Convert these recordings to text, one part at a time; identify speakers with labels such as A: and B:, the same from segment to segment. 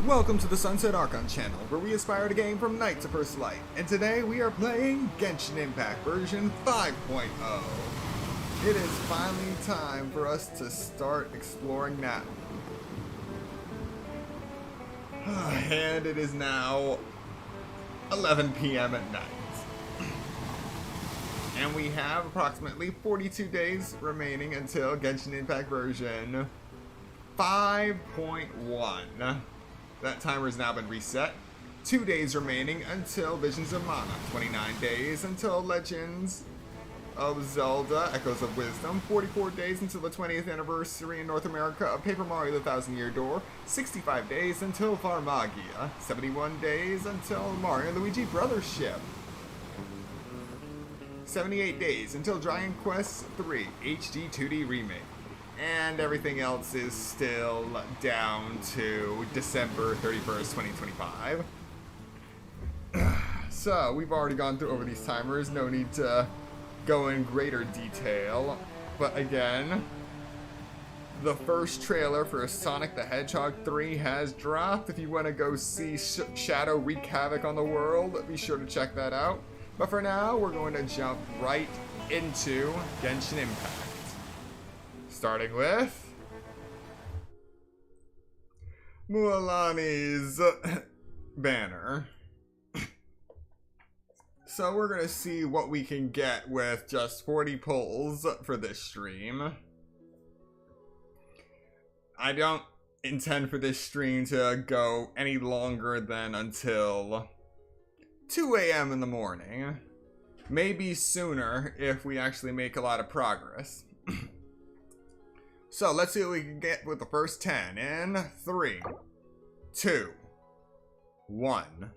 A: Welcome to the Sunset Archon channel, where we aspire to gain from night to first light, and today we are playing Genshin Impact version 5.0. It is finally time for us to start exploring Natlan. And it is now 11 p.m. at night. And we have approximately 42 days remaining until Genshin Impact version 5.1. That timer has now been reset. 2 days remaining until Visions of Mana. 29 days until Legends of Zelda Echoes of Wisdom. 44 days until the 20th anniversary in North America of Paper Mario The Thousand Year Door. 65 days until Farmagia. 71 days until Mario and Luigi Brothers Ship. 78 days until Dragon Quest III HD 2D Remake. And everything else is still down to December 31st, 2025. So, we've already gone through over these timers, no need to go in greater detail. But again, the first trailer for Sonic the Hedgehog 3 has dropped. If you want to go see Shadow wreak havoc on the world, be sure to check that out. But for now, we're going to jump right into Genshin Impact. Starting with Mualani's banner. So we're going to see what we can get with just 40 pulls for this stream. I don't intend for this stream to go any longer than until 2 a.m. in the morning. Maybe sooner if we actually make a lot of progress. So let's see what we can get with the first 10 in 3, 2, 1.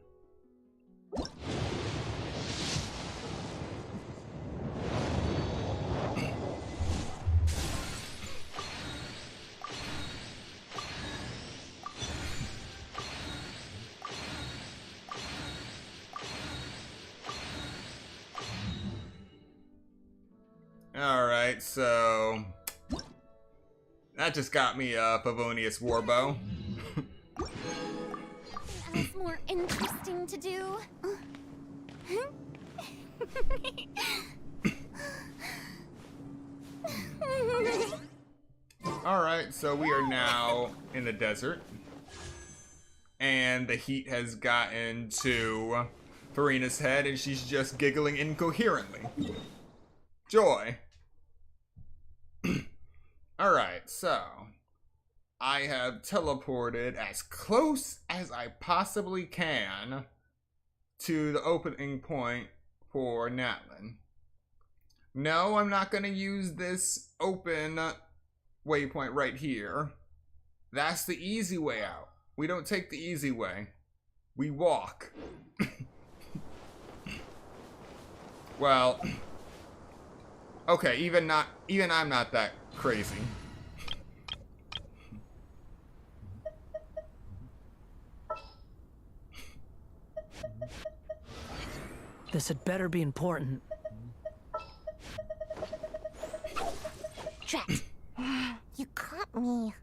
A: Alright, so that just got me a Pavonius Warbow.
B: That's more interesting to do.
A: Alright, so we are now in the desert. And the heat has gotten to Farina's head and she's just giggling incoherently. Joy. Alright, so I have teleported as close as I possibly can to the opening point for Natlan. No, I'm not going to use this open waypoint right here. That's the easy way out. We don't take the easy way. We walk. Well, okay, even I'm not that crazy.
C: This had better be important.
B: Drat. You caught me.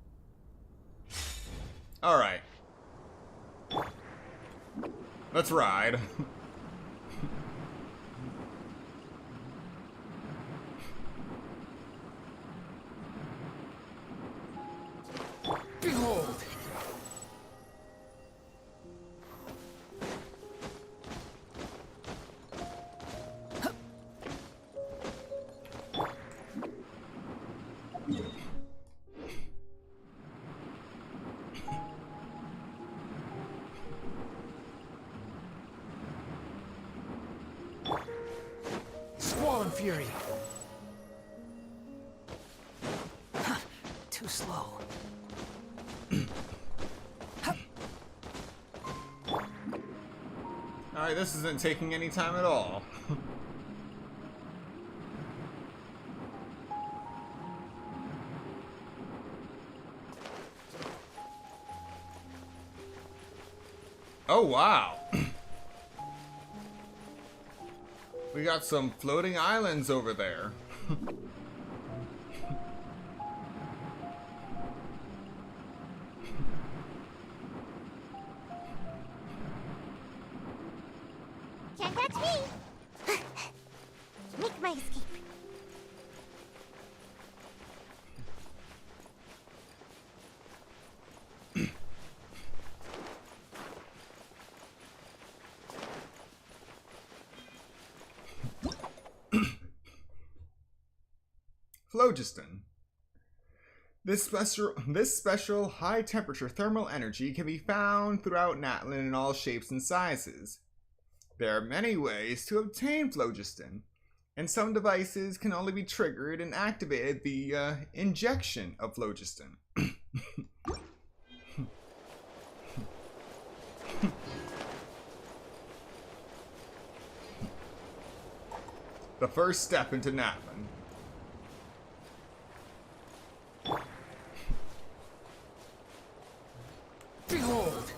A: Alright. Let's ride.
D: Behold! Squall Fury!
C: Too slow.
A: Alright, this isn't taking any time at all. Oh, wow. We got some floating islands over there. phlogiston. This special high-temperature thermal energy can be found throughout Natlan in all shapes and sizes. There are many ways to obtain phlogiston, and some devices can only be triggered and activated via injection of phlogiston. The first step into Natlan.
D: Behold!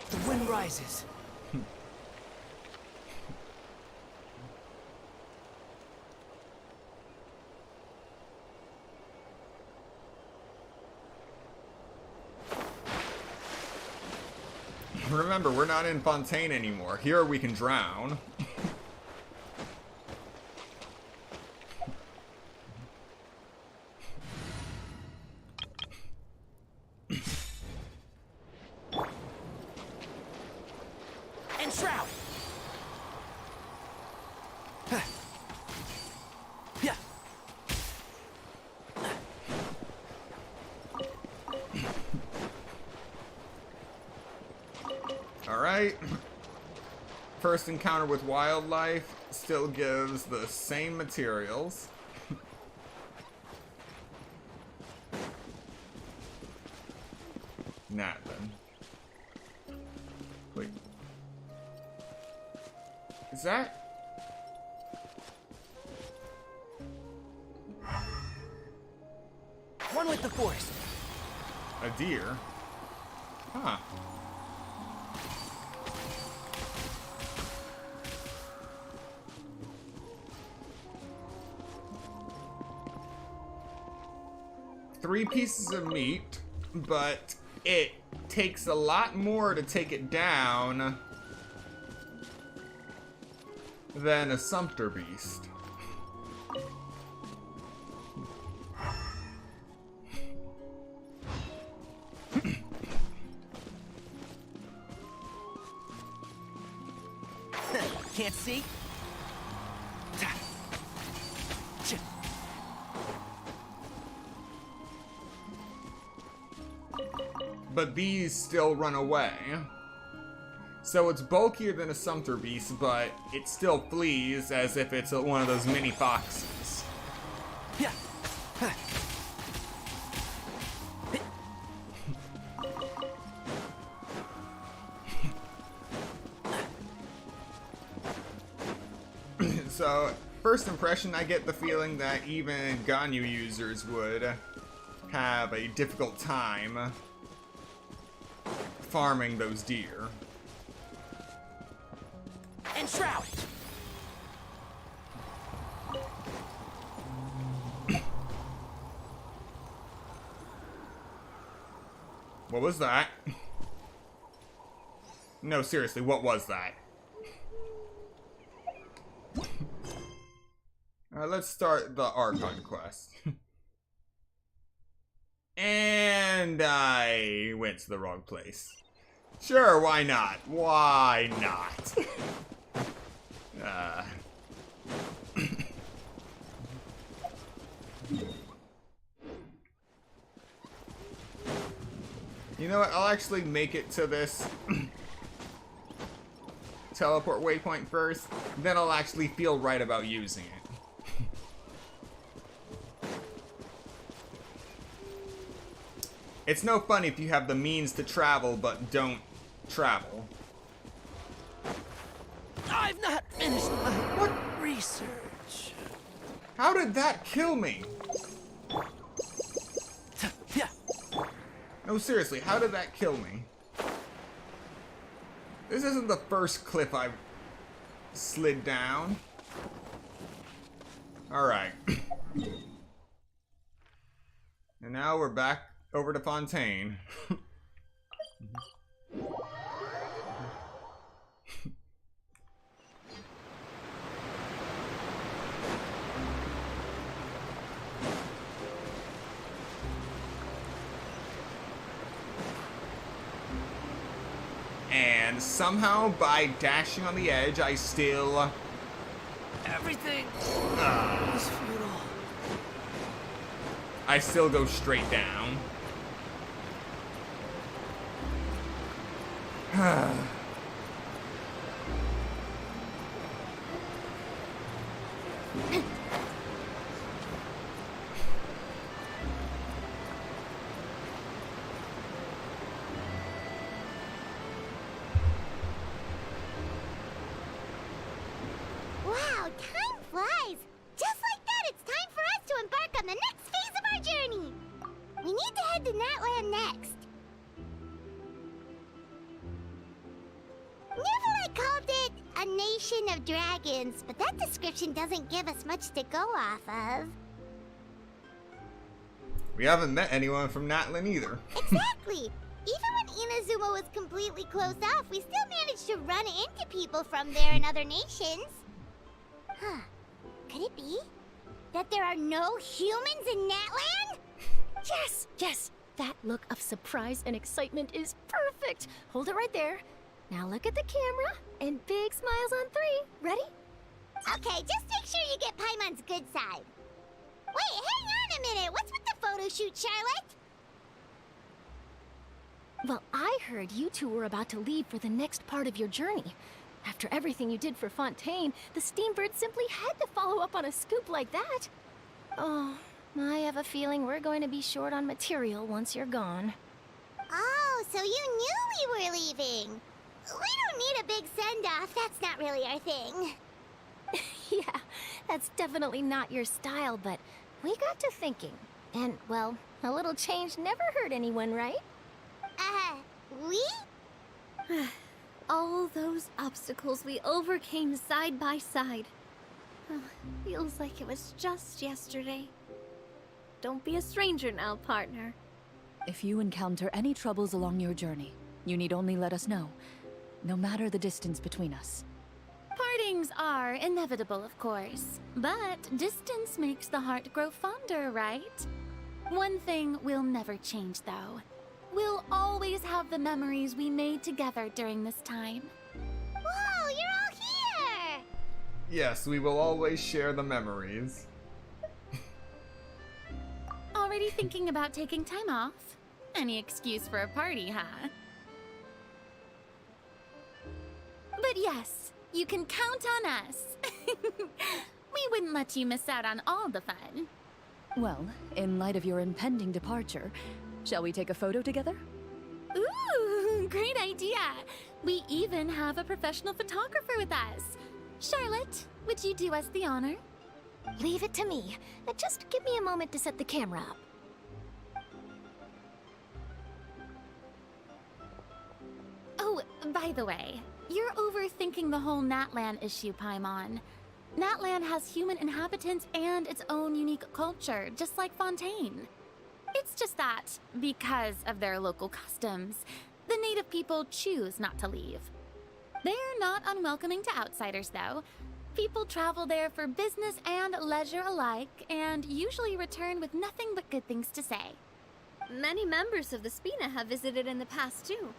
D: The wind rises.
A: Remember, we're not in Fontaine anymore. Here we can drown.
D: And shroud! Huh. Yeah.
A: Alright. First encounter with wildlife still gives the same materials. Natlan. Wait. Is that?
D: One with the forest.
A: A deer? Huh. Three pieces of meat, but it takes a lot more to take it down than a sumpter beast.
D: Can't see?
A: But these still run away. So it's bulkier than a sumpter beast, but it still flees as if it's one of those mini foxes.
D: Yeah.
A: So, first impression, I get the feeling that even Ganyu users would have a difficult time farming those deer.
D: And shroud.
A: What was that? No, seriously, what was that? Let's start the Archon quest. And I went to the wrong place. Sure, why not? Why not? You know what? I'll actually make it to this teleport waypoint first, then I'll actually feel right about using it. It's no fun if you have the means to travel but don't travel.
D: I've not finished my research.
A: How did that kill me?
D: Yeah.
A: No, seriously, how did that kill me? This isn't the first cliff I've slid down. Alright. And now we're back over to Fontaine. and somehow by dashing on the edge, I still...
D: Everything is futile.
A: I still go straight down.
B: Wow, time flies. Just like that, it's time for us to embark on the next phase of our journey. We need to head to Natlan next. Never called it a nation of dragons, but that description doesn't give us much to go off of.
A: We haven't met anyone from Natlan either.
B: Exactly. Even when Inazuma was completely closed off, we still managed to run into people from there and other nations. Huh. Could it be that there are no humans in Natlan?
E: Yes, yes. That look of surprise and excitement is perfect. Hold it right there. Now look at the camera and big smiles on 3. Ready?
B: Okay, just make sure you get Paimon's good side. Wait, hang on a minute. What's with the photo shoot, Charlotte?
E: Well, I heard you two were about to leave for the next part of your journey. After everything you did for Fontaine, the Steambird simply had to follow up on a scoop like that. Oh, I have a feeling we're going to be short on material once you're gone.
B: Oh, so you knew we were leaving. We don't need a big send-off. That's not really our thing.
E: Yeah, that's definitely not your style, but we got to thinking. And, well, a little change never hurt anyone, right?
B: We?
F: All those obstacles we overcame side by side. Oh, feels like it was just yesterday. Don't be a stranger now, partner.
G: If you encounter any troubles along your journey, you need only let us know, no matter the distance between us.
H: Partings are inevitable, of course, but distance makes the heart grow fonder, right? One thing will never change, though. We'll always have the memories we made together during this time.
B: Whoa, you're all here!
A: Yes, we will always share the memories.
H: Already thinking about taking time off? Any excuse for a party, huh? But yes, you can count on us. We wouldn't let you miss out on all the fun.
G: Well, in light of your impending departure, shall we take a photo together?
H: Ooh, great idea. We even have a professional photographer with us. Charlotte, would you do us the honor?
E: Leave it to me. Just give me a moment to set the camera up.
H: Oh, by the way, you're overthinking the whole Natlan issue, Paimon. Natlan has human inhabitants and its own unique culture, just like Fontaine. It's just that, because of their local customs, the native people choose not to leave. They're not unwelcoming to outsiders, though. People travel there for business and leisure alike, and usually return with nothing but good things to say.
F: Many members of the Spina have visited in the past, too.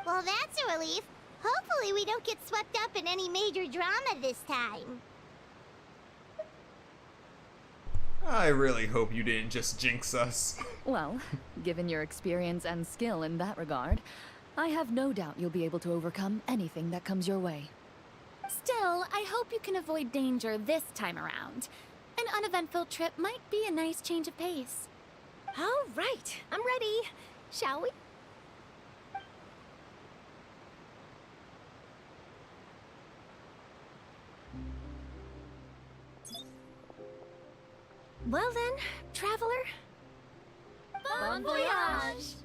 B: Well, that's a relief. Hopefully we don't get swept up in any major drama this time.
A: I really hope you didn't just jinx us.
G: Well, given your experience and skill in that regard, I have no doubt you'll be able to overcome anything that comes your way.
H: Still, I hope you can avoid danger this time around. An uneventful trip might be a nice change of pace.
E: All right, I'm ready. Shall we? Well then, traveler.
H: Bon voyage!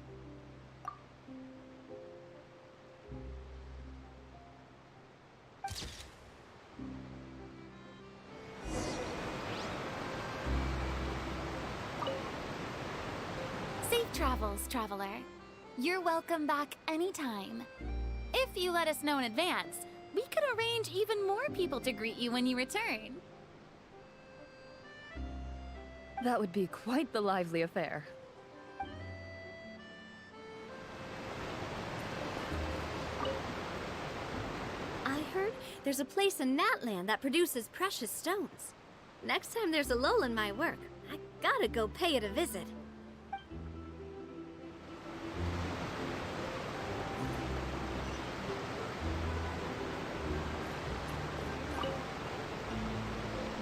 H: Safe travels, traveler. You're welcome back anytime. If you let us know in advance, we could arrange even more people to greet you when you return.
G: That would be quite the lively affair.
F: heard? There's a place in Natlan that produces precious stones. Next time there's a lull in my work, I gotta go pay it a visit.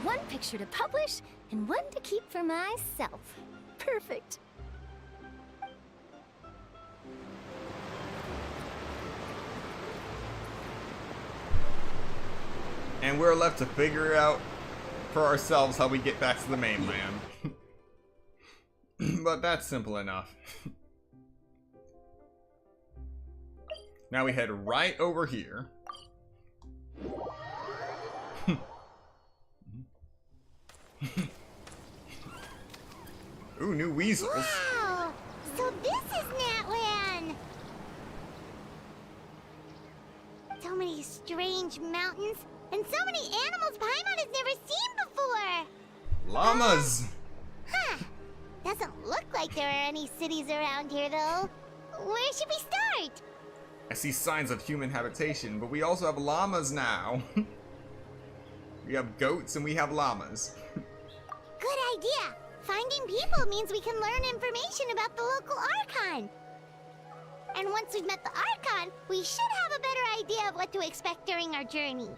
E: One picture to publish and one to keep for myself. Perfect.
A: And we're left to figure out for ourselves how we get back to the mainland. But that's simple enough. Now we head right over here. Ooh, new weasels.
B: Wow! So this is Natlan! So many strange mountains, and so many animals Paimon has never seen before!
A: Llamas!
B: Huh. Doesn't look like there are any cities around here, though. Where should we start?
A: I see signs of human habitation, but we also have llamas now. We have goats and we have llamas.
B: Good idea! Finding people means we can learn information about the local Archon. And once we've met the Archon, we should have a better idea of what to expect during our journey.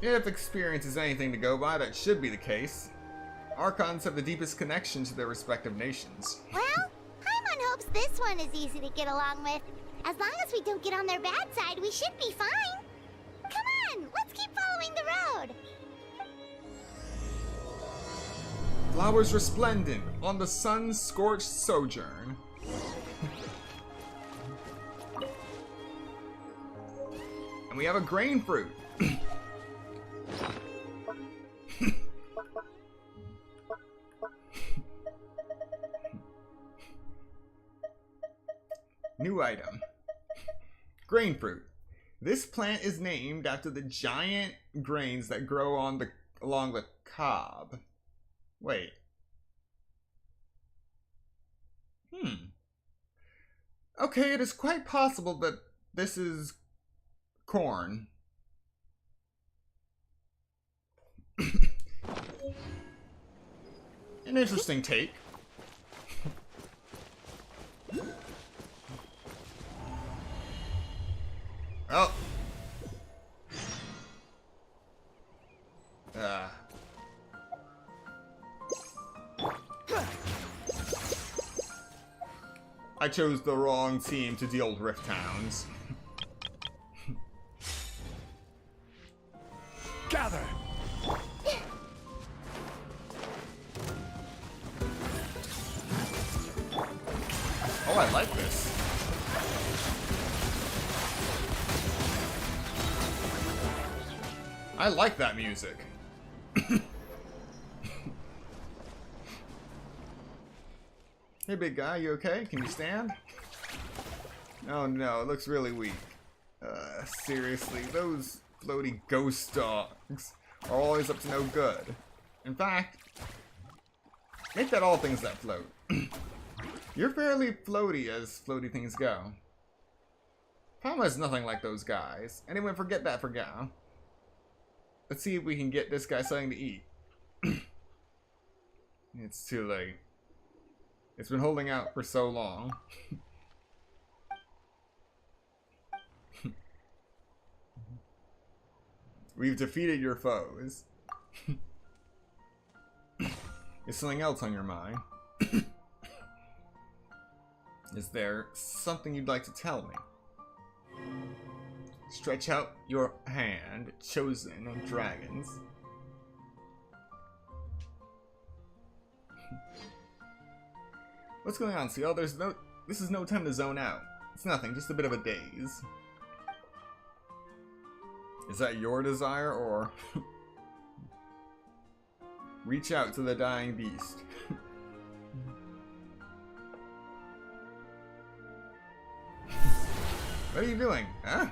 A: If experience is anything to go by, that should be the case. Archons have the deepest connection to their respective nations.
B: Well, Paimon hopes this one is easy to get along with. As long as we don't get on their bad side, we should be fine. Come on, let's keep following the road.
A: Flowers resplendent on the sun-scorched sojourn. And we have a grain fruit. New item. Grain fruit. This plant is named after the giant grains that grow on along the cob. Wait. Okay, it is quite possible that this is corn. An interesting take. Oh. I chose the wrong team to deal with Rift Towns.
D: Gather!
A: Oh, I like this. I like that music. Hey, big guy, you okay? Can you stand? Oh no, it looks really weak. Seriously, those floaty ghost dogs are always up to no good. In fact, make that all things that float. You're fairly floaty as floaty things go. Palma is nothing like those guys. Anyway, forget that for now. Let's see if we can get this guy something to eat. It's too late. It's been holding out for so long. We've defeated your foes. Is something else on your mind? Is there something you'd like to tell me? Stretch out your hand, chosen of dragons. What's going on, Seal? This is no time to zone out. It's nothing, just a bit of a daze. Is that your desire, or reach out to the dying beast? What are you doing? Huh?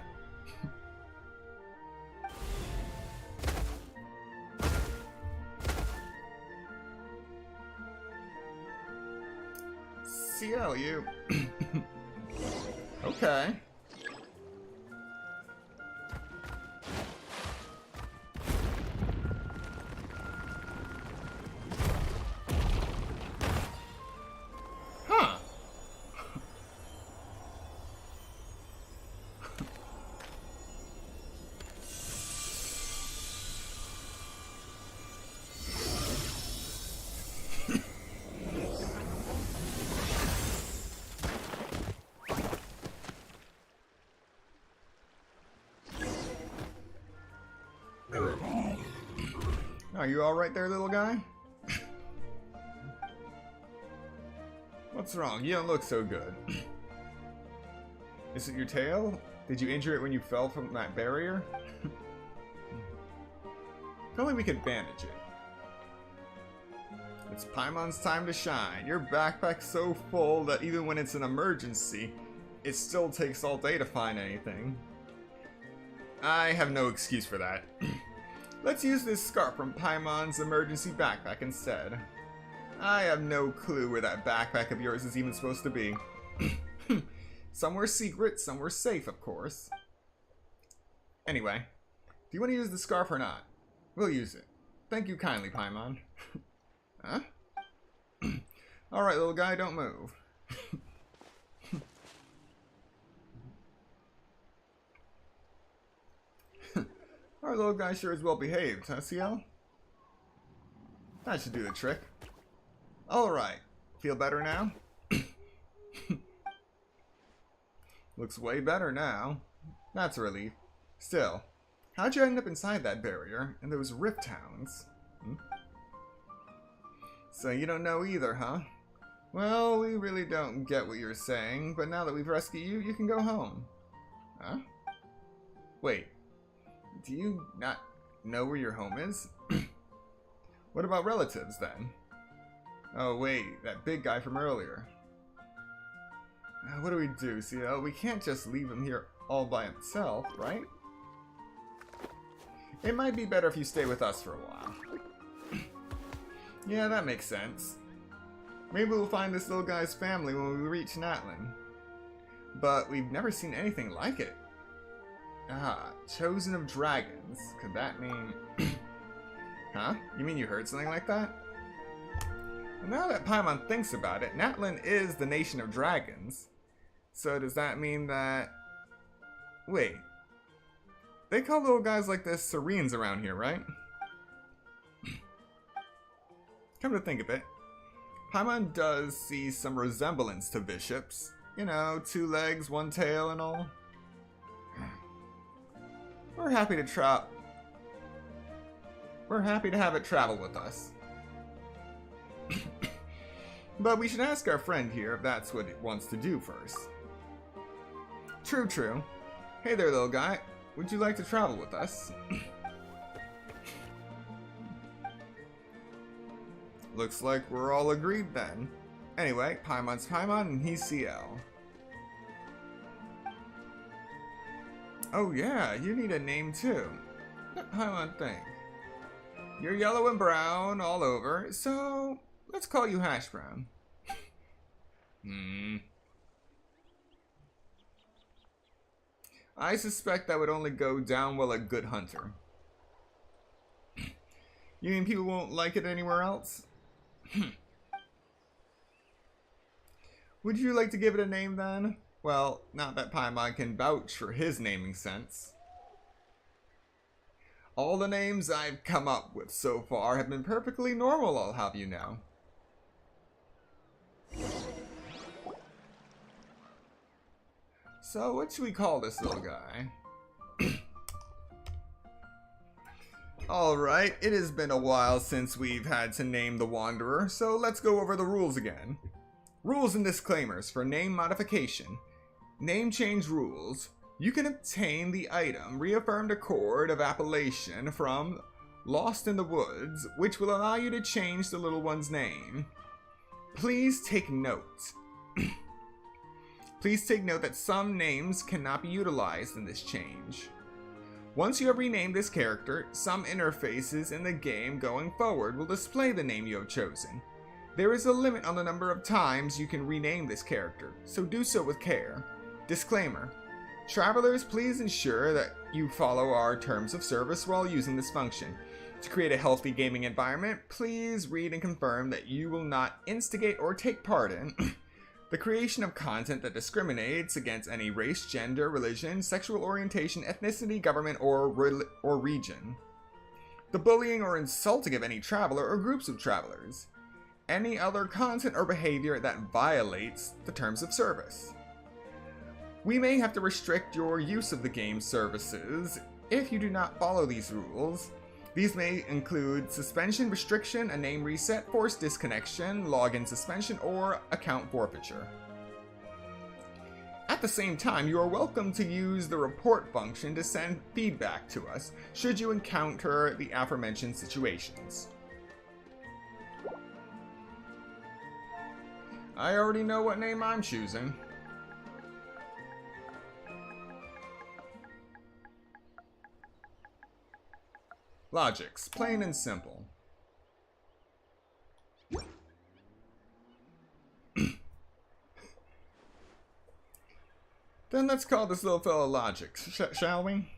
A: CL, you. Okay. Are you alright there, little guy? What's wrong? You don't look so good. Is it your tail? Did you injure it when you fell from that barrier? If only we could bandage it. It's Paimon's time to shine. Your backpack's so full that even when it's an emergency, it still takes all day to find anything. I have no excuse for that. Let's use this scarf from Paimon's emergency backpack instead. I have no clue where that backpack of yours is even supposed to be. Somewhere secret, somewhere safe, of course. Anyway, do you want to use the scarf or not? We'll use it. Thank you kindly, Paimon. Huh? Alright, little guy, don't move. Our little guy sure is well behaved, huh, CL? That should do the trick. Alright, feel better now? Looks way better now. That's a relief. Still, how'd you end up inside that barrier and those rift towns? So you don't know either, huh? Well, we really don't get what you're saying, but now that we've rescued you, you can go home. Huh? Wait, do you not know where your home is? What about relatives, then? Oh wait, that big guy from earlier. What do we do, CL? We can't just leave him here all by himself, right? It might be better if you stay with us for a while. Yeah, that makes sense. Maybe we'll find this little guy's family when we reach Natlan. But we've never seen anything like it. Ah, chosen of dragons. Could that mean... Huh? You mean you heard something like that? And now that Paimon thinks about it, Natlan is the nation of dragons. So does that mean that... Wait. They call little guys like this Serenes around here, right? Come to think of it, Paimon does see some resemblance to bishops. You know, 2 legs, 1 tail and all. We're happy to have it travel with us. But we should ask our friend here if that's what it wants to do first. True, true. Hey there, little guy. Would you like to travel with us? Looks like we're all agreed then. Anyway, Paimon's Paimon and he's CL. Oh yeah, you need a name too. Let Paimon think. You're yellow and brown all over, so let's call you Hash Brown. I suspect that would only go down well at Good Hunter. You mean people won't like it anywhere else? Would you like to give it a name then? Well, not that Paimon can vouch for his naming sense. All the names I've come up with so far have been perfectly normal, I'll have you know. So, what should we call this little guy? Alright, it has been a while since we've had to name the Wanderer, so let's go over the rules again. Rules and disclaimers for name modification. Name change rules. You can obtain the item Reaffirmed Accord of Appellation from Lost in the Woods, which will allow you to change the little one's name. Please take note. Please take note that some names cannot be utilized in this change. Once you have renamed this character, some interfaces in the game going forward will display the name you have chosen. There is a limit on the number of times you can rename this character, so do so with care. Disclaimer. Travelers, please ensure that you follow our terms of service while using this function. To create a healthy gaming environment, please read and confirm that you will not instigate or take part in the creation of content that discriminates against any race, gender, religion, sexual orientation, ethnicity, government, or region. The bullying or insulting of any traveler or groups of travelers. Any other content or behavior that violates the terms of service. We may have to restrict your use of the game's services if you do not follow these rules. These may include suspension, restriction, a name reset, forced disconnection, login suspension, or account forfeiture. At the same time, you are welcome to use the report function to send feedback to us should you encounter the aforementioned situations. I already know what name I'm choosing. Logics, plain and simple. Then let's call this little fella Logics, shall we?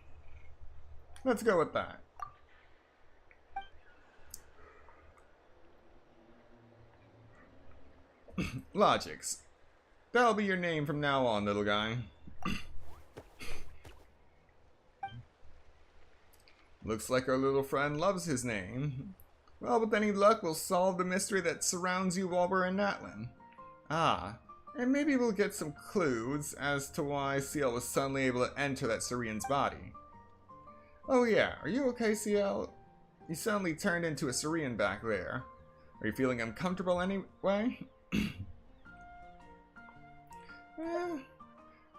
A: Let's go with that. Logics. That'll be your name from now on, little guy. Looks like our little friend loves his name. Well, with any luck, we'll solve the mystery that surrounds you while we're in Natlan. Ah, and maybe we'll get some clues as to why CL was suddenly able to enter that Syrian's body. Oh yeah, are you okay, CL? You suddenly turned into a Syrian back there. Are you feeling uncomfortable anyway?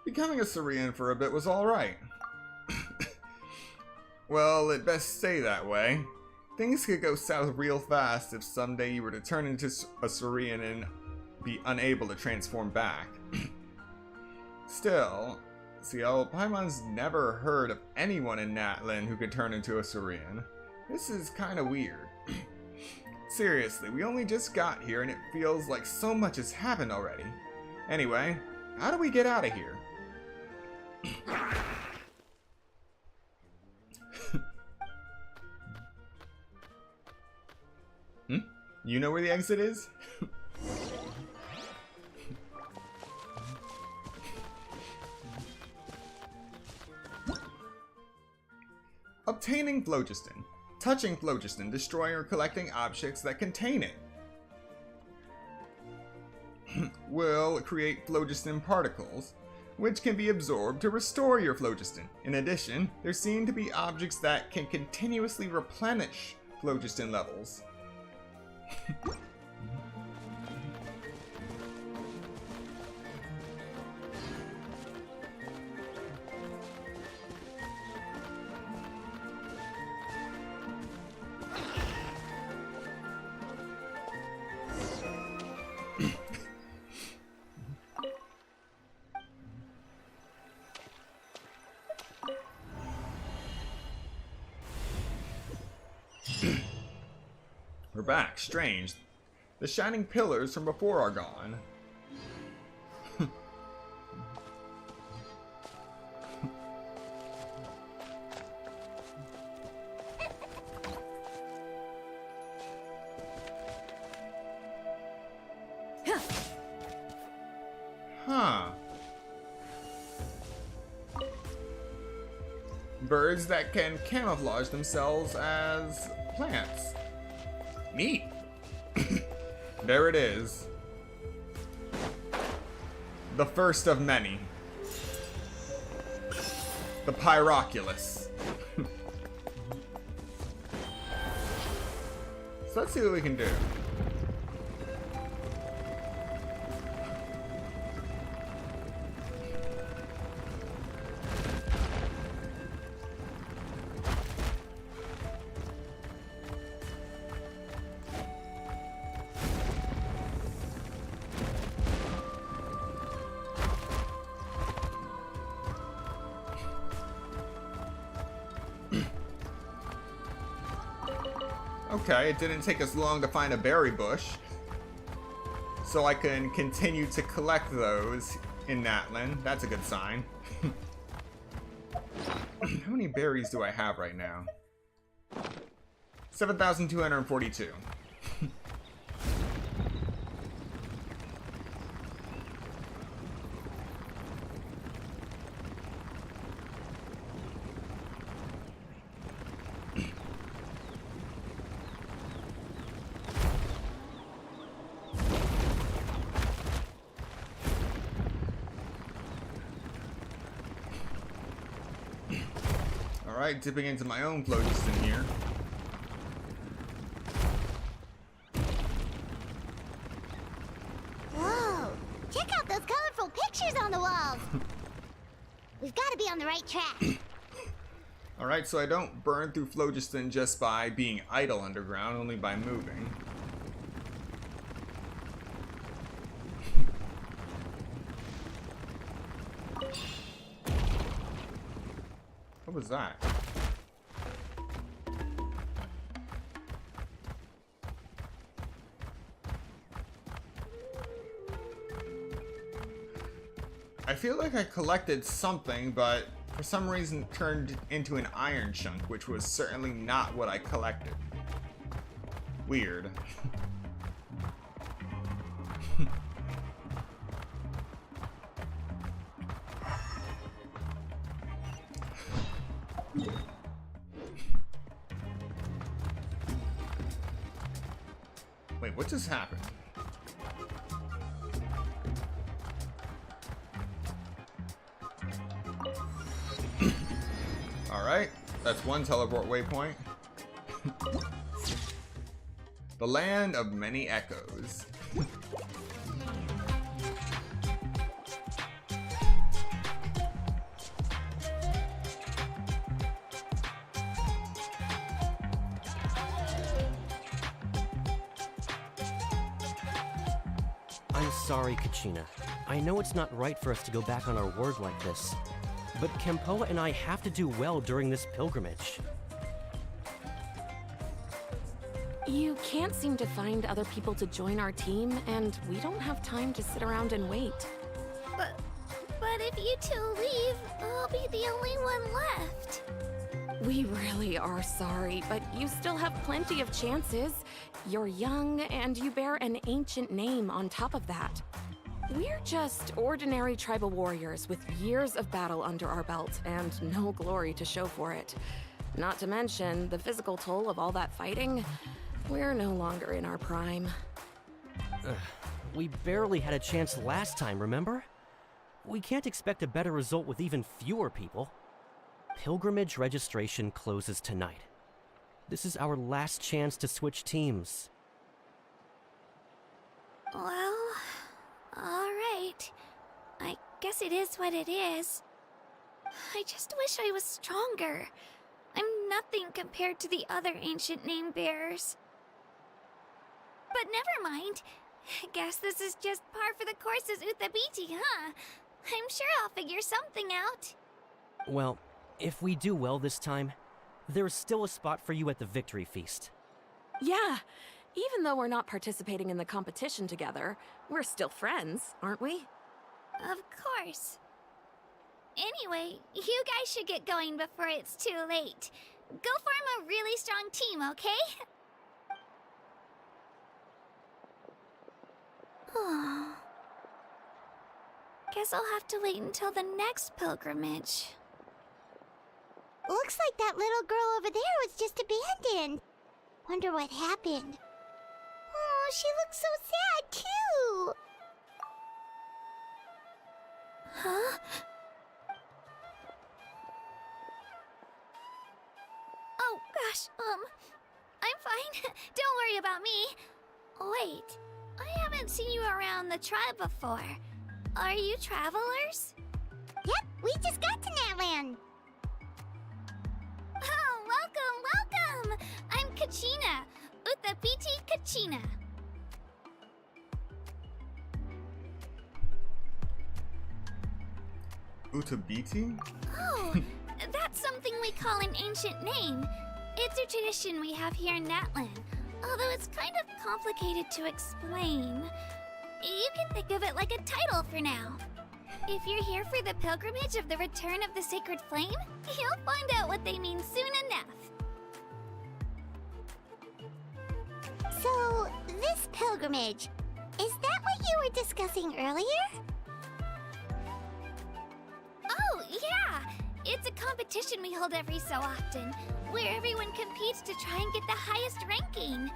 A: Becoming a Syrian for a bit was alright. Well, it best stay that way. Things could go south real fast if someday you were to turn into a Syrian and be unable to transform back. Still, CL, Paimon's never heard of anyone in Natlan who could turn into a Syrian. This is kinda weird. Seriously, we only just got here and it feels like so much has happened already. Anyway, how do we get out of here? You know where the exit is? Obtaining phlogiston. Touching phlogiston, destroying or collecting objects that contain it. Will create phlogiston particles, which can be absorbed to restore your phlogiston. In addition, there seem to be objects that can continuously replenish phlogiston levels. We're back. Strange. The shining pillars from before are gone. Huh. Birds that can camouflage themselves as plants. Neat. There it is. The first of many. The Pyroculus. So let's see what we can do. Okay, it didn't take us long to find a berry bush. So I can continue to collect those in Natlan. That's a good sign. How many berries do I have right now? 7,242. Alright, dipping into my own phlogiston here.
B: We've got to be on the right track.
A: Alright, so I don't burn through phlogiston just by being idle underground, only by moving. What was that? I feel like I collected something, but for some reason it turned into an iron chunk, which was certainly not what I collected. Weird. Wait, what just happened? Alright, that's one teleport waypoint. The land of many echoes.
I: I'm sorry, Kachina. I know it's not right for us to go back on our word like this, but Kempoa and I have to do well during this pilgrimage.
J: You can't seem to find other people to join our team, and we don't have time to sit around and wait.
F: But if you two leave, I'll be the only one left.
J: We really are sorry, but you still have plenty of chances. You're young, and you bear an ancient name on top of that. We're just ordinary tribal warriors with years of battle under our belt and no glory to show for it. Not to mention the physical toll of all that fighting. We're no longer in our prime.
I: We barely had a chance last time, remember? We can't expect a better result with even fewer people. Pilgrimage registration closes tonight. This is our last chance to switch teams.
F: Well, alright. I guess it is what it is. I just wish I was stronger. I'm nothing compared to the other ancient name bearers. But never mind. Guess this is just par for the course as Uthabiti, huh? I'm sure I'll figure something out.
I: Well, if we do well this time, there's still a spot for you at the victory feast.
J: Yeah, even though we're not participating in the competition together, we're still friends, aren't we?
F: Of course. Anyway, you guys should get going before it's too late. Go form a really strong team, okay? Guess I'll have to wait until the next pilgrimage.
B: Looks like that little girl over there was just abandoned. Wonder what happened. Oh, she looks so sad, too.
F: Huh? Oh, gosh, I'm fine. Don't worry about me. Wait, I haven't seen you around the tribe before. Are you travelers?
B: Yep, we just got to Natlan.
F: Oh, welcome! I'm Kachina, Uthabiti Kachina.
A: Uthabiti?
F: Oh, that's something we call an ancient name. It's a tradition we have here in Natlan, although it's kind of complicated to explain. You can think of it like a title for now. If you're here for the pilgrimage of the return of the sacred flame, you'll find out what they mean soon enough.
B: So, this pilgrimage, is that what you were discussing earlier?
F: Oh, yeah! It's a competition we hold every so often, where everyone competes to try and get the highest ranking.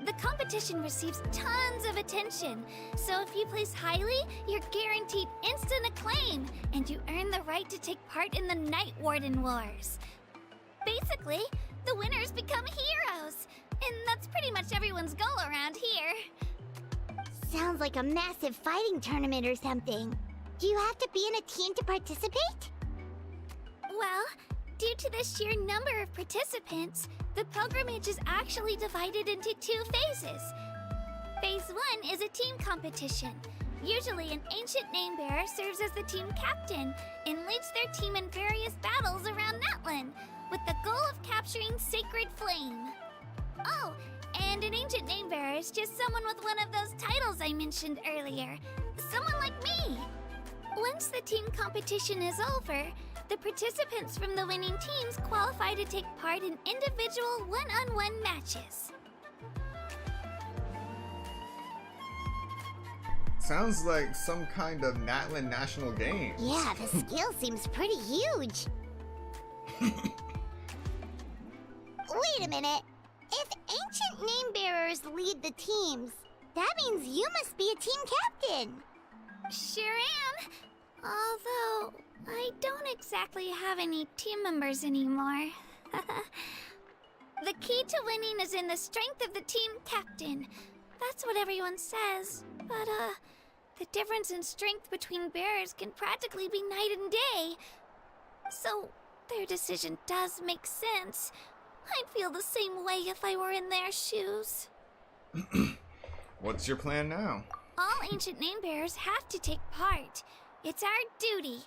F: The competition receives tons of attention, so if you place highly, you're guaranteed instant acclaim, and you earn the right to take part in the Night Warden Wars. Basically, the winners become heroes, and that's pretty much everyone's goal around here.
B: Sounds like a massive fighting tournament or something. Do you have to be in a team to participate?
F: to the sheer number of participants, the pilgrimage is actually divided into 2 phases. Phase 1 is a team competition. Usually, an ancient name bearer serves as the team captain and leads their team in various battles around Natlan, with the goal of capturing Sacred Flame. Oh, and an ancient name bearer is just someone with one of those titles I mentioned earlier. Someone like me. Once the team competition is over, the participants from the winning teams qualify to take part in individual one-on-one matches.
A: Sounds like some kind of Natlan national game.
B: Yeah, the scale seems pretty huge. Wait a minute. If ancient name bearers lead the teams, that means you must be a team captain.
F: Sure am. Although, I don't exactly have any team members anymore. The key to winning is in the strength of the team captain. That's what everyone says. But, the difference in strength between bearers can practically be night and day. So, their decision does make sense. I'd feel the same way if I were in their shoes.
A: What's your plan now?
F: All ancient name bearers have to take part. It's our duty.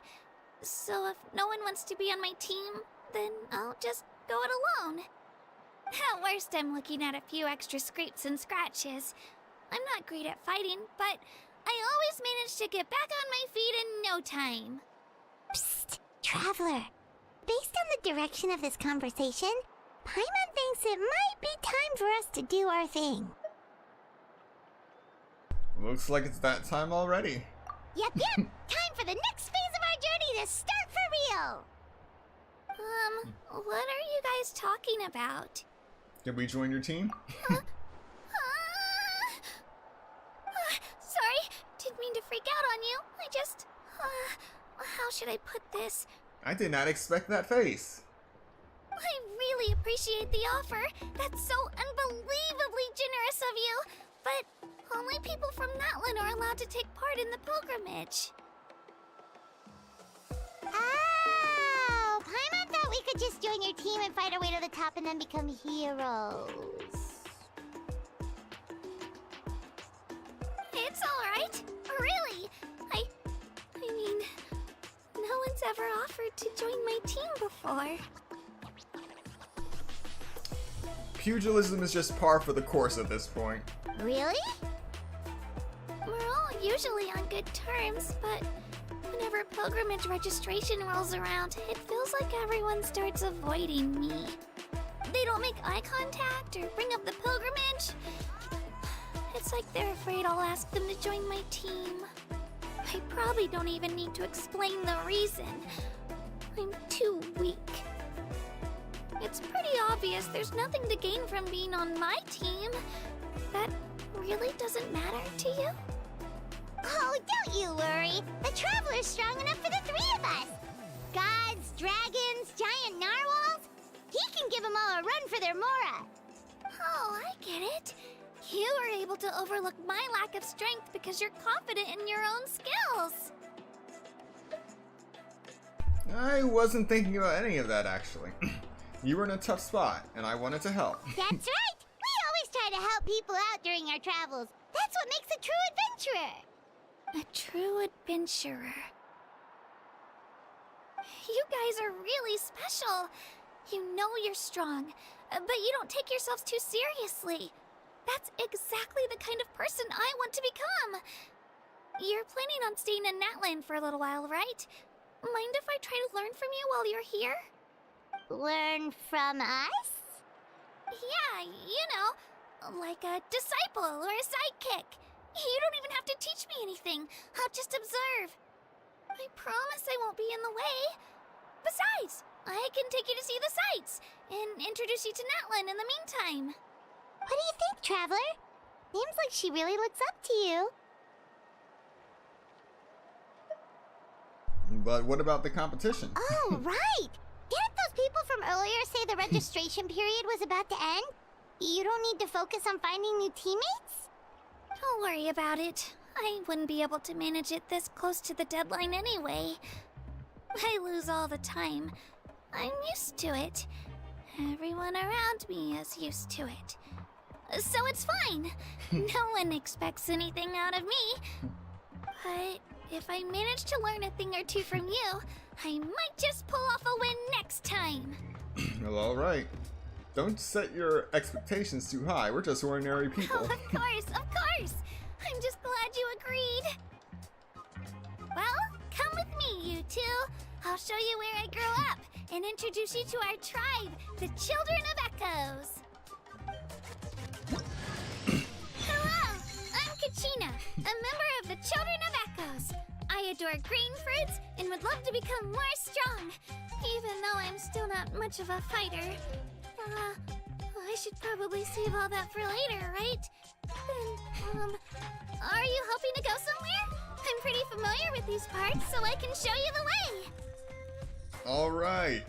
F: So if no one wants to be on my team, then I'll just go it alone. At worst, I'm looking at a few extra scrapes and scratches. I'm not great at fighting, but I always manage to get back on my feet in no time.
B: Psst, Traveler. Based on the direction of this conversation, Paimon thinks it might be time for us to do our thing.
A: Looks like it's that time already.
B: Yep. Time for the next phase of our journey to start for real.
F: What are you guys talking about?
A: Can we join your team?
F: Sorry, didn't mean to freak out on you. I just, how should I put this?
A: I did not expect that face.
F: I really appreciate the offer. That's so unbelievably generous of you. But only people from Natlan are allowed to take part in the pilgrimage.
B: Oh, Paimon thought we could just join your team and fight our way to the top and then become heroes.
F: It's alright. Really. I mean, no one's ever offered to join my team before.
A: Pugilism is just par for the course at this point.
B: Really?
F: We're all usually on good terms, but whenever pilgrimage registration rolls around, it feels like everyone starts avoiding me. They don't make eye contact or bring up the pilgrimage. It's like they're afraid I'll ask them to join my team. I probably don't even need to explain the reason. I'm too weak. It's pretty obvious there's nothing to gain from being on my team. That really doesn't matter to you?
B: Oh, don't you worry. The Traveler's strong enough for the 3 of us. Gods, dragons, giant narwhals. He can give them all a run for their Mora.
F: Oh, I get it. You were able to overlook my lack of strength because you're confident in your own skills.
A: I wasn't thinking about any of that, actually. You were in a tough spot, and I wanted to help.
B: That's right. We always try to help people out during our travels. That's what makes a true adventurer.
F: A true adventurer. You guys are really special. You know you're strong, but you don't take yourselves too seriously. That's exactly the kind of person I want to become. You're planning on staying in Natlan for a little while, right? Mind if I try to learn from you while you're here?
B: Learn from us?
F: Yeah, you know, like a disciple or a sidekick. You don't even have to teach me anything. I'll just observe. I promise I won't be in the way. Besides, I can take you to see the sights and introduce you to Natlan in the meantime.
B: What do you think, Traveler? Seems like she really looks up to you.
A: But what about the competition?
B: Oh, right! Didn't those people from earlier say the registration period was about to end? You don't need to focus on finding new teammates?
F: Don't worry about it. I wouldn't be able to manage it this close to the deadline anyway. I lose all the time. I'm used to it. Everyone around me is used to it. So it's fine. No one expects anything out of me. But if I manage to learn a thing or two from you, I might just pull off a win next time.
A: Well, alright. Don't set your expectations too high. We're just ordinary people.
F: Oh, of course, of course. I'm just glad you agreed. Well, come with me, you two. I'll show you where I grew up and introduce you to our tribe, the Children of Echoes. Hello, I'm Kachina, a member of the Children of Echoes. I adore green fruits and would love to become more strong, even though I'm still not much of a fighter. I should probably save all that for later, right? Then, are you hoping to go somewhere? I'm pretty familiar with these parts, so I can show you the way.
A: Alright.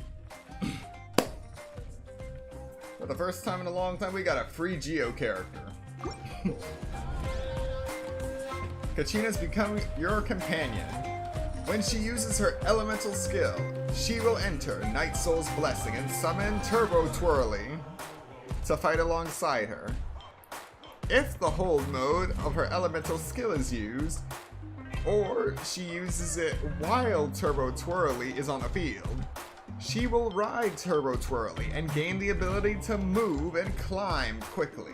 A: For the first time in a long time, we got a free Geo character. Kachina's become your companion. When she uses her elemental skill, she will enter Night Soul's Blessing and summon Turbo Twirly to fight alongside her. If the hold mode of her elemental skill is used, or she uses it while Turbo Twirly is on the field, she will ride Turbo Twirly and gain the ability to move and climb quickly.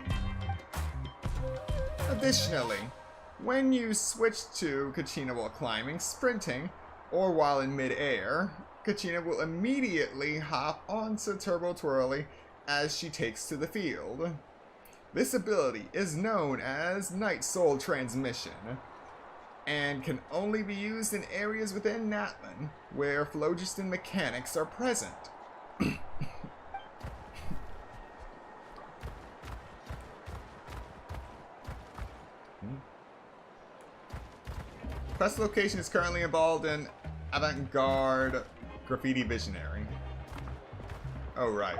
A: Additionally, when you switch to Kachina while climbing, sprinting, or while in mid-air, Kachina will immediately hop onto Turbo Twirly as she takes to the field. This ability is known as Night Soul Transmission, and can only be used in areas within Natlan where phlogiston mechanics are present. Quest location is currently involved in Avant-Garde Graffiti Visionary. Oh, right.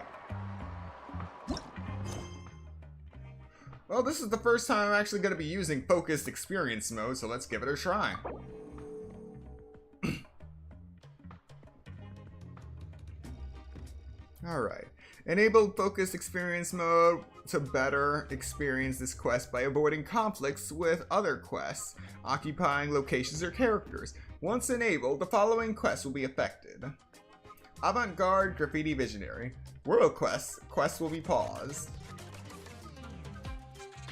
A: Well, this is the first time I'm actually going to be using Focused Experience Mode, so let's give it a try. Alright. Enable Focused Experience Mode to better experience this quest by avoiding conflicts with other quests, occupying locations or characters. Once enabled, the following quests will be affected. Avant-Garde Graffiti Visionary. World quests. Quests will be paused.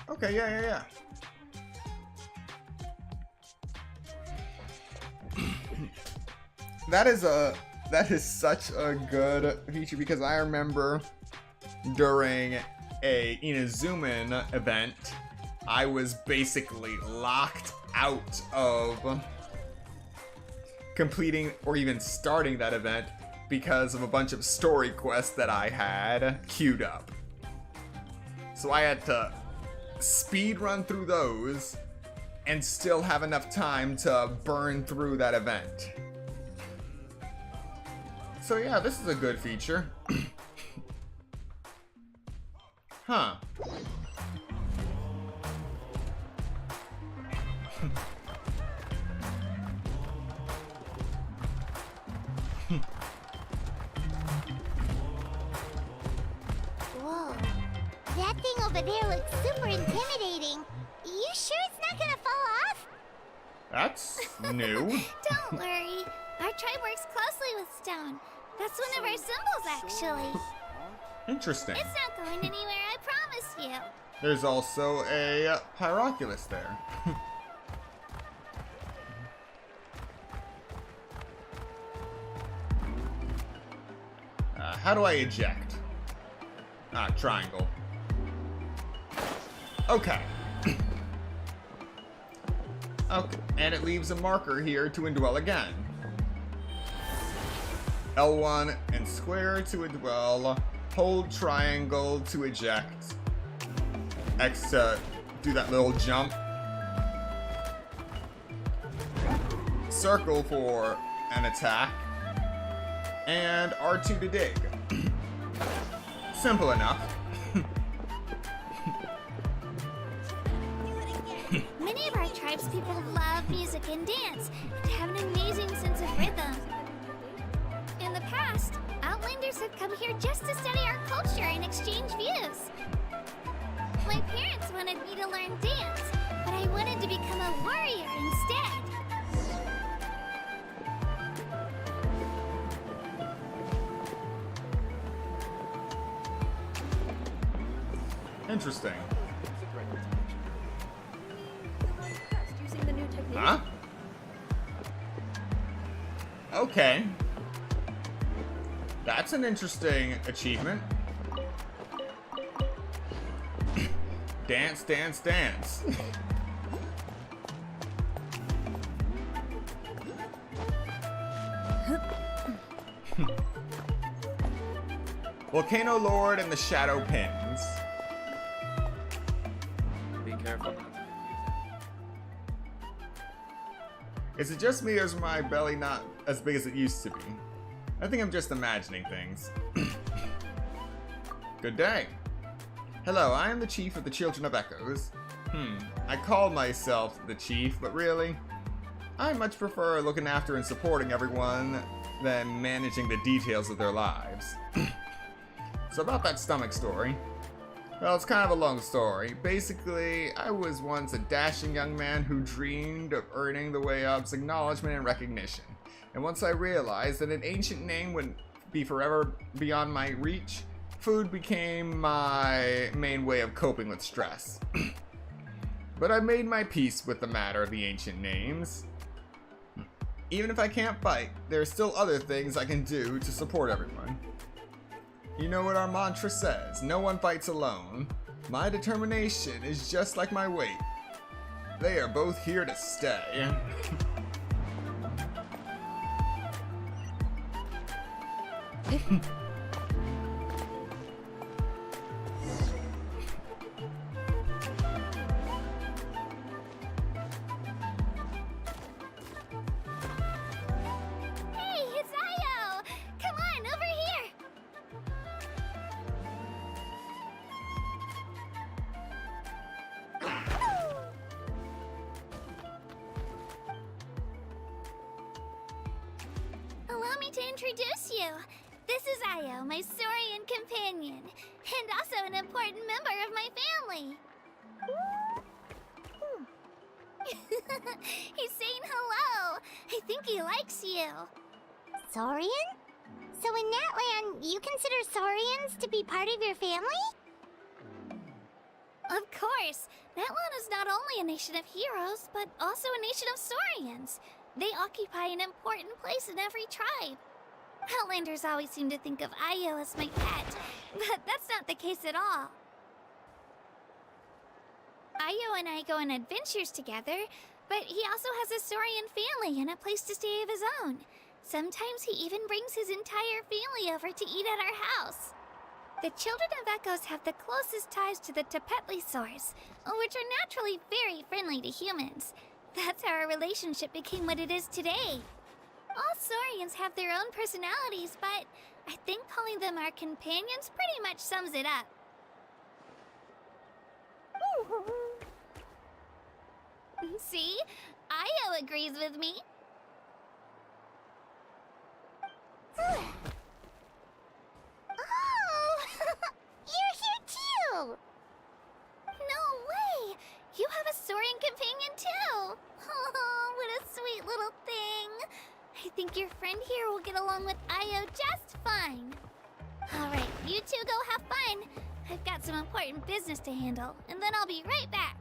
A: Okay, yeah. That is such a good feature, because I remember during a Inazuman event, I was basically locked out of completing or even starting that event because of a bunch of story quests that I had queued up. So I had to speed run through those and still have enough time to burn through that event. So yeah, this is a good feature. Huh.
B: Whoa. That thing over there looks super intimidating. You sure it's not gonna fall off?
A: That's new.
F: Don't worry. Our tribe works closely with stone. That's one of our symbols, actually.
A: Interesting.
F: It's not going anywhere, I promise you.
A: There's also a Pyroculus there. How do I eject? Triangle. Okay. Okay, and it leaves a marker here to indwell again. L1 and square to indwell. Hold triangle to eject. X to do that little jump. Circle for an attack. And R2 to dig. Simple enough.
F: Many of our tribes people love music and dance and have an amazing sense of rhythm. In the past, Outlanders have come here just to study our culture and exchange views. My parents wanted me to learn dance, but I wanted to become a warrior instead.
A: Interesting.
G: Using the new technique.
A: Huh? Okay. That's an interesting achievement. Dance, dance, dance. Volcano Lord and the Shadow Pins.
D: Be careful.
A: Is it just me or is my belly not as big as it used to be? I think I'm just imagining things. Good day. Hello, I am the Chief of the Children of Echoes. I call myself the Chief, but really, I much prefer looking after and supporting everyone than managing the details of their lives. So about that stomach story. Well, it's kind of a long story. Basically, I was once a dashing young man who dreamed of earning the way up's acknowledgement and recognition. And once I realized that an ancient name would be forever beyond my reach, food became my main way of coping with stress. But I made my peace with the matter of the ancient names. Even if I can't fight, there are still other things I can do to support everyone. You know what our mantra says, no one fights alone. My determination is just like my weight. They are both here to stay.
F: Hey, it's Io! Come on, over here! Allow me to introduce you. This is Io, my Saurian companion, and also an important member of my family. He's saying hello. I think he likes you.
B: Saurian? So in Natlan, you consider Saurians to be part of your family?
F: Of course. Natlan is not only a nation of heroes, but also a nation of Saurians. They occupy an important place in every tribe. Outlanders always seem to think of Io as my pet, but that's not the case at all. Io and I go on adventures together, but he also has a Saurian family and a place to stay of his own. Sometimes he even brings his entire family over to eat at our house. The Children of Echoes have the closest ties to the Tepetlisaurs, which are naturally very friendly to humans. That's how our relationship became what it is today. All Saurians have their own personalities, but I think calling them our companions pretty much sums it up. See? Io agrees with me.
B: Oh! You're here too!
F: No way! You have a Saurian companion too! Oh, what a sweet little thing! I think your friend here will get along with Io just fine. Alright, you two go have fun. I've got some important business to handle, and then I'll be right back.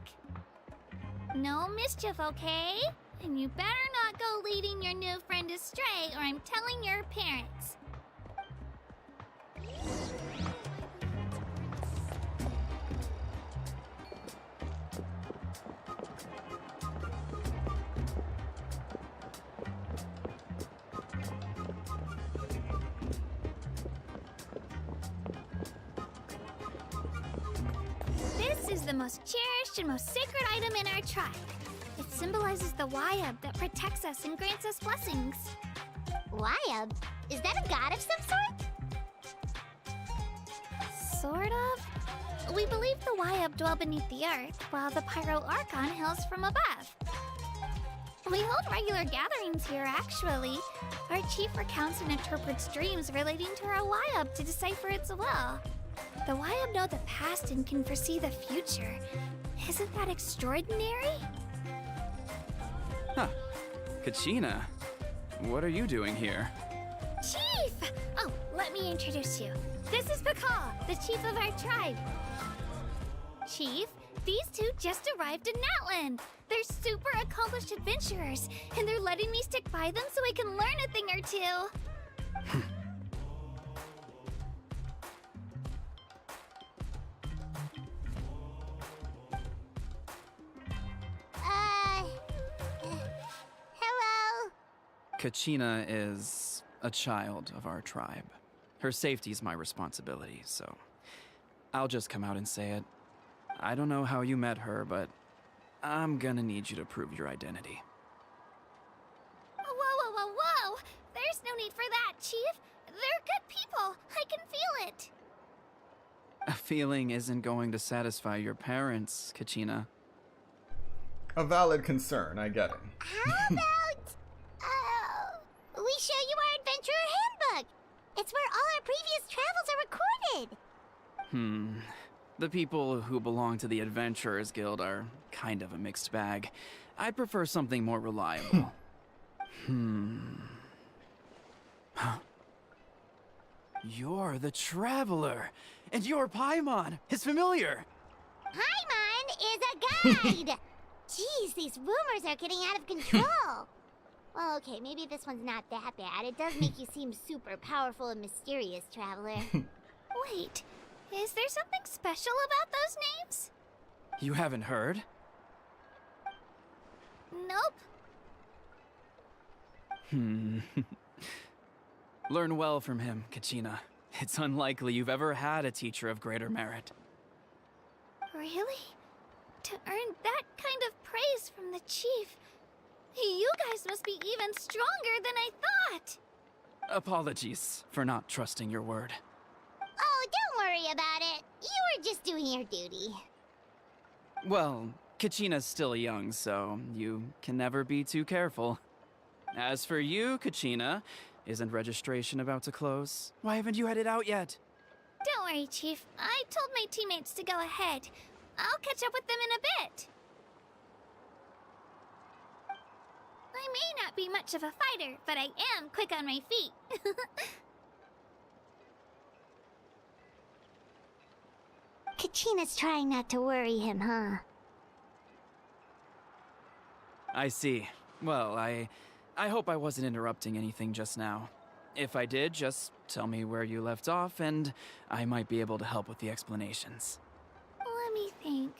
F: No mischief, okay? And you better not go leading your new friend astray, or I'm telling your parents. This is the most cherished and most sacred item in our tribe. It symbolizes the Wyab that protects us and grants us blessings.
B: Wyab? Is that a god of some sort?
F: Sort of. We believe the Wyab dwell beneath the earth, while the Pyro Archon hails from above. We hold regular gatherings here, actually. Our chief recounts and interprets dreams relating to our Wyab to decipher its will. The Wyab know the past and can foresee the future. Isn't that extraordinary?
K: Huh. Kachina, what are you doing here?
F: Chief! Oh, let me introduce you. This is Pakal, the chief of our tribe. Chief, these two just arrived in Natlan. They're super accomplished adventurers, and they're letting me stick by them so I can learn a thing or two.
B: Hello?
K: Kachina is a child of our tribe. Her safety's my responsibility, so I'll just come out and say it. I don't know how you met her, but I'm gonna need you to prove your identity.
F: Whoa, whoa, whoa, whoa! There's no need for that, Chief. They're good people. I can feel it.
K: A feeling isn't going to satisfy your parents, Kachina.
A: A valid concern, I get it.
B: How about, we show you our adventurer handbook? It's where all our previous travels are recorded.
K: The people who belong to the Adventurers Guild are kind of a mixed bag. I'd prefer something more reliable. Huh. You're the Traveler, and you're Paimon, his familiar.
B: Paimon is a guide! Jeez, these rumors are getting out of control. Well, okay, maybe this one's not that bad. It does make you seem super powerful and mysterious, Traveler.
F: Wait, is there something special about those names?
K: You haven't heard?
F: Nope.
K: Learn well from him, Kachina. It's unlikely you've ever had a teacher of greater merit.
F: Really? To earn that kind of praise from the chief, you guys must be even stronger than I thought.
K: Apologies for not trusting your word.
B: Oh, don't worry about it. You were just doing your duty.
K: Well, Kachina's still young, so you can never be too careful. As for you, Kachina, isn't registration about to close? Why haven't you headed out yet?
F: Don't worry, Chief. I told my teammates to go ahead. I'll catch up with them in a bit. I may not be much of a fighter, but I am quick on my feet.
B: Kachina's trying not to worry him, huh?
K: I see. Well, I hope I wasn't interrupting anything just now. If I did, just tell me where you left off, and I might be able to help with the explanations.
F: Let me think.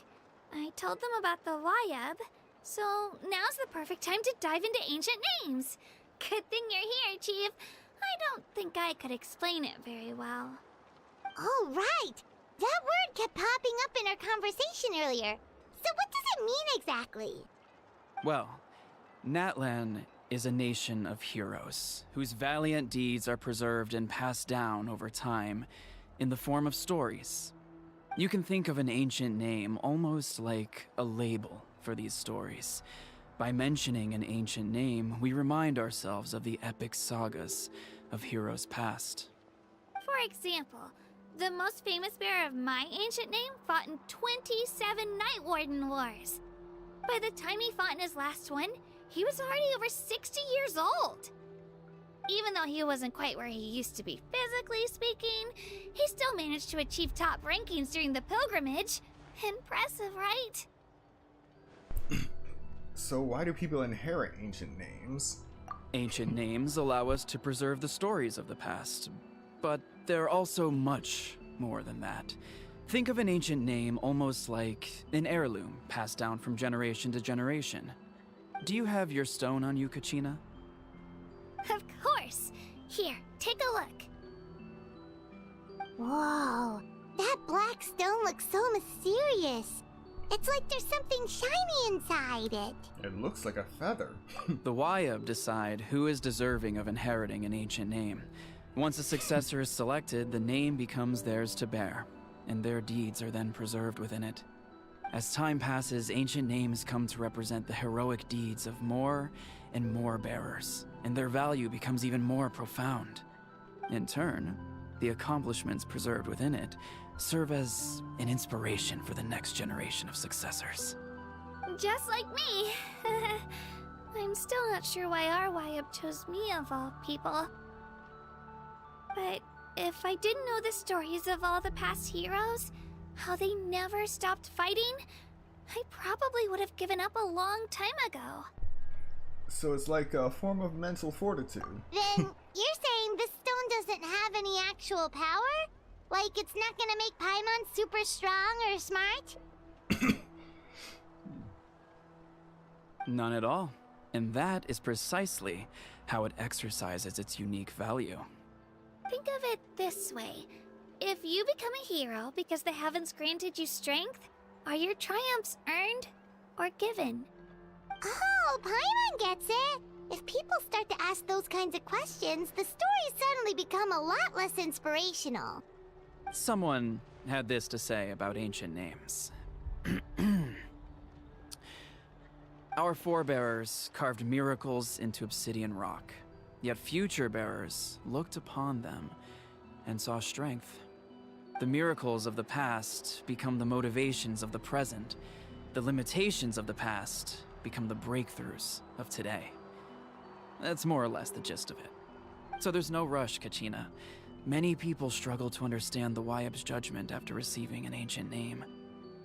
F: I told them about the Wyab, so now's the perfect time to dive into ancient names. Good thing you're here, Chief. I don't think I could explain it very well.
B: Oh, right! That word kept popping up in our conversation earlier. So what does it mean exactly?
K: Well, Natlan is a nation of heroes whose valiant deeds are preserved and passed down over time in the form of stories. You can think of an ancient name almost like a label for these stories. By mentioning an ancient name, we remind ourselves of the epic sagas of heroes past.
F: For example, the most famous bearer of my ancient name fought in 27 Night Warden Wars. By the time he fought in his last one, he was already over 60 years old. Even though he wasn't quite where he used to be physically speaking, he still managed to achieve top rankings during the pilgrimage. Impressive, right?
A: So why do people inherit ancient names?
K: Ancient names allow us to preserve the stories of the past, but they're also much more than that. Think of an ancient name almost like an heirloom passed down from generation to generation. Do you have your stone on you, Kachina?
F: Of course. Here, take a look.
B: Whoa, that black stone looks so mysterious. It's like there's something shiny inside it.
A: It looks like a feather.
K: The Wyab decide who is deserving of inheriting an ancient name. Once a successor is selected, the name becomes theirs to bear, and their deeds are then preserved within it. As time passes, ancient names come to represent the heroic deeds of more and more bearers, and their value becomes even more profound. In turn, the accomplishments preserved within it serve as an inspiration for the next generation of successors.
F: Just like me. I'm still not sure why our YUB chose me of all people. But if I didn't know the stories of all the past heroes, how they never stopped fighting, I probably would have given up a long time ago.
A: So it's like a form of mental fortitude.
B: Then you're saying this stone doesn't have any actual power? Like it's not gonna make Paimon super strong or smart?
K: None at all. And that is precisely how it exercises its unique value.
F: Think of it this way. If you become a hero because the heavens granted you strength, are your triumphs earned or given?
B: Oh, Paimon gets it! If people start to ask those kinds of questions, the stories suddenly become a lot less inspirational.
K: Someone had this to say about ancient names. Our forebears carved miracles into obsidian rock, yet future bearers looked upon them and saw strength. The miracles of the past become the motivations of the present. The limitations of the past become the breakthroughs of today. That's more or less the gist of it. So there's no rush, Kachina. Many people struggle to understand the YUB's judgment after receiving an ancient name.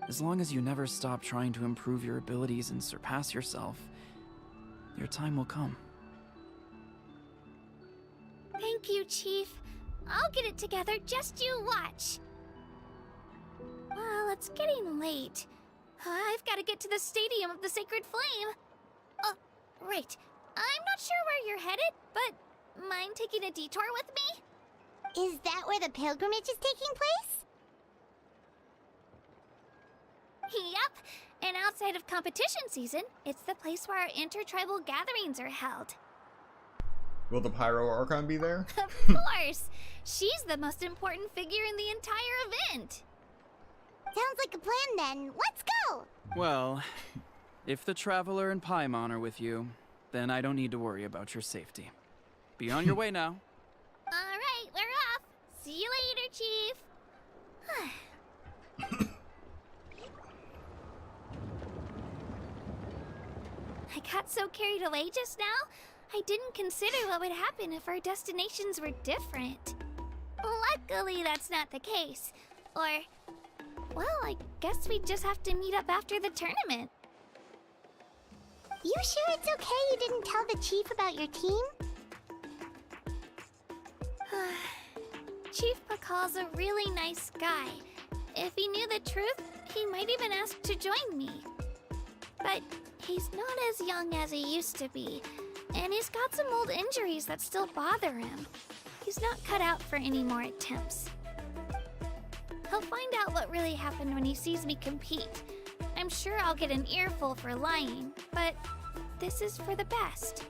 K: As long as you never stop trying to improve your abilities and surpass yourself, your time will come.
F: Thank you, Chief. I'll get it together, just you watch. Well, it's getting late. I've got to get to the Stadium of the Sacred Flame. Oh, right. I'm not sure where you're headed, but mind taking a detour with me?
B: Is that where the pilgrimage is taking place?
F: Yep, and outside of competition season, it's the place where our intertribal gatherings are held.
A: Will the Pyro Archon be there?
F: Of course! She's the most important figure in the entire event!
B: Sounds like a plan then. Let's go!
K: Well, if the Traveler and Paimon are with you, then I don't need to worry about your safety. Be on your way now.
F: Alright, we're off! See you later, Chief! I got so carried away just now, I didn't consider what would happen if our destinations were different. Luckily, that's not the case. Or, well, I guess we just have to meet up after the tournament.
B: You sure it's okay you didn't tell the chief about your team?
F: Chief Pakal's a really nice guy. If he knew the truth, he might even ask to join me. But he's not as young as he used to be, and he's got some old injuries that still bother him. He's not cut out for any more attempts. He'll find out what really happened when he sees me compete. I'm sure I'll get an earful for lying, but this is for the best.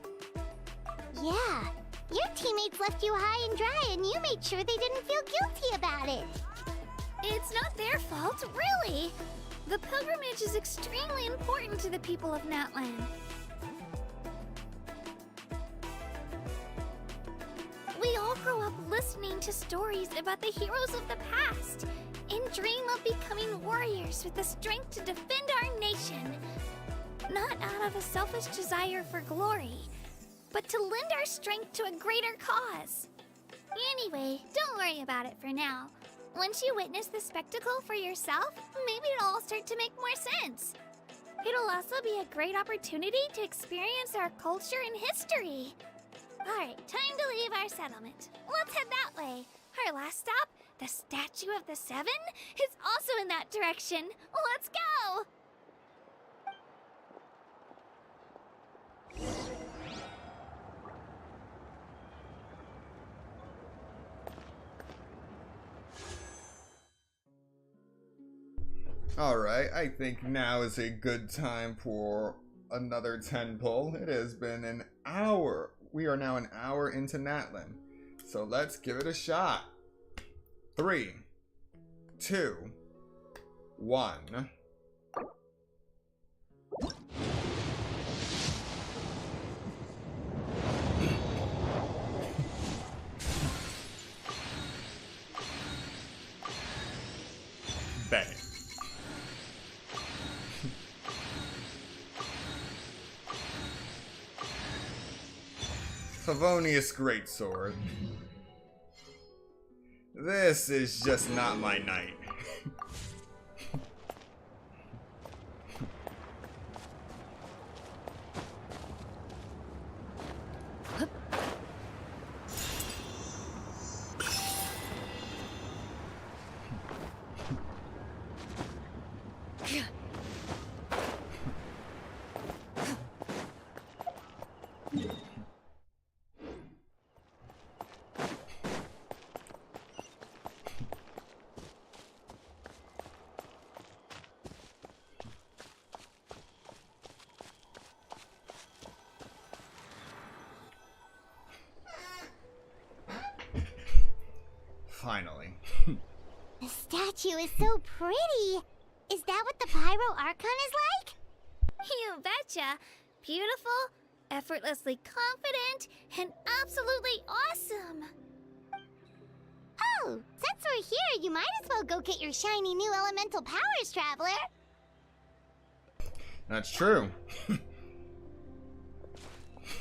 B: Yeah, your teammates left you high and dry and you made sure they didn't feel guilty about it.
F: It's not their fault, really. The pilgrimage is extremely important to the people of Natlan. We all grow up listening to stories about the heroes of the past and dream of becoming warriors with the strength to defend our nation. Not out of a selfish desire for glory, but to lend our strength to a greater cause. Anyway, don't worry about it for now. Once you witness the spectacle for yourself, maybe it'll all start to make more sense. It'll also be a great opportunity to experience our culture and history. Alright, time to leave our settlement. Let's head that way. Our last stop, the Statue of the Seven, is also in that direction. Let's go!
A: Alright, I think now is a good time for another 10 pull. It has been an hour. We are now an hour into Natlan. So let's give it a shot. 3, 2, 1. Bet. Favonius Greatsword. This is just not my night. Finally.
B: The statue is so pretty. Is that what the Pyro Archon is like?
F: You betcha. Beautiful, effortlessly confident, and absolutely awesome.
B: Oh, since we're here, you might as well go get your shiny new elemental powers, Traveler.
A: That's true.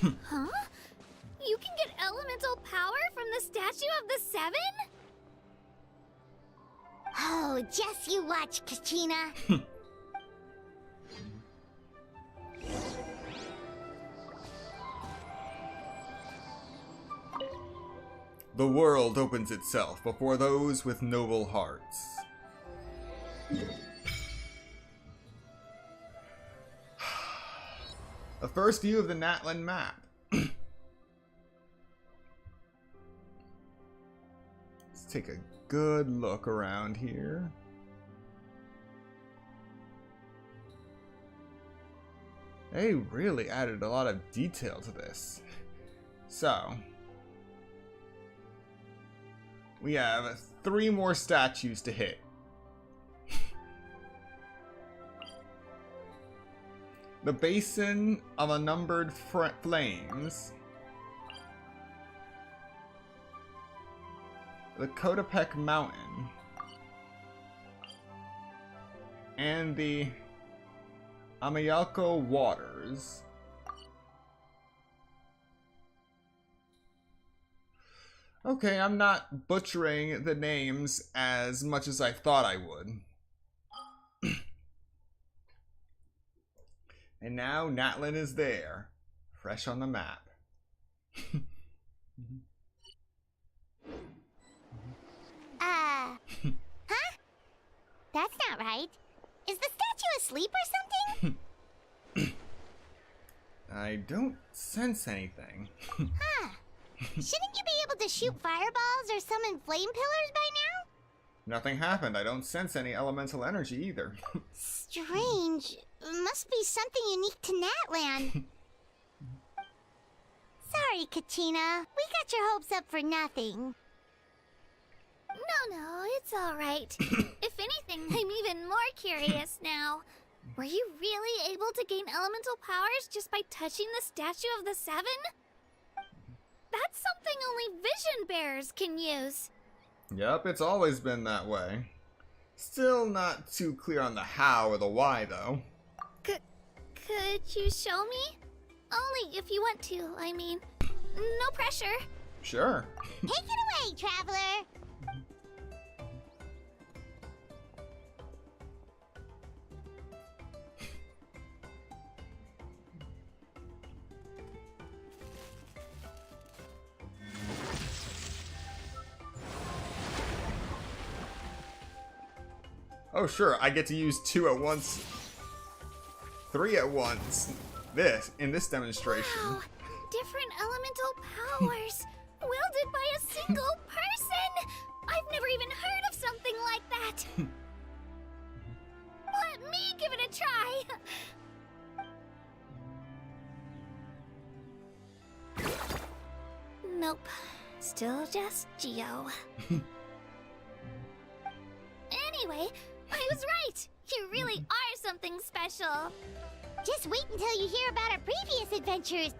F: Huh? You can get elemental power from the Statue of the Seven?
B: Oh, just you watch, Kachina.
A: The world opens itself before those with noble hearts. A first view of the Natlan map. Let's take a good look around here. They really added a lot of detail to this. So, we have 3 more statues to hit. The Basin of Unnumbered Flames. The Kodapek Mountain. And the Amayako Waters. Okay, I'm not butchering the names as much as I thought I would. And now Natlan is there, fresh on the map.
B: Huh? That's not right. Is the statue asleep or something?
A: I don't sense anything.
B: Huh. Shouldn't you be able to shoot fireballs or summon flame pillars by now?
A: Nothing happened. I don't sense any elemental energy either.
B: Strange. Must be something unique to Natlan. Sorry, Kachina. We got your hopes up for nothing.
F: No, it's alright. If anything, I'm even more curious now. Were you really able to gain elemental powers just by touching the Statue of the Seven? That's something only vision bearers can use.
A: Yep, it's always been that way. Still not too clear on the how or the why, though.
F: Could you show me? Only if you want to, I mean. No pressure.
A: Sure.
B: Take it away, Traveler.
A: Oh, sure, I get to use 2 at once. 3 at once. In this demonstration.
F: Wow, different elemental powers, wielded by a single person! I've never even heard of something like that! Let me give it a try! Nope, still just Geo. Anyway, I was right! You really are something special!
B: Just wait until you hear about our previous adventures.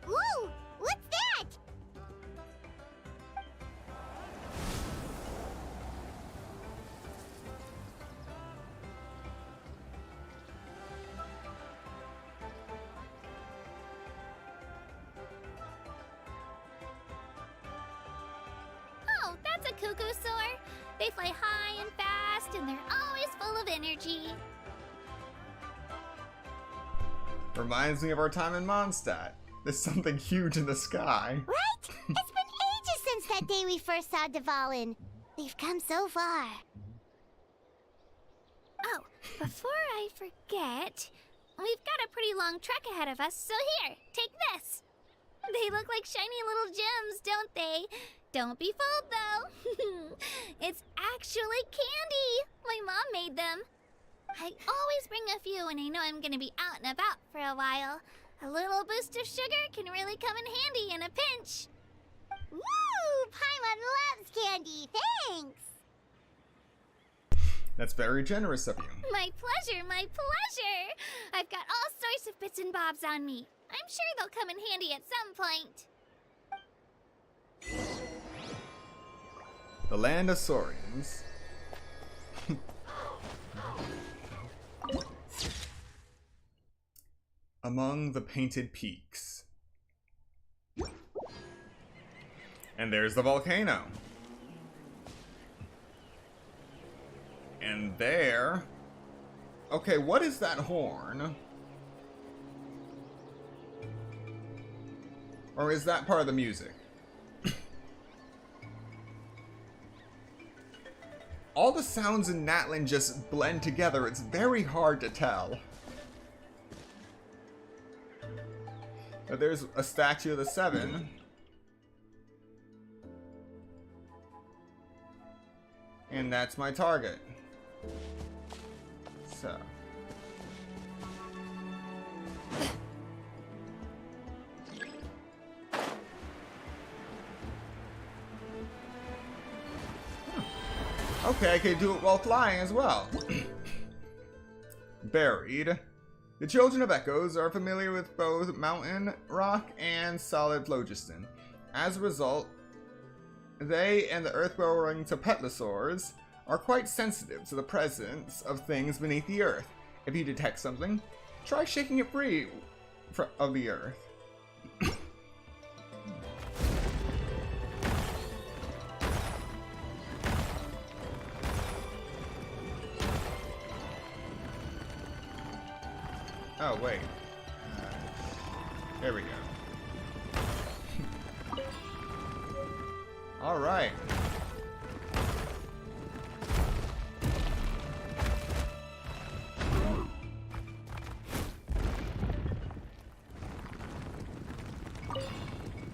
B: Whoa! What's that?
F: cuckoo soar. They fly high and fast, and they're always full of energy.
A: Reminds me of our time in Mondstadt. There's something huge in the sky.
B: Right? It's been ages since that day we first saw Dvalin. We've come so far.
F: Oh, before I forget, we've got a pretty long trek ahead of us, so here, take this. They look like shiny little gems, don't they? Don't be fooled, though. It's actually candy. My mom made them. I always bring a few when I know I'm gonna be out and about for a while. A little boost of sugar can really come in handy in a pinch.
B: Woo! Paimon loves candy. Thanks.
A: That's very generous of you.
F: My pleasure, my pleasure. I've got all sorts of bits and bobs on me. I'm sure they'll come in handy at some point.
A: The land of Saurians. Among the painted peaks. And there's the volcano. And there... Okay, what is that horn? Or is that part of the music? All the sounds in Natlan just blend together. It's very hard to tell. But there's a statue of the Seven. And that's my target. So. Okay, I can do it while flying as well. Buried. The children of Echoes are familiar with both mountain rock and solid phlogiston. As a result, they and the earth-burrowing Tepetlosaurs are quite sensitive to the presence of things beneath the earth. If you detect something, try shaking it free of the earth. Oh, wait. There we go. Alright.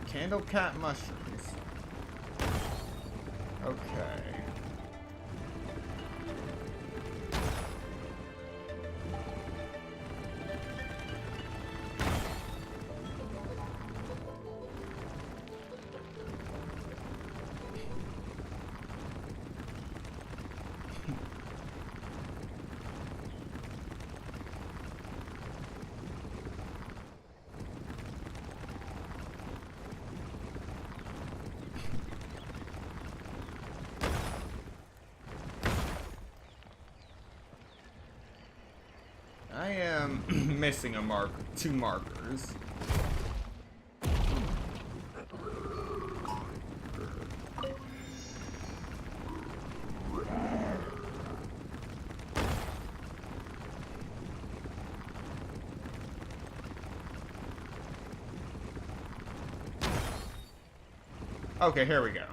A: Candlecat mushrooms. Okay. I am missing a two markers. Okay, here we go.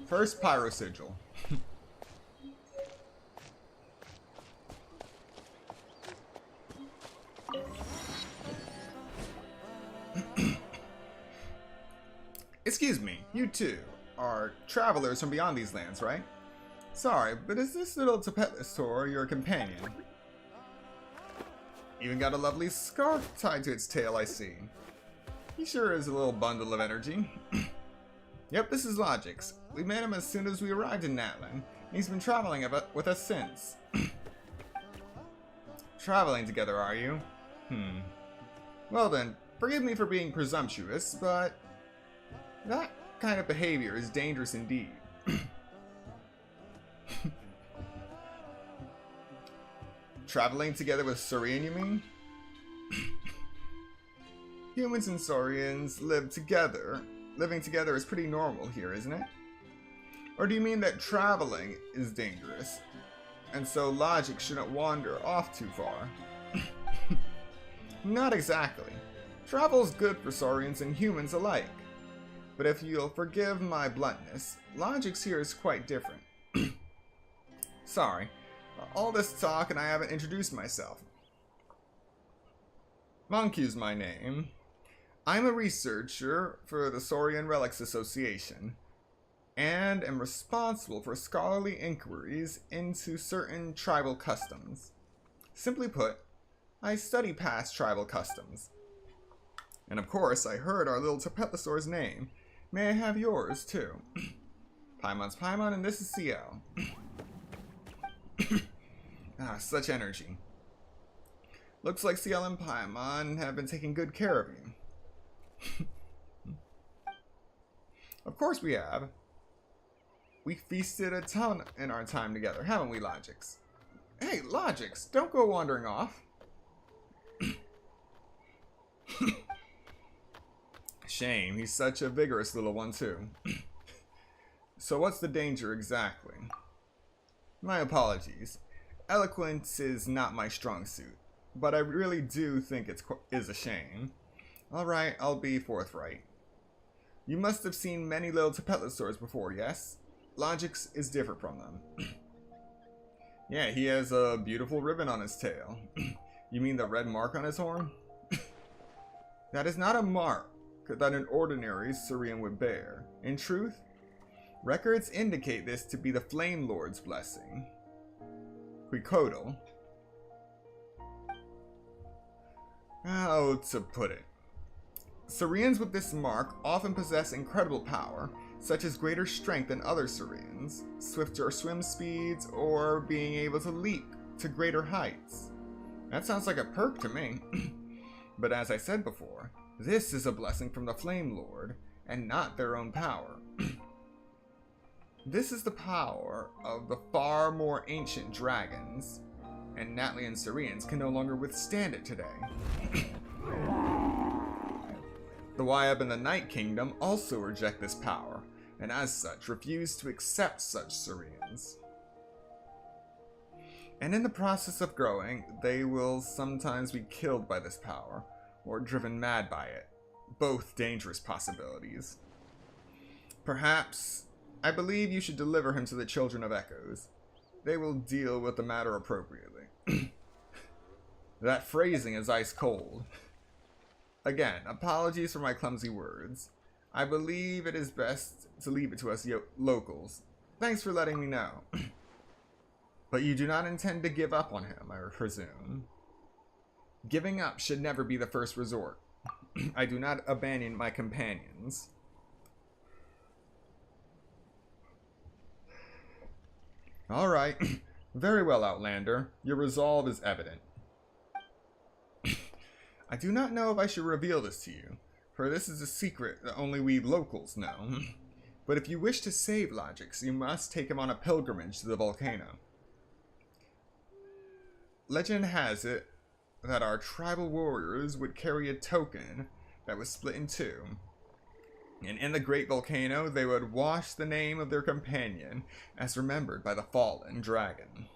A: First pyro sigil. Excuse me, you two are travelers from beyond these lands, right? Sorry, but is this little Tepetlosaur your companion? Even got a lovely scarf tied to its tail, I see. He sure is a little bundle of energy. Yep, this is Logix. We met him as soon as we arrived in Natlan, and he's been traveling with us since. Traveling together, are you? Well then, forgive me for being presumptuous, but that kind of behavior is dangerous indeed. Traveling together with Saurian, you mean? Humans and Saurians live together. Living together is pretty normal here, isn't it? Or do you mean that traveling is dangerous, and so logic shouldn't wander off too far? Not exactly. Travel's good for Saurians and humans alike. But if you'll forgive my bluntness, logic's here is quite different. Sorry, all this talk and I haven't introduced myself. Monkyu's my name. I'm a researcher for the Saurian Relics Association, and am responsible for scholarly inquiries into certain tribal customs. Simply put, I study past tribal customs. And of course, I heard our little Tapetlosaur's name. May I have yours, too? Paimon's Paimon, and this is CL. Such energy. Looks like CL and Paimon have been taking good care of you. Of course we have. We feasted a ton in our time together, haven't we, Logix? Hey, Logix, don't go wandering off. Shame, he's such a vigorous little one, too. So what's the danger exactly? My apologies. Eloquence is not my strong suit, but I really do think it is a shame. Alright, I'll be forthright. You must have seen many little Tapetlosaurs before, yes? Logix is different from them. Yeah, he has a beautiful ribbon on his tail. You mean the red mark on his horn? That is not a mark that an ordinary Saurian would bear. In truth, records indicate this to be the Flame Lord's blessing. Quicodal. How to put it? Saurians with this mark often possess incredible power, such as greater strength than other Saurians, swifter swim speeds, or being able to leap to greater heights. That sounds like a perk to me. But as I said before, this is a blessing from the Flame Lord, and not their own power. This is the power of the far more ancient dragons, and Natlan Saurians can no longer withstand it today. The Wyab and the Night Kingdom also reject this power, and as such refuse to accept such Saurians. And in the process of growing, they will sometimes be killed by this power, or driven mad by it. Both dangerous possibilities. Perhaps, I believe you should deliver him to the Children of Echoes. They will deal with the matter appropriately. That phrasing is ice cold. Again, apologies for my clumsy words. I believe it is best to leave it to us locals. Thanks for letting me know. But you do not intend to give up on him, I presume. Giving up should never be the first resort. I do not abandon my companions. Alright. Very well, Outlander. Your resolve is evident. I do not know if I should reveal this to you, for this is a secret that only we locals know. But if you wish to save Logix, you must take him on a pilgrimage to the volcano. Legend has it that our tribal warriors would carry a token that was split in two. And in the great volcano, they would wash the name of their companion as remembered by the fallen dragon.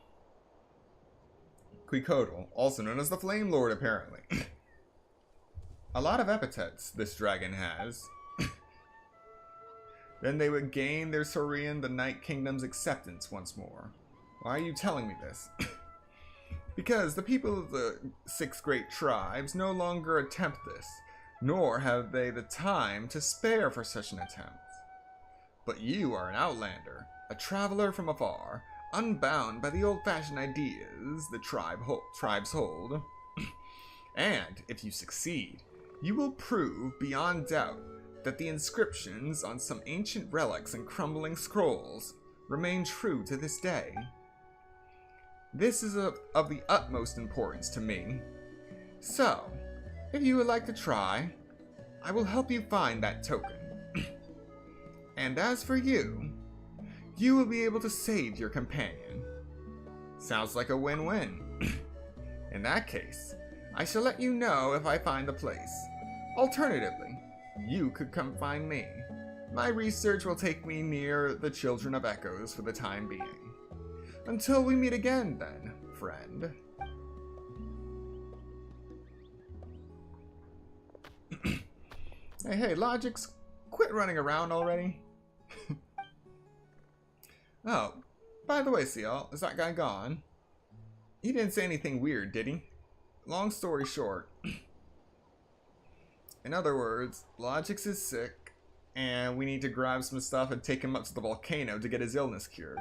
A: Quicodal, also known as the Flame Lord, apparently. A lot of epithets this dragon has. Then they would gain their Saurian, the Night Kingdom's acceptance once more. Why are you telling me this? Because the people of the 6 great tribes no longer attempt this, nor have they the time to spare for such an attempt. But you are an outlander, a traveler from afar, unbound by the old-fashioned ideas the tribes hold. And, if you succeed, you will prove beyond doubt that the inscriptions on some ancient relics and crumbling scrolls remain true to this day. This is of the utmost importance to me. So, if you would like to try, I will help you find that token. And as for you, you will be able to save your companion. Sounds like a win-win. In that case, I shall let you know if I find the place. Alternatively, you could come find me. My research will take me near the Children of Echoes for the time being. Until we meet again then, friend. Hey, Logix, quit running around already. Oh, by the way, Seal, is that guy gone? He didn't say anything weird, did he? Long story short. In other words, Logix is sick, and we need to grab some stuff and take him up to the volcano to get his illness cured.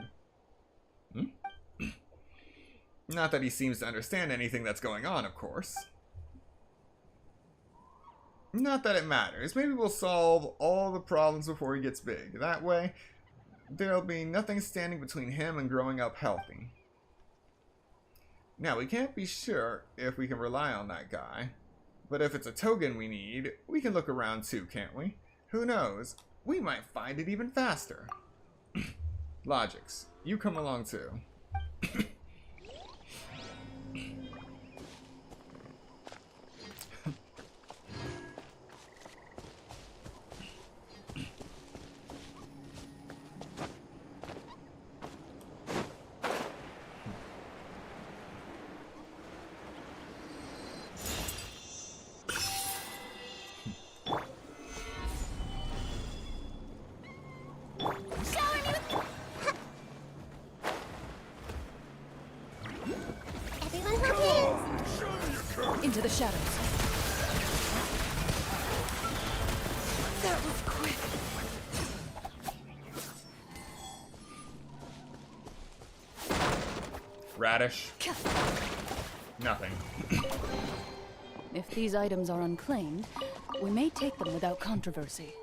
A: Not that he seems to understand anything that's going on, of course. Not that it matters. Maybe we'll solve all the problems before he gets big. That way, there'll be nothing standing between him and growing up healthy. Now, we can't be sure if we can rely on that guy. But if it's a token we need, we can look around too, can't we? Who knows? We might find it even faster. Logix, you come along too.
E: Into the shadows. That was quick.
A: Radish. Nothing.
G: If these items are unclaimed, we may take them without controversy.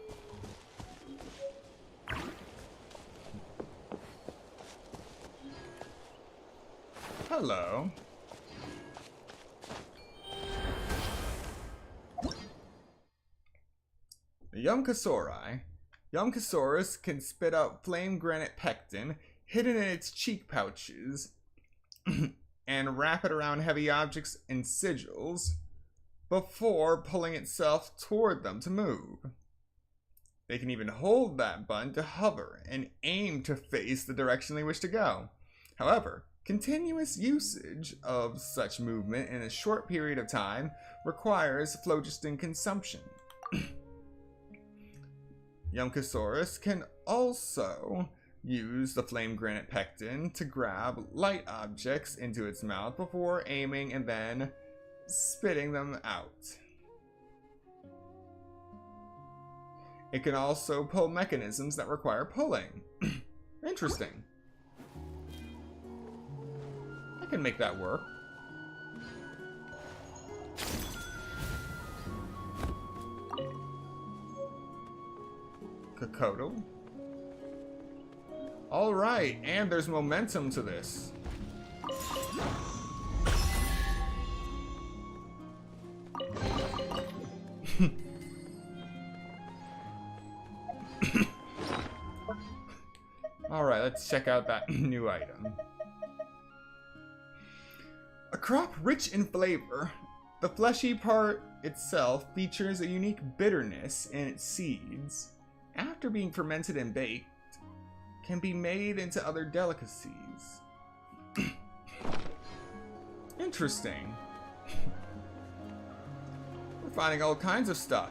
A: Hello. The Yumkasaurus can spit out flame granite pectin hidden in its cheek pouches and wrap it around heavy objects and sigils before pulling itself toward them to move. They can even hold that button to hover and aim to face the direction they wish to go. However, continuous usage of such movement in a short period of time requires phlogiston consumption. Yumkasaurus can also use the flame granite pectin to grab light objects into its mouth before aiming and then spitting them out. It can also pull mechanisms that require pulling. Interesting. I can make that work. Kokoto. Alright, and there's momentum to this. Alright, let's check out that new item. A crop rich in flavor, the fleshy part itself features a unique bitterness in its seeds. After being fermented and baked, can be made into other delicacies. Interesting. We're finding all kinds of stuff.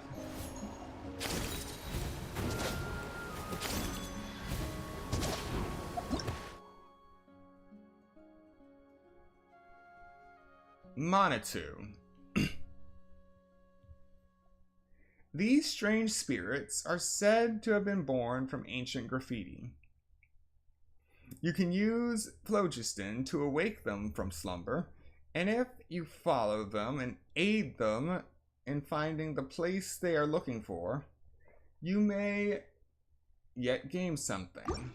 A: Monatu. These strange spirits are said to have been born from ancient graffiti. You can use phlogiston to awake them from slumber, and if you follow them and aid them in finding the place they are looking for, you may yet gain something.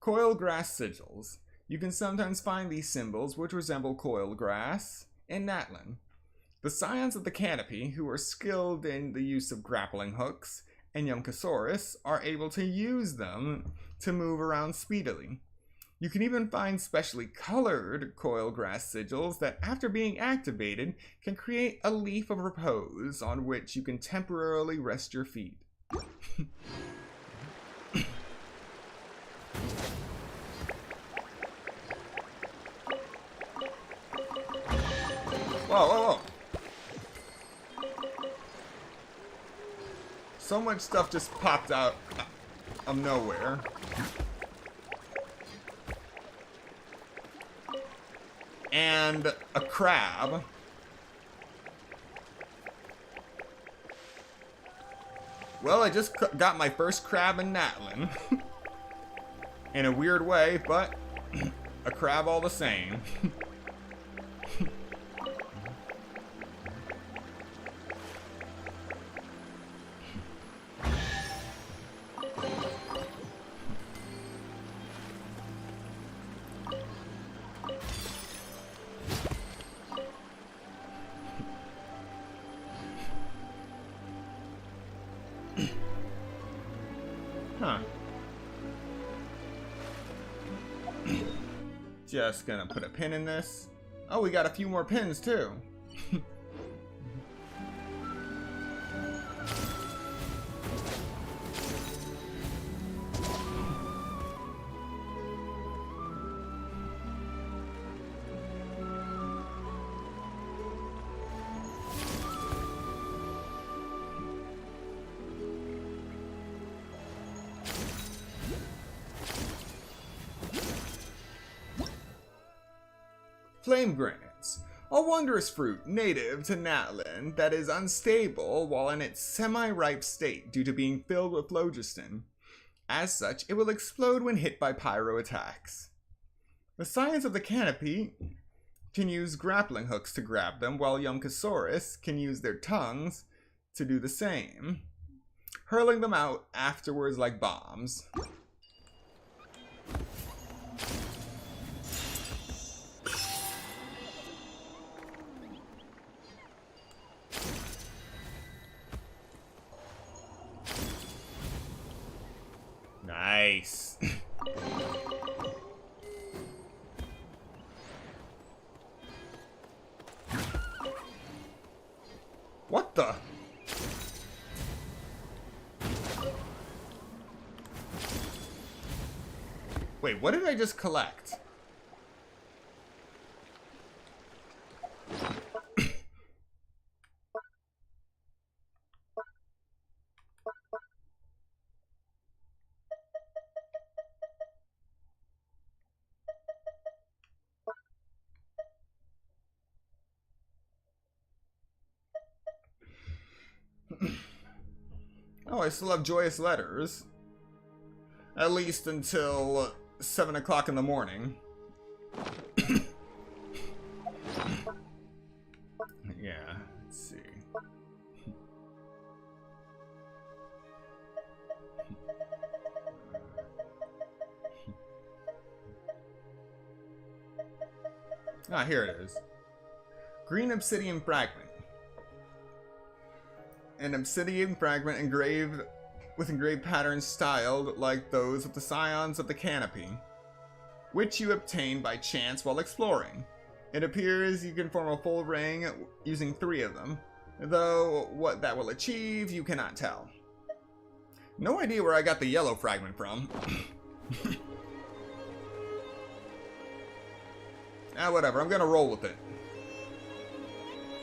A: Coil grass sigils. You can sometimes find these symbols, which resemble coil grass, in Natlan. The Scions of the Canopy, who are skilled in the use of grappling hooks, and Yumkasaurus are able to use them to move around speedily. You can even find specially colored coil grass sigils that, after being activated, can create a leaf of repose on which you can temporarily rest your feet. Whoa, whoa, whoa. So much stuff just popped out of nowhere. And a crab. Well, I just got my first crab in Natlan. In a weird way, but a crab all the same. Huh. Just gonna put a pin in this. Oh, we got a few more pins too. Flame granates, a wondrous fruit native to Natlan that is unstable while in its semi-ripe state due to being filled with phlogiston. As such, it will explode when hit by pyro attacks. The Scions of the Canopy can use grappling hooks to grab them, while Yumkasaurus can use their tongues to do the same, hurling them out afterwards like bombs. Nice. What the? Wait, what did I just collect? Oh, I still have joyous letters. At least until 7 o'clock in the morning. Yeah, let's see. Ah, here it is. Green obsidian fragment. An obsidian fragment engraved with engraved patterns styled like those of the Scions of the Canopy, which you obtain by chance while exploring. It appears you can form a full ring using 3 of them, though what that will achieve you cannot tell. No idea where I got the yellow fragment from. Ah, whatever, I'm gonna roll with it.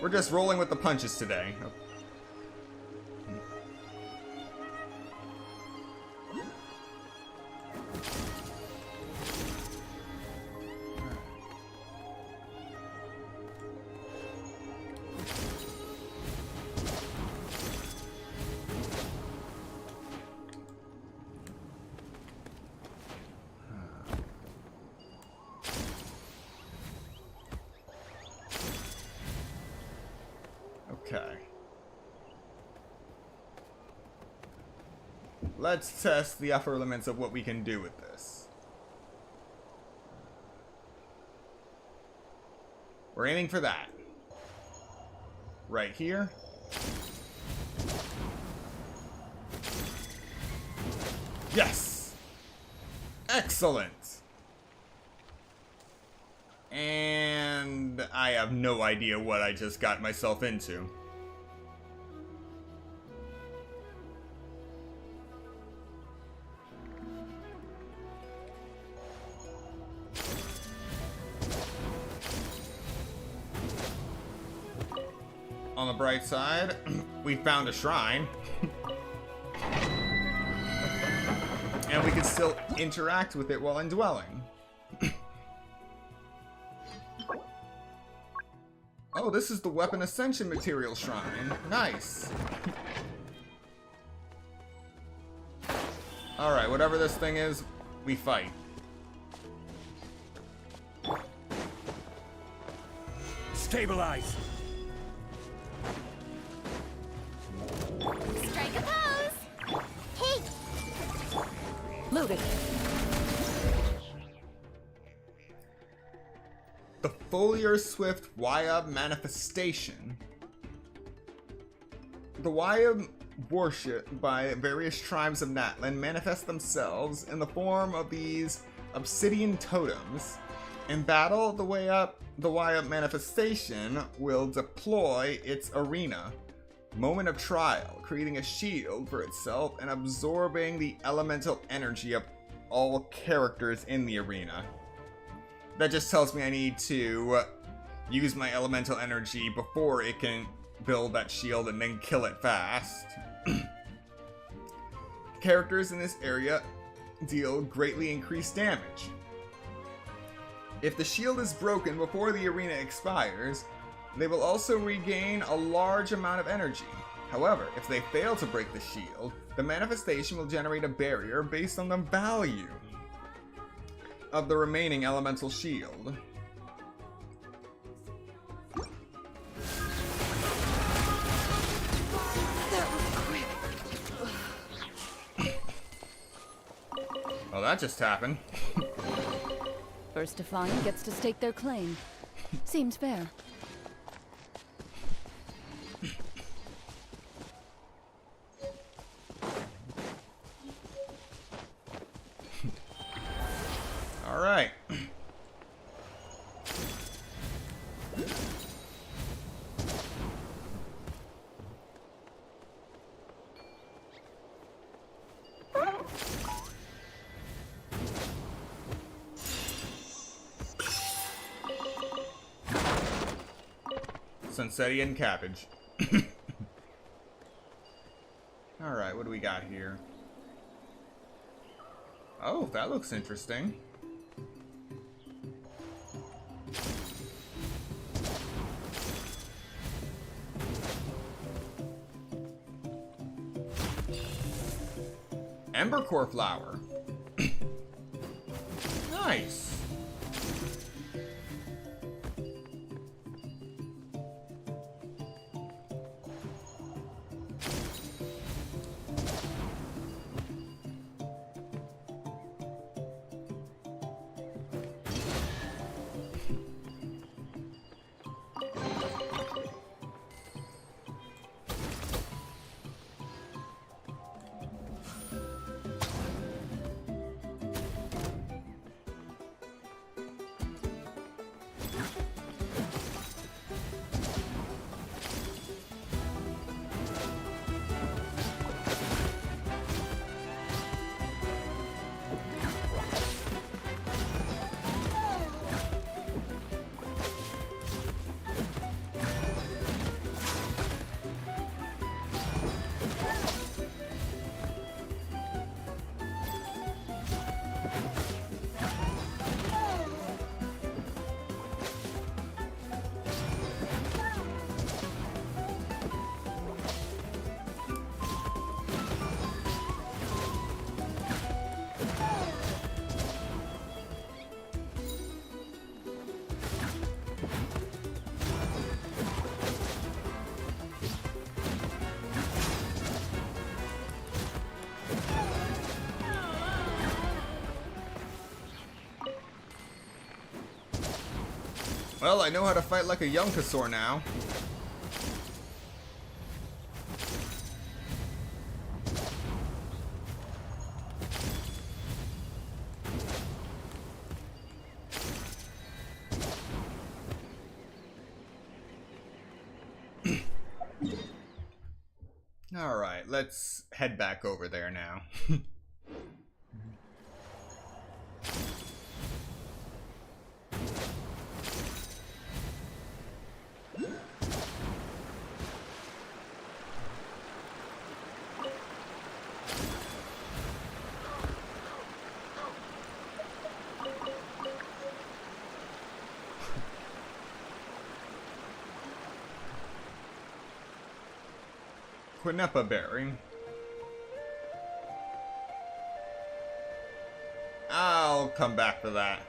A: We're just rolling with the punches today. Okay. Let's test the upper limits of what we can do with this. We're aiming for that. Right here. Yes! Excellent! And I have no idea what I just got myself into. On the bright side, we found a shrine. And we can still interact with it while indwelling. Oh, this is the Weapon Ascension Material Shrine. Nice. Alright, whatever this thing is, we fight.
D: Stabilize!
B: Strike a pose! Hey!
C: Loaded.
A: The Foliar Swift Wyab Manifestation. The Wyab, worshipped by various tribes of Natlan, manifest themselves in the form of these obsidian totems. In battle, the Wyab manifestation will deploy its arena. Moment of trial, creating a shield for itself and absorbing the elemental energy of all characters in the arena. That just tells me I need to use my elemental energy before it can build that shield and then kill it fast. Characters in this area deal greatly increased damage. If the shield is broken before the arena expires, they will also regain a large amount of energy. However, if they fail to break the shield, the manifestation will generate a barrier based on the value of the remaining elemental shield. Well, that just happened.
G: First to find gets to stake their claim. Seems fair.
A: All right. Sunsetti and cabbage. All right, what do we got here? Oh, that looks interesting. Embercore flower. Nice. Well, I know how to fight like a Yonkasaur now. Alright, let's head back over there now. Quineppa berry. I'll come back for that.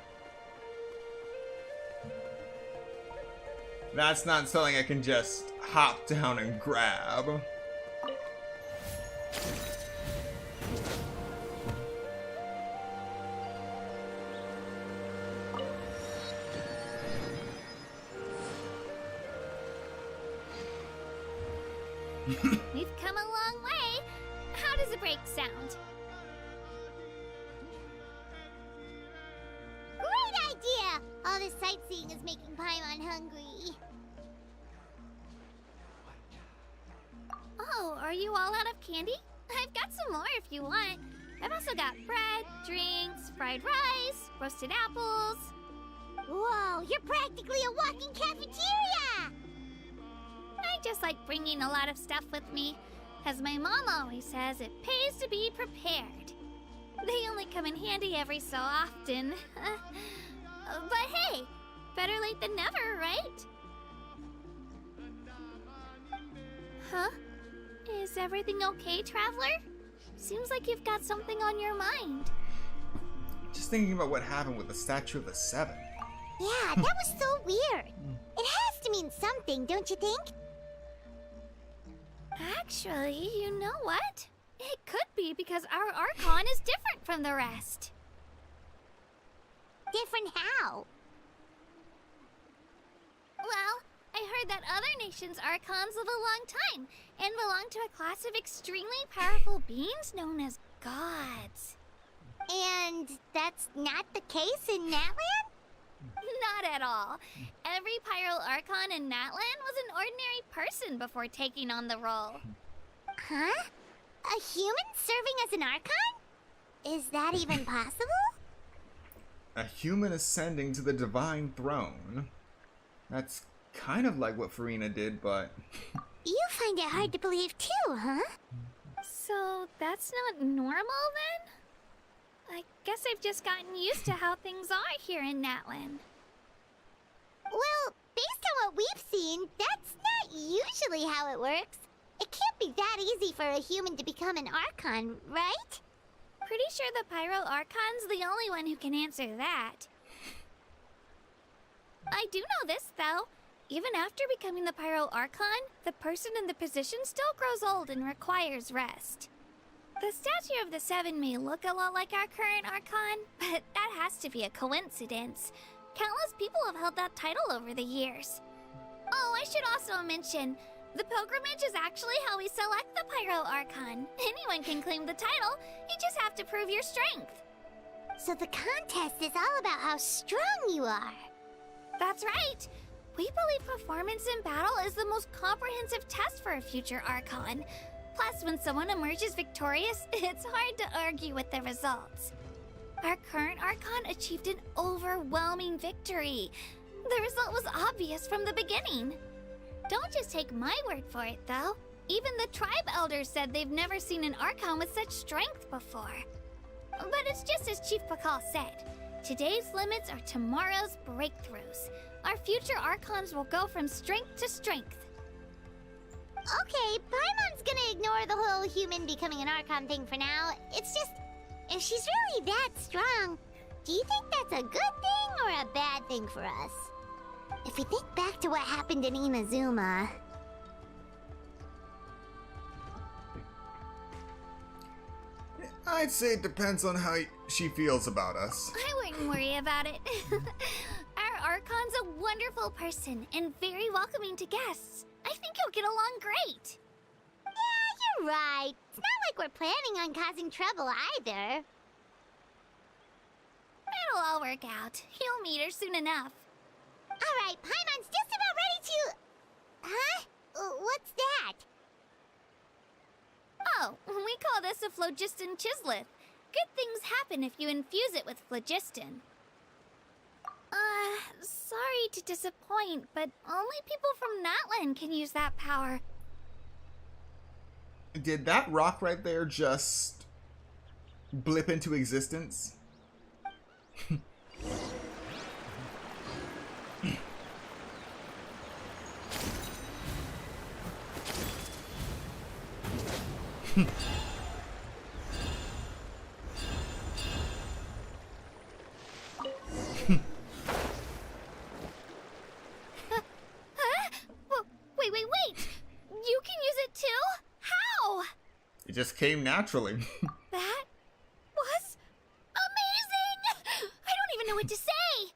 A: That's not something I can just hop down and grab.
F: We've come a long way. How does a break sound?
B: Great idea! All this sightseeing is making Paimon hungry.
F: Oh, are you all out of candy? I've got some more if you want. I've also got bread, drinks, fried rice, roasted apples.
B: Whoa, you're practically a walking cafeteria!
F: I just like bringing a lot of stuff with me. As my mom always says, it pays to be prepared. They only come in handy every so often. But hey, better late than never, right? Huh? Is everything okay, Traveler? Seems like you've got something on your mind.
A: Just thinking about what happened with the Statue of the Seven.
B: Yeah, that was so weird. It has to mean something, don't you think?
F: Actually, you know what? It could be because our Archon is different from the rest.
B: Different how?
F: Well, I heard that other nations' Archons live a long time and belong to a class of extremely powerful beings known as gods.
B: And that's not the case in Natlan?
F: Not at all. Every Pyro Archon in Natlan was an ordinary person before taking on the role.
B: Huh? A human serving as an Archon? Is that even possible?
A: A human ascending to the divine throne. That's kind of like what Farina did, but...
B: You find it hard to believe too, huh?
F: So that's not normal then? I guess I've just gotten used to how things are here in Natlan.
B: Well, based on what we've seen, that's not usually how it works. It can't be that easy for a human to become an Archon, right?
F: Pretty sure the Pyro Archon's the only one who can answer that. I do know this, though. Even after becoming the Pyro Archon, the person in the position still grows old and requires rest. The Statue of the Seven may look a lot like our current Archon, but that has to be a coincidence. Countless people have held that title over the years. Oh, I should also mention, the pilgrimage is actually how we select the Pyro Archon. Anyone can claim the title, you just have to prove your strength.
B: So the contest is all about how strong you are.
F: That's right. We believe performance in battle is the most comprehensive test for a future Archon. Plus, when someone emerges victorious, it's hard to argue with the results. Our current Archon achieved an overwhelming victory. The result was obvious from the beginning. Don't just take my word for it, though. Even the tribe elders said they've never seen an Archon with such strength before. But it's just as Chief Pakal said. Today's limits are tomorrow's breakthroughs. Our future Archons will go from strength to strength.
B: Okay, Paimon's gonna ignore the whole human becoming an Archon thing for now. It's just, if she's really that strong, do you think that's a good thing or a bad thing for us? If we think back to what happened in Inazuma...
A: I'd say it depends on how she feels about us.
F: I wouldn't worry about it. Our Archon's a wonderful person and very welcoming to guests. I think you'll get along great.
B: Yeah, you're right. It's not like we're planning on causing trouble either.
F: It'll all work out. You'll meet her soon enough.
B: Alright, Paimon's just about ready to... Huh? What's that?
F: Oh, we call this a phlogiston chisleth. Good things happen if you infuse it with phlogiston. Sorry to disappoint, but only people from Natlan can use that power.
A: Did that rock right there just blip into existence?
F: Wait! You can use it too? How?
A: It just came naturally.
F: That was amazing! I don't even know what to say!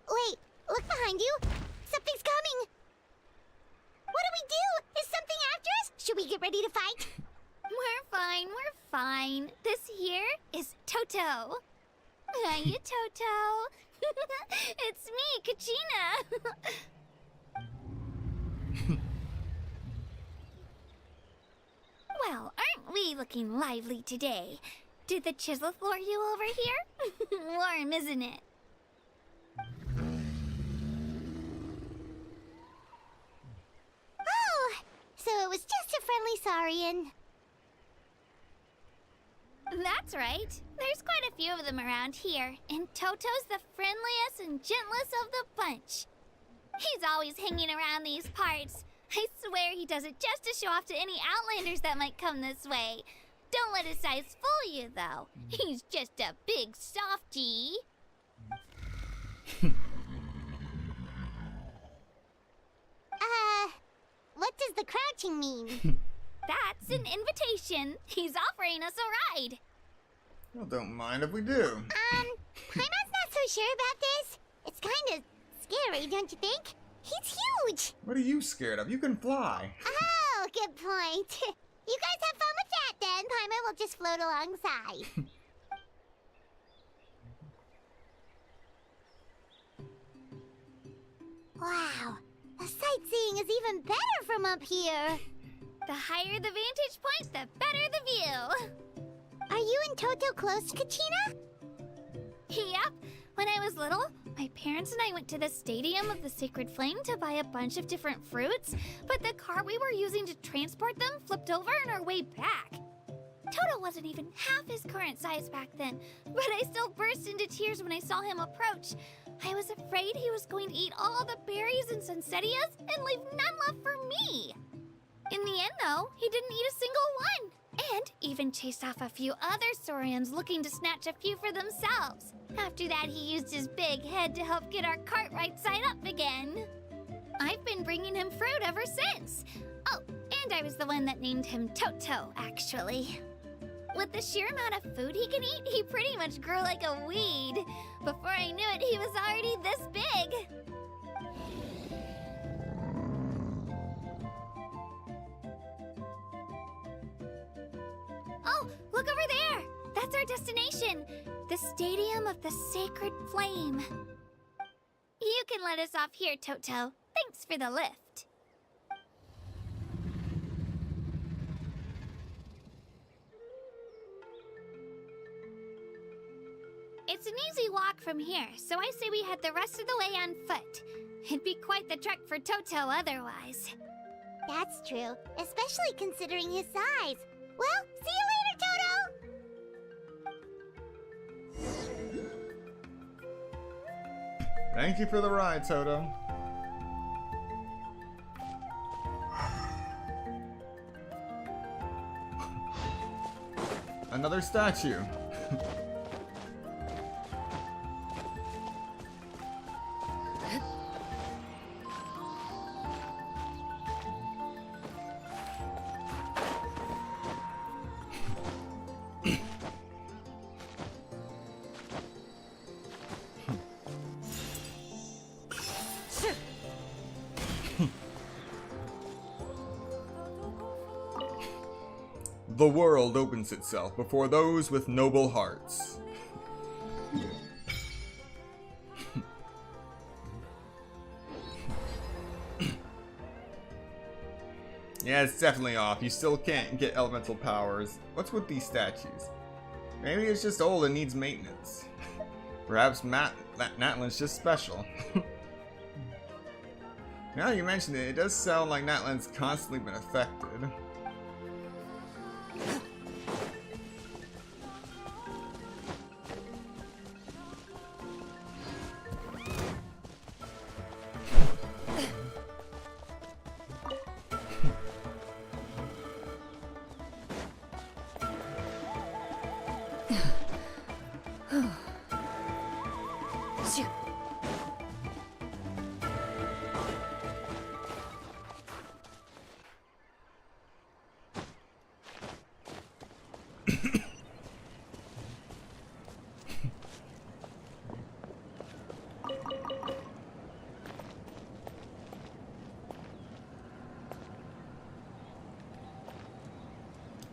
B: Wait, look behind you. Something's coming. What do we do? Is something after us? Should we get ready to fight?
F: We're fine. This here is Toto. Hiya, Toto. It's me, Kachina. Well, aren't we looking lively today? Did the chisel lure you over here? Warm, isn't it?
B: Oh, so it was just a friendly saurian.
F: That's right. There's quite a few of them around here, and Toto's the friendliest and gentlest of the bunch. He's always hanging around these parts. I swear he does it just to show off to any outlanders that might come this way. Don't let his size fool you, though. He's just a big softie.
B: What does the crouching mean?
F: That's an invitation. He's offering us a ride.
A: Well, don't mind if we do.
B: Paimon's not so sure about this. It's kind of scary, don't you think? He's huge.
A: What are you scared of? You can fly.
B: Oh, good point. You guys have fun with that then. Paimon will just float alongside. Wow, the sightseeing is even better from up here.
F: The higher the vantage point, the better the view.
B: Are you and Toto close, Kachina?
F: Yep. When I was little, my parents and I went to the Stadium of the Sacred Flame to buy a bunch of different fruits, but the car we were using to transport them flipped over on our way back. Toto wasn't even half his current size back then, but I still burst into tears when I saw him approach. I was afraid he was going to eat all the berries and sunsettias and leave none left for me. In the end, though, he didn't eat a single one, and even chased off a few other saurians looking to snatch a few for themselves. After that, he used his big head to help get our cart right side up again. I've been bringing him fruit ever since. Oh, and I was the one that named him Toto, actually. With the sheer amount of food he can eat, he pretty much grew like a weed. Before I knew it, he was already this big. Oh, look over there! That's our destination! The Stadium of the Sacred Flame. You can let us off here, Toto. Thanks for the lift. It's an easy walk from here, so I say we head the rest of the way on foot. It'd be quite the trek for Toto otherwise.
B: That's true, especially considering his size. Well, see you later, Toto!
A: Thank you for the ride, Toto. Another statue. the world opens itself before those with noble hearts. Yeah, it's definitely off. You still can't get elemental powers. What's with these statues? Maybe it's just old and needs maintenance. Perhaps Natlan's just special. Now that you mention it, it does sound like Natlan's constantly been affected.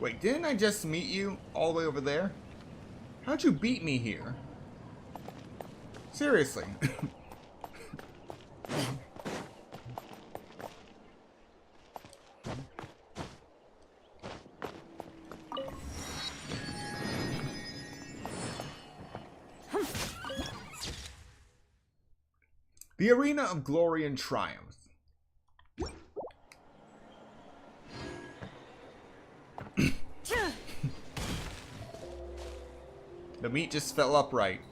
A: Wait, didn't I just meet you all the way over there? How'd you beat me here? Seriously. The Arena of Glory and Triumph. The meat just fell upright.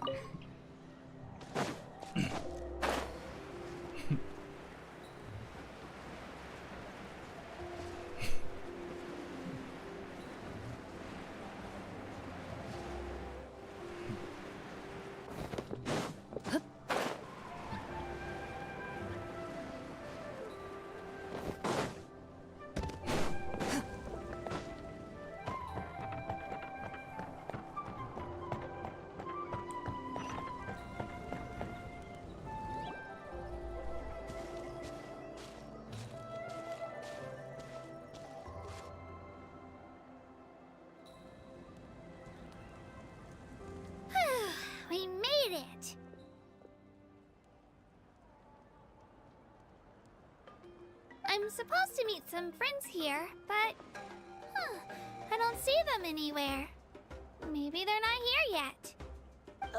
B: We made it!
F: I'm supposed to meet some friends here, but... I don't see them anywhere. Maybe they're not here yet.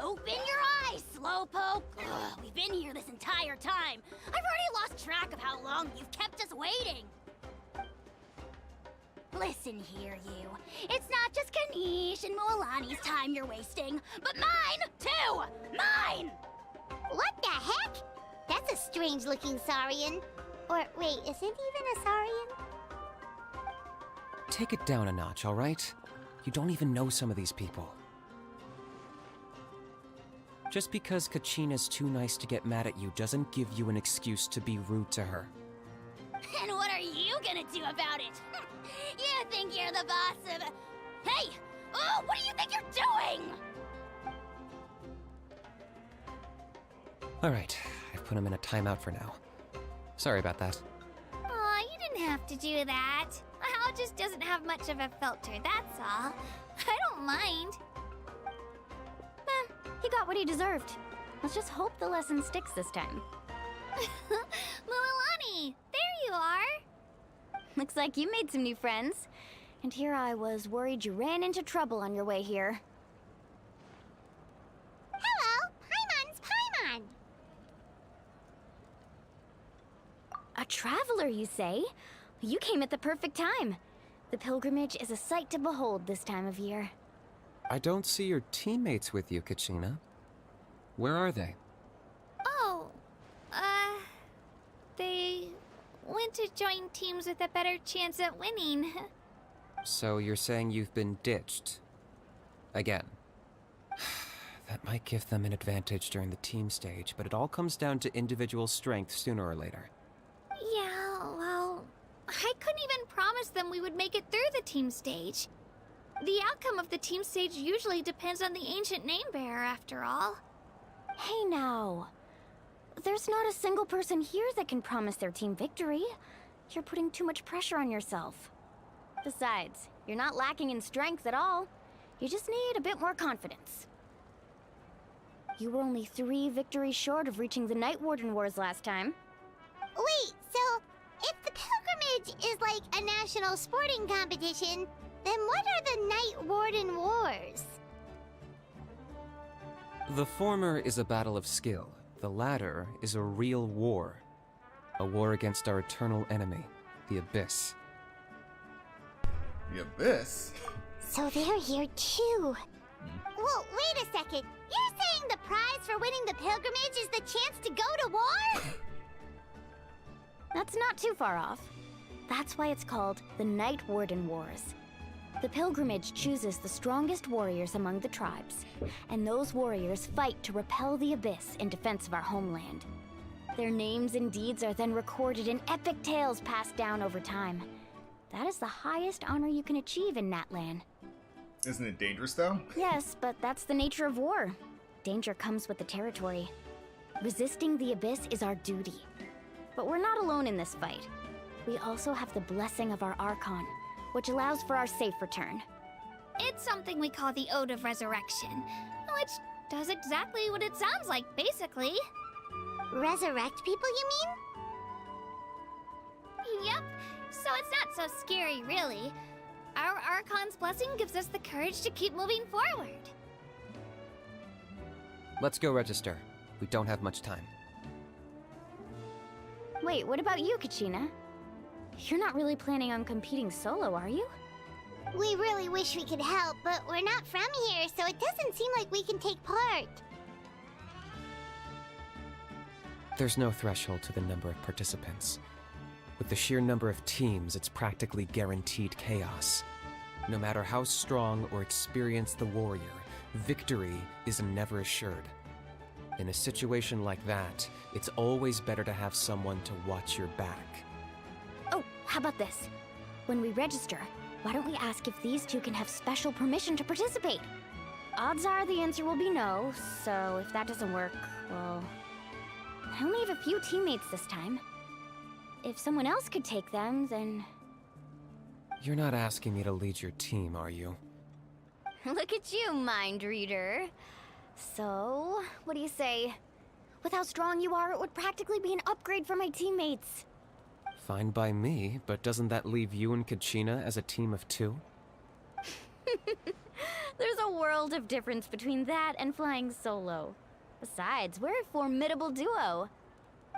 B: Open your eyes, Slowpoke! Ugh, we've been here this entire time. I've already lost track of how long you've kept us waiting. Listen here, you. It's not just Kanish and Moalani's time you're wasting, but mine, too! Mine! What the heck? That's a strange-looking Saurian. Or, wait, is it even a Saurian?
L: Take it down a notch, alright? You don't even know some of these people. Just because Kachina's too nice to get mad at you doesn't give you an excuse to be rude to her.
B: And what are you gonna do about it? You think you're the boss of... Hey! Oh, what do you think you're doing?
L: Alright, I've put him in a timeout for now. Sorry about that.
F: Aw, you didn't have to do that. Hal just doesn't have much of a filter, that's all. I don't mind.
E: He got what he deserved. Let's just hope the lesson sticks this time.
F: Mualani, there you are.
E: Looks like you made some new friends. And here I was worried you ran into trouble on your way here.
B: Hello, Paimon's Paimon.
E: A traveler, you say? You came at the perfect time. The pilgrimage is a sight to behold this time of year.
L: I don't see your teammates with you, Kachina. Where are they?
F: Oh, they went to join teams with a better chance at winning.
L: So you're saying you've been ditched? Again. That might give them an advantage during the team stage, but it all comes down to individual strength sooner or later.
F: Yeah, well, I couldn't even promise them we would make it through the team stage. The outcome of the team stage usually depends on the ancient name bearer, after all.
E: Hey now. There's not a single person here that can promise their team victory. You're putting too much pressure on yourself. Besides,
B: You're not lacking in strength at all. You just need a bit more confidence. You were only 3 victories short of reaching the Night Warden Wars last time. Wait, so if the pilgrimage is like a national sporting competition, then what are the Night Warden Wars?
L: The former is a battle of skill. The latter is a real war. A war against our eternal enemy, the Abyss.
A: The Abyss?
B: So they're here too. Well, wait a second. You're saying the prize for winning the pilgrimage is the chance to go to war? That's not too far off. That's why it's called the Night Warden Wars. The pilgrimage chooses the strongest warriors among the tribes, and those warriors fight to repel the Abyss in defense of our homeland. Their names and deeds are then recorded in epic tales passed down over time. That is the highest honor you can achieve in Natlan.
A: Isn't it dangerous, though?
B: Yes, but that's the nature of war. Danger comes with the territory. Resisting the Abyss is our duty. But we're not alone in this fight. We also have the blessing of our Archon, which allows for our safe return.
F: It's something we call the Ode of Resurrection, which does exactly what it sounds like, basically.
B: Resurrect people, you mean?
F: Yep, so it's not so scary, really. Our Archon's blessing gives us the courage to keep moving forward.
L: Let's go register. We don't have much time.
B: Wait, what about you, Kachina? You're not really planning on competing solo, are you? We really wish we could help, but we're not from here, so it doesn't seem like we can take part.
L: There's no threshold to the number of participants. With the sheer number of teams, it's practically guaranteed chaos. No matter how strong or experienced the warrior, victory is never assured. In a situation like that, it's always better to have someone to watch your back.
B: Oh, how about this? When we register, why don't we ask if these two can have special permission to participate? Odds are the answer will be no, so if that doesn't work, well... I only have a few teammates this time. If someone else could take them, then...
L: You're not asking me to lead your team, are you?
B: Look at you, mind reader. So, what do you say? With how strong you are, it would practically be an upgrade for my teammates.
L: Fine by me, but doesn't that leave you and Kachina as a team of 2?
B: There's a world of difference between that and flying solo. Besides, we're a formidable duo.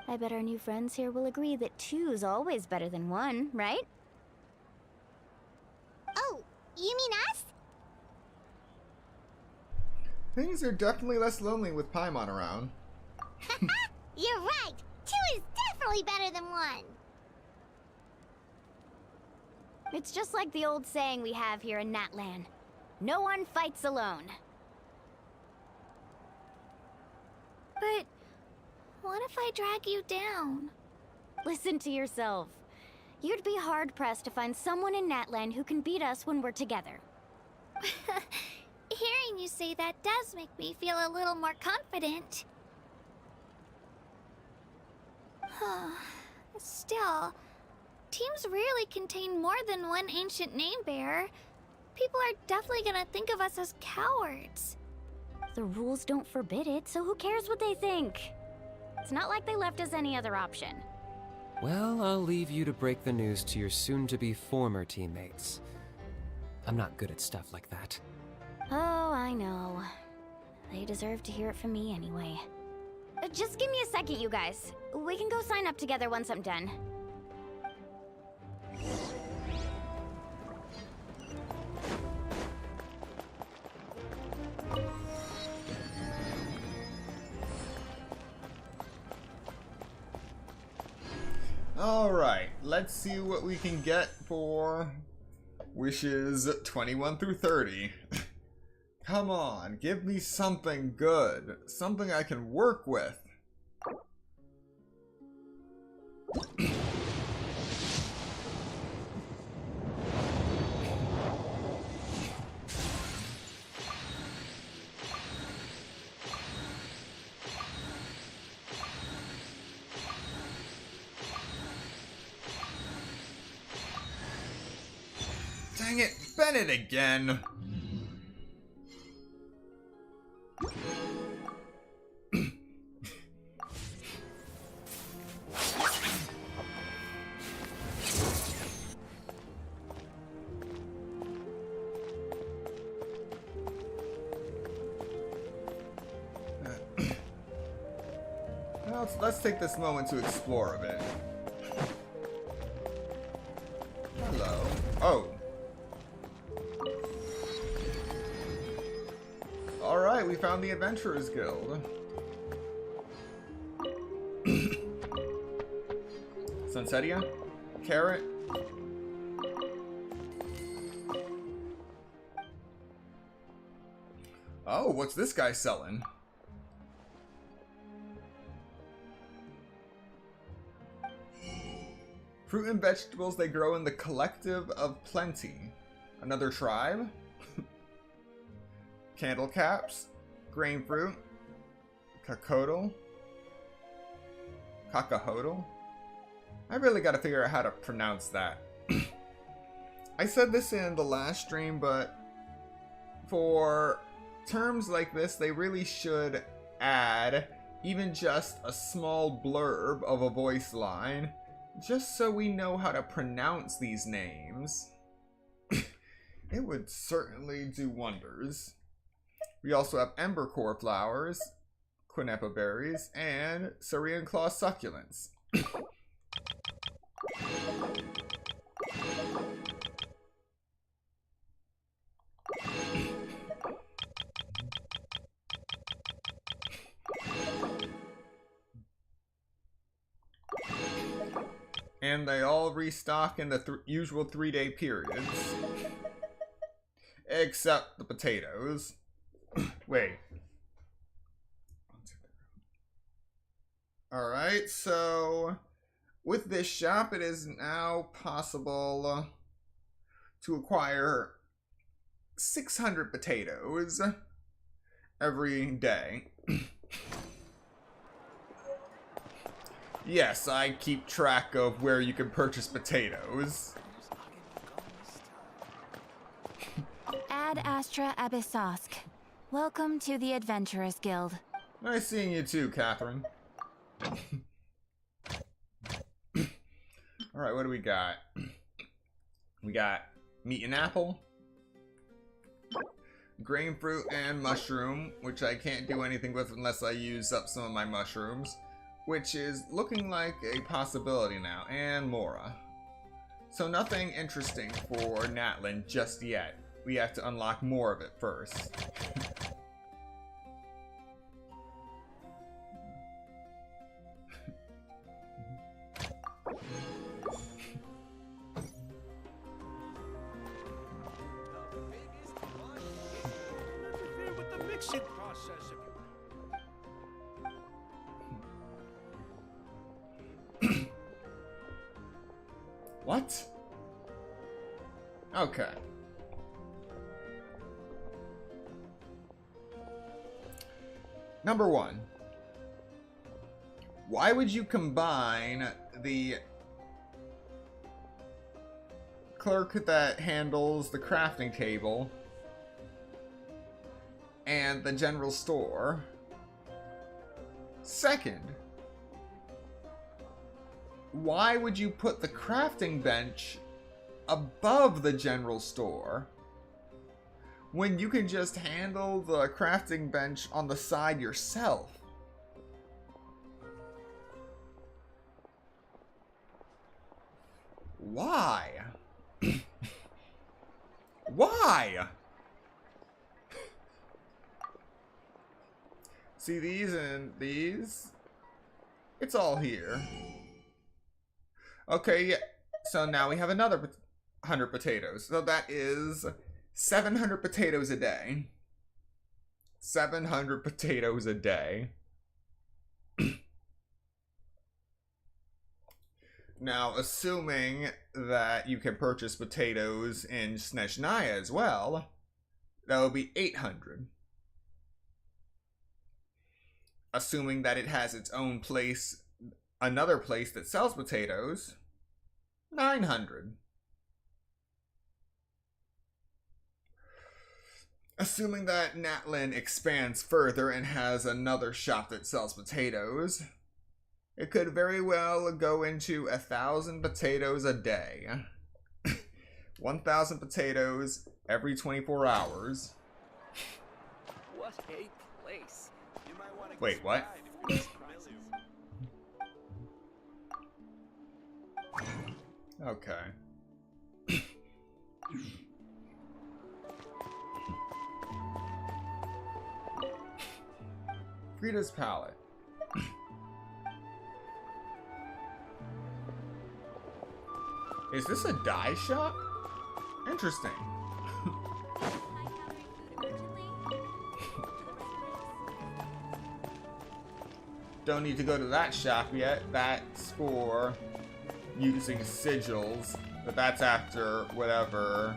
B: I bet our new friends here will agree that 2's always better than 1, right? Oh, you mean us?
A: Things are definitely less lonely with Paimon around.
B: You're right! 2 is definitely better than 1! It's just like the old saying we have here in Natlan. No one fights alone.
F: But what if I drag you down?
B: Listen to yourself. You'd be hard-pressed to find someone in Natlan who can beat us when we're together.
F: Hearing you say that does make me feel a little more confident. Still, teams rarely contain more than one ancient name bearer. People are definitely gonna think of us as cowards.
B: The rules don't forbid it, so who cares what they think? It's not like they left us any other option.
L: Well, I'll leave you to break the news to your soon-to-be former teammates. I'm not good at stuff like that.
B: Oh, I know. They deserve to hear it from me anyway. Just give me a second, you guys. We can go sign up together once I'm done.
A: Alright, let's see what we can get for wishes 21 through 30. Come on, give me something good. Something I can work with. Dang it! Bennett again. Let's take this moment to explore a bit. Hello. Oh. Alright, we found the Adventurers Guild. Sunsetia? Carrot? Oh, what's this guy selling? Fruit and vegetables they grow in the Collective of Plenty. Another tribe? Candle caps? Grain fruit? Cacoodle? Cacahodle? I really gotta figure out how to pronounce that. I said this in the last stream, but for terms like this, they really should add even just a small blurb of a voice line, just so we know how to pronounce these names. It would certainly do wonders. We also have Embercore flowers, Quinepa berries, and Syrian claw succulents. And they all restock in the usual 3-day periods. Except the potatoes. Wait. Alright, so with this shop, it is now possible to acquire 600 potatoes every day. Yes, I keep track of where you can purchase potatoes.
H: Ad Astra Abyssosk. Welcome to the Adventurers Guild.
A: Nice seeing you too, Catherine. Alright, what do we got? We got meat and apple, grain fruit and mushroom, which I can't do anything with unless I use up some of my mushrooms, which is looking like a possibility now, and Mora. So nothing interesting for Natlan just yet. We have to unlock more of it first.
D: With the mixing process.
A: What? Okay. Number one. Why would you combine the clerk that handles the crafting table and the general store? Second, why would you put the crafting bench above the general store when you can just handle the crafting bench on the side yourself? Why? Why? See these and these? It's all here. Okay, yeah. So now we have another 100 potatoes. So that is 700 potatoes a day. 700 potatoes a day. Now, assuming that you can purchase potatoes in Snezhnaya as well, that would be 800. Assuming that it has its own place, another place that sells potatoes, 900. Assuming that Natlan expands further and has another shop that sells potatoes, it could very well go into 1,000 potatoes a day. 1,000 potatoes every 24 hours.
K: What a place.
A: Wait, what? Okay. Frida's palette. Is this a dye shop? Interesting. Don't need to go to that shop yet. That's for using sigils. But that's after whatever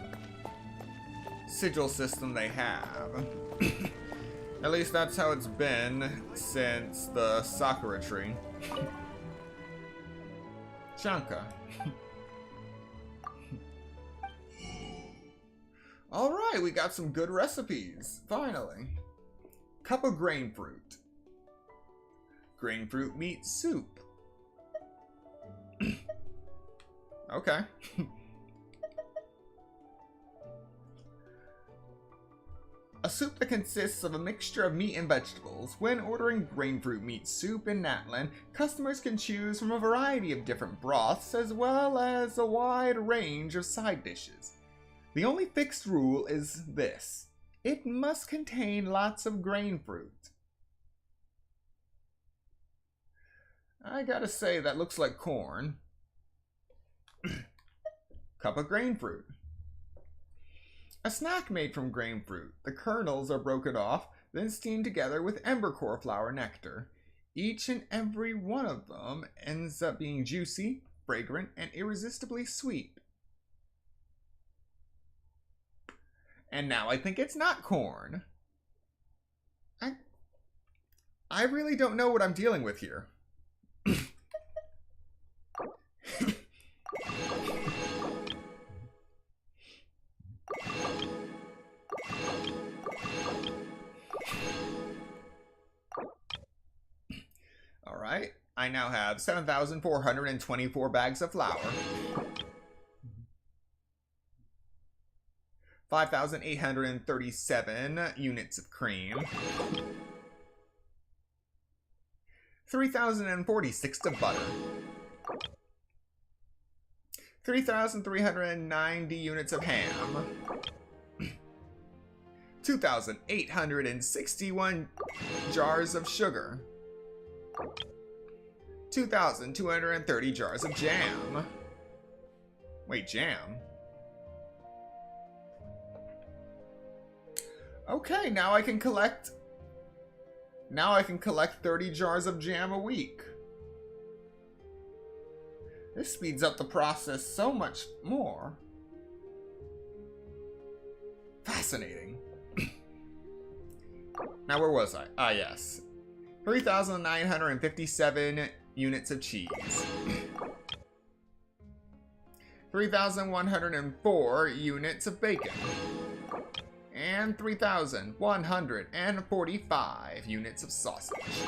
A: sigil system they have. At least that's how it's been since the Sakura tree. Shanka. Alright, we got some good recipes. Finally. Cup of grain fruit. Grain fruit meat soup. Okay. A soup that consists of a mixture of meat and vegetables. When ordering grain fruit meat soup in Natlan, customers can choose from a variety of different broths as well as a wide range of side dishes. The only fixed rule is this: it must contain lots of grain fruit. I gotta say, that looks like corn. Cup of grain fruit. A snack made from grain fruit. The kernels are broken off, then steamed together with embercore flower nectar. Each and every one of them ends up being juicy, fragrant, and irresistibly sweet. And now I think it's not corn. I really don't know what I'm dealing with here. Alright, I now have 7,424 bags of flour, 5,837 units of cream, 3,046 of butter, 3,390 units of ham, 2,861 jars of sugar, 2,230 jars of jam. Wait, jam? Okay, now I can collect 30 jars of jam a week. This speeds up the process so much more. Fascinating. Now, where was I? Ah, yes. 3,957 units of cheese. 3,104 units of bacon. And 3,145 units of sausage.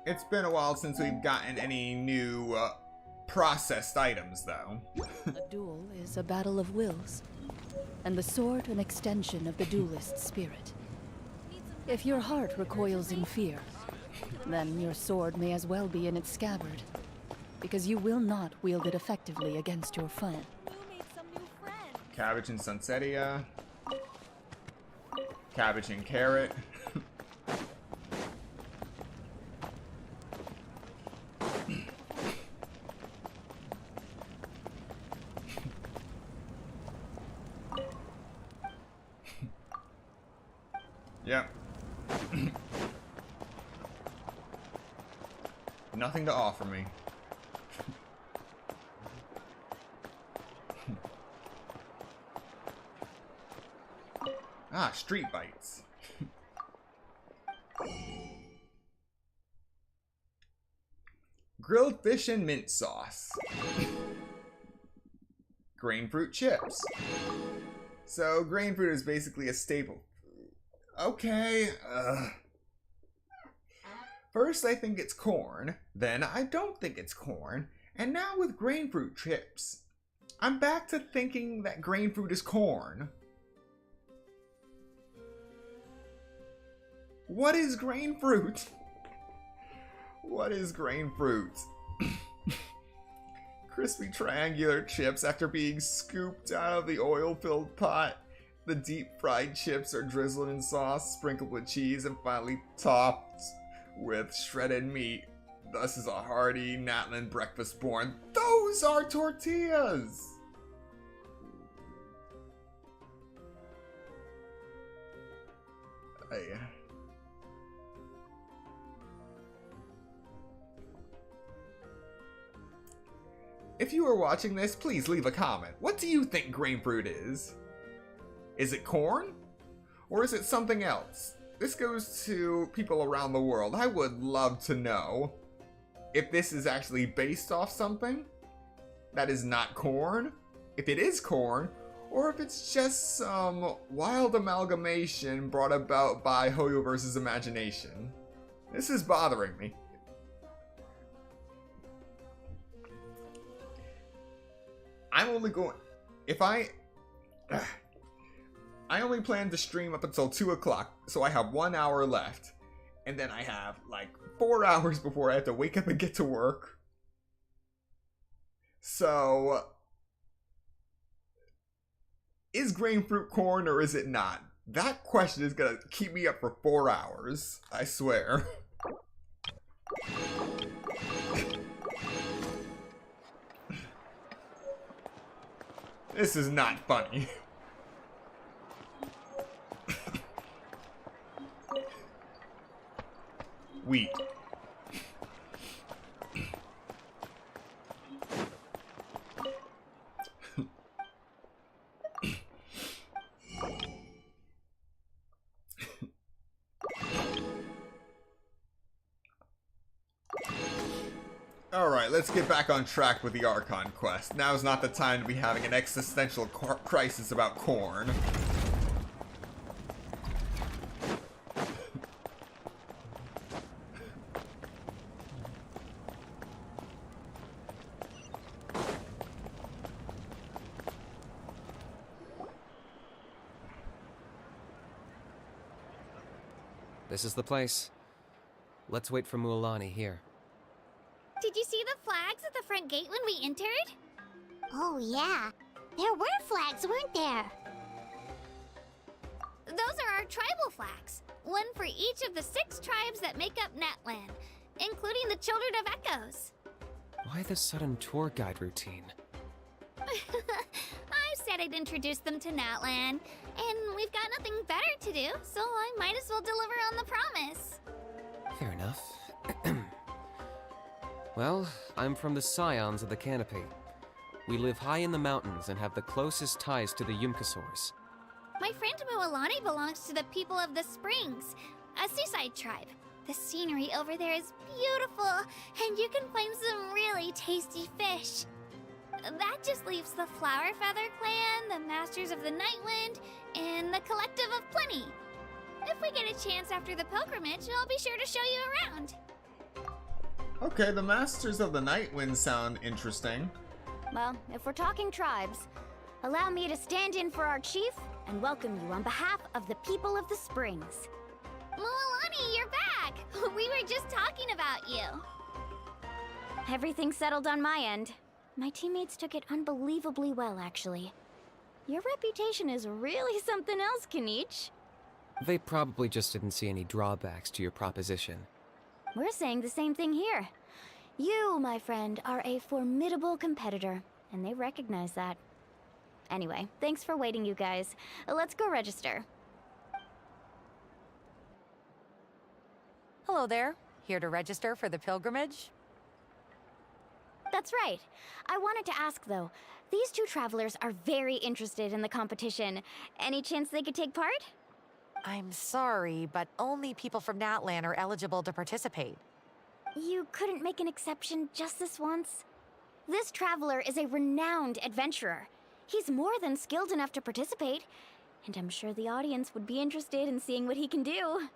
A: It's been a while since we've gotten any new processed items, though.
G: A duel is a battle of wills, and the sword an extension of the duelist's spirit. If your heart recoils in fear, then your sword may as well be in its scabbard, because you will not wield it effectively against your foe.
A: Cabbage and sunsettia. Cabbage and carrot. Yep. Nothing to offer me. Ah, street bites. Grilled fish and mint sauce. Grain fruit chips. So, grain fruit is basically a staple. Okay, First I think it's corn, then I don't think it's corn, and now with grain fruit chips, I'm back to thinking that grain fruit is corn. What is grain fruit? What is grain fruit? Crispy triangular chips after being scooped out of the oil-filled pot. The deep-fried chips are drizzled in sauce, sprinkled with cheese, and finally topped with shredded meat. Thus is a hearty Natlan breakfast born. Those are tortillas! If you are watching this, please leave a comment. What do you think grain fruit is? Is it corn? Or is it something else? This goes to people around the world. I would love to know if this is actually based off something that is not corn, if it is corn, or if it's just some wild amalgamation brought about by Hoyo versus Imagination. This is bothering me. I'm only going... I only plan to stream up until 2 o'clock, so I have 1 hour left. And then I have, like, 4 hours before I have to wake up and get to work. So... is grain fruit corn or is it not? That question is gonna keep me up for 4 hours. I swear. This is not funny. Wheat. Alright, let's get back on track with the Archon quest. Now's not the time to be having an existential crisis about corn.
L: This is the place. Let's wait for Mualani here.
F: Did you see the flags at the front gate when we entered?
B: Oh yeah, there were flags, weren't there?
F: Those are our tribal flags. One for each of the 6 tribes that make up Natlan, including the Children of Echoes.
L: Why the sudden tour guide routine?
F: I said I'd introduce them to Natlan, and we've got nothing better to do, so I might as well deliver on the promise.
L: Fair enough. Well, I'm from the Scions of the Canopy. We live high in the mountains and have the closest ties to the Yumkasaurs.
F: My friend Mualani belongs to the people of the Springs, a seaside tribe. The scenery over there is beautiful, and you can find some really tasty fish. That just leaves the Flower Feather Clan, the Masters of the Nightwind, and the Collective of Plenty. If we get a chance after the pilgrimage, I'll be sure to show you around.
A: Okay, the Masters of the Nightwind sound interesting.
B: Well, if we're talking tribes, allow me to stand in for our chief and welcome you on behalf of the people of the Springs.
F: Mualani, you're back! We were just talking about you.
B: Everything's settled on my end. My teammates took it unbelievably well, actually. Your reputation is really something else, Kenichi.
L: They probably just didn't see any drawbacks to your proposition.
B: We're saying the same thing here. You, my friend, are a formidable competitor, and they recognize that. Anyway, thanks for waiting, you guys. Let's go register.
C: Hello there. Here to register for the pilgrimage?
B: That's right. I wanted to ask, though. These two travelers are very interested in the competition. Any chance they could take part?
C: I'm sorry, but only people from Natlan are eligible to participate.
B: You couldn't make an exception just this once? This traveler is a renowned adventurer. He's more than skilled enough to participate, and I'm sure the audience would be interested in seeing what he can do.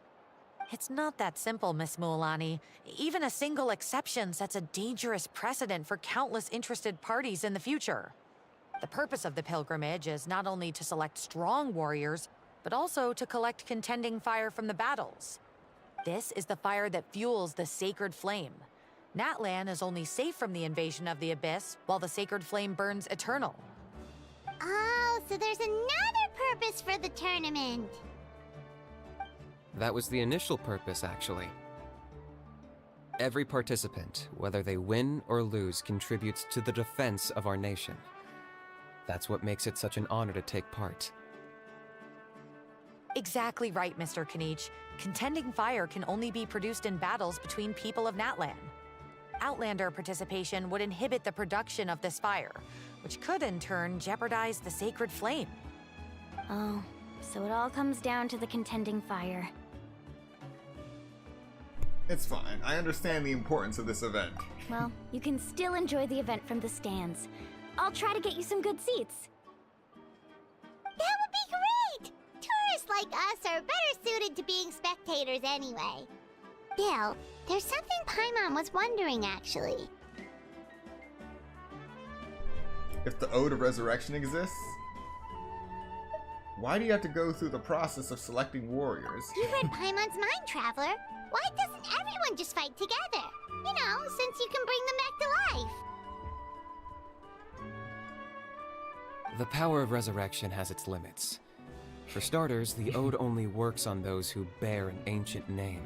C: It's not that simple, Miss Mualani. Even a single exception sets a dangerous precedent for countless interested parties in the future. The purpose of the pilgrimage is not only to select strong warriors, but also to collect contending fire from the battles. This is the fire that fuels the sacred flame. Natlan is only safe from the invasion of the Abyss, while the sacred flame burns eternal.
B: Oh, so there's another purpose for the tournament.
L: That was the initial purpose, actually. Every participant, whether they win or lose, contributes to the defense of our nation. That's what makes it such an honor to take part.
C: Exactly right, Mr. Kanich. Contending fire can only be produced in battles between people of Natlan. Outlander participation would inhibit the production of this fire, which could in turn jeopardize the sacred flame.
B: Oh, so it all comes down to the contending fire.
A: It's fine. I understand the importance of this event.
B: Well, you can still enjoy the event from the stands. I'll try to get you some good seats. That would be great! Tourists like us are better suited to being spectators anyway. Bill, there's something Paimon was wondering, actually.
A: If the Ode of Resurrection exists, why do you have to go through the process of selecting warriors?
B: You read Paimon's mind, Traveler. Why doesn't everyone just fight together? You know, since you can bring them back to life.
L: The power of resurrection has its limits. For starters, the Ode only works on those who bear an ancient name.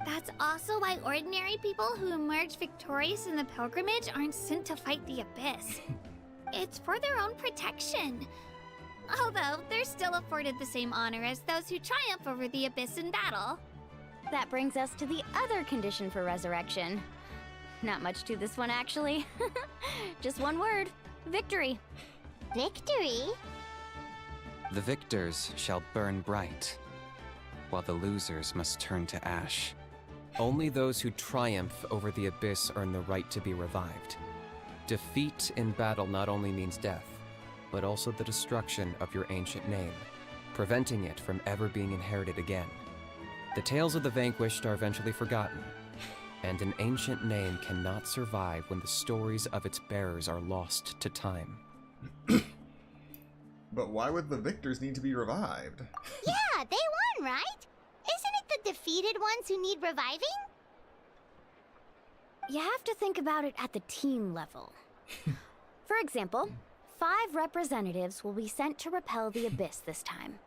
F: That's also why ordinary people who emerge victorious in the pilgrimage aren't sent to fight the Abyss. It's for their own protection. Although, they're still afforded the same honor as those who triumph over the Abyss in battle.
B: That brings us to the other condition for resurrection. Not much to this one, actually. Just one word. Victory. Victory?
L: The victors shall burn bright, while the losers must turn to ash. Only those who triumph over the Abyss earn the right to be revived. Defeat in battle not only means death, but also the destruction of your ancient name, preventing it from ever being inherited again. The tales of the vanquished are eventually forgotten, and an ancient name cannot survive when the stories of its bearers are lost to time.
A: But why would the victors need to be revived?
B: Yeah, they won, right? Isn't it the defeated ones who need reviving? You have to think about it at the team level. For example, 5 representatives will be sent to repel the Abyss this time.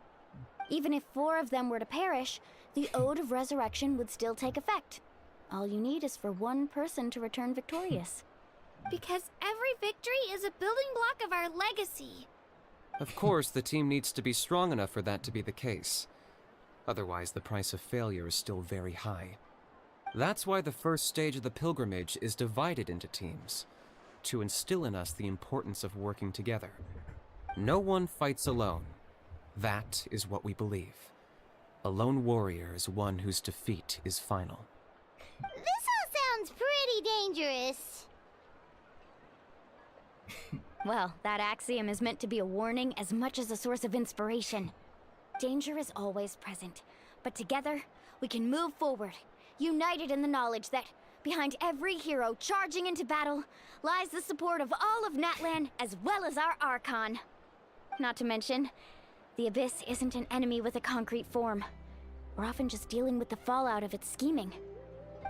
B: Even if 4 of them were to perish, the Ode of Resurrection would still take effect. All you need is for 1 person to return victorious.
F: Because every victory is a building block of our legacy.
L: Of course, the team needs to be strong enough for that to be the case. Otherwise, the price of failure is still very high. That's why the first stage of the pilgrimage is divided into teams, to instill in us the importance of working together. No one fights alone. That is what we believe. A lone warrior is one whose defeat is final.
B: This all sounds pretty dangerous. Well, that axiom is meant to be a warning as much as a source of inspiration. Danger is always present, but together, we can move forward, united in the knowledge that behind every hero charging into battle lies the support of all of Natlan as well as our Archon. Not to mention, the Abyss isn't an enemy with a concrete form. We're often just dealing with the fallout of its scheming.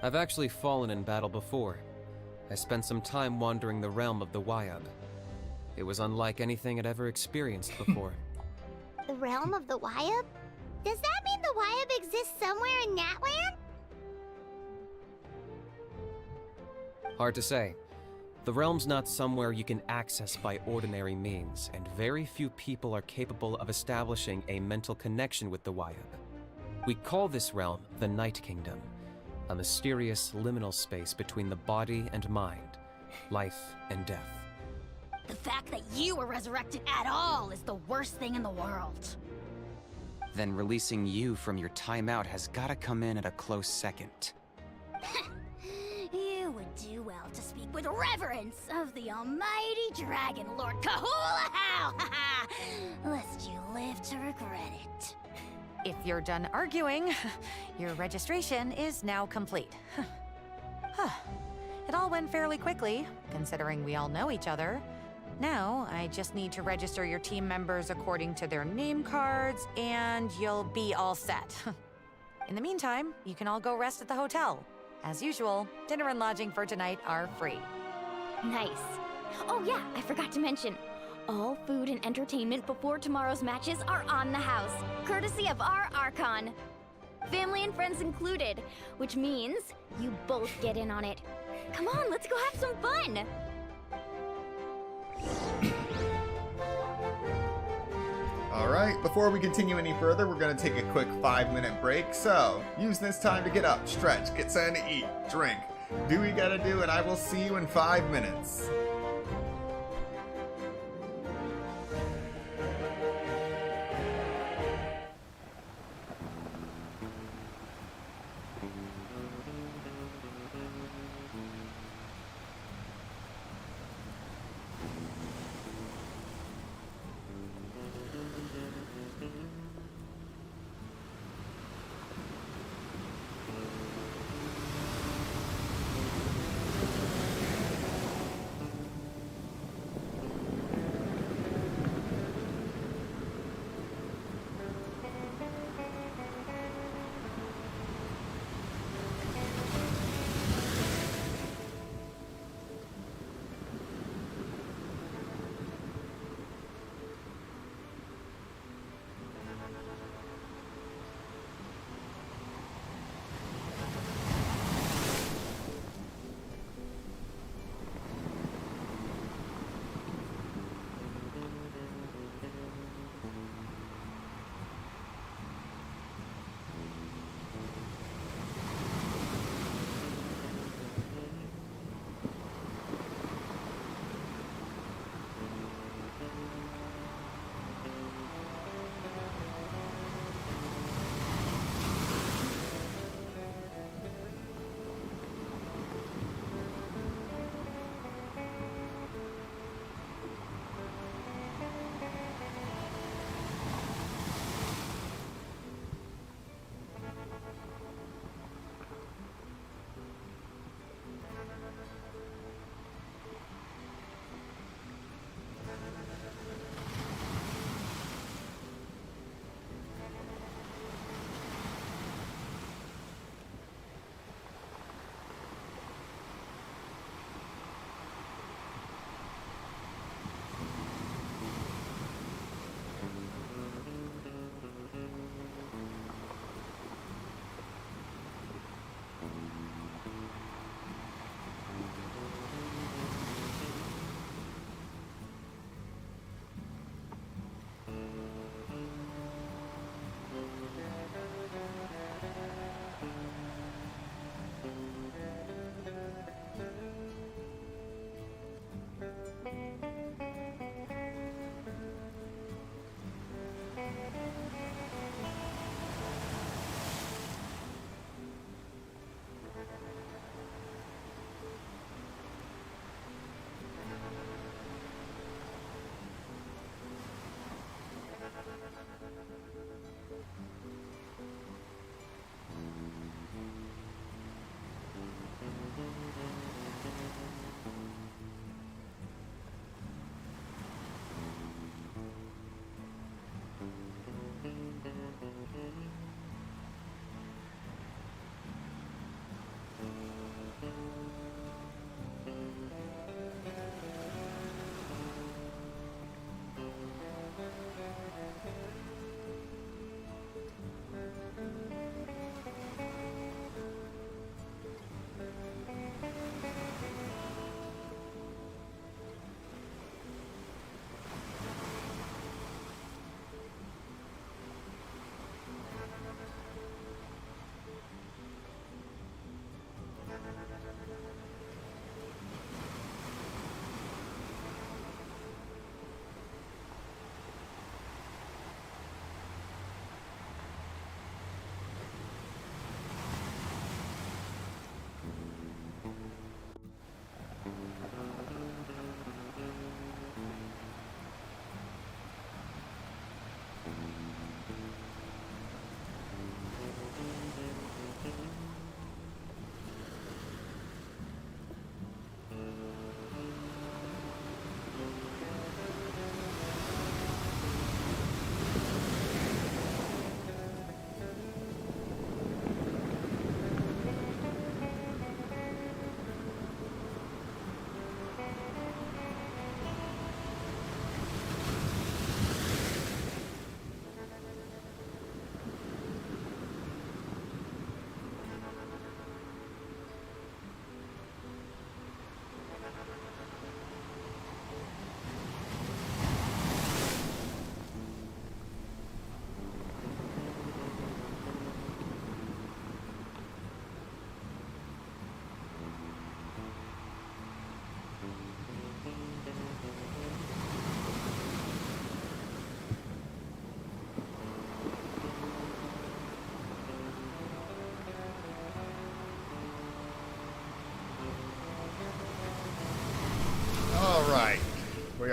L: I've actually fallen in battle before. I spent some time wandering the realm of the Wyab. It was unlike anything I'd ever experienced before.
B: The realm of the Wyab? Does that mean the Wyab exists somewhere in Natlan?
L: Hard to say. The realm's not somewhere you can access by ordinary means, and very few people are capable of establishing a mental connection with the Wyab. We call this realm the Night Kingdom, a mysterious liminal space between the body and mind, life and death.
B: The fact that you were resurrected at all is the worst thing in the world.
L: Then releasing you from your timeout has gotta come in at a close second.
B: You would do well to speak with reverence of the almighty Dragon Lord Kahula-How, lest you live to regret it.
C: If you're done arguing, your registration is now complete. It all went fairly quickly, considering we all know each other. Now, I just need to register your team members according to their name cards, and you'll be all set. In the meantime, you can all go rest at the hotel. As usual, dinner and lodging for tonight are free.
F: Nice. Oh yeah, I forgot to mention. All food and entertainment before tomorrow's matches are on the house, courtesy of our Archon. Family and friends included, which means you both get in on it. Come on, let's go have some fun!
A: Alright, before we continue any further, we're going to take a quick 5-minute break. So, use this time to get up, stretch, get something to eat, drink. Do what you gotta do, and I will see you in 5 minutes.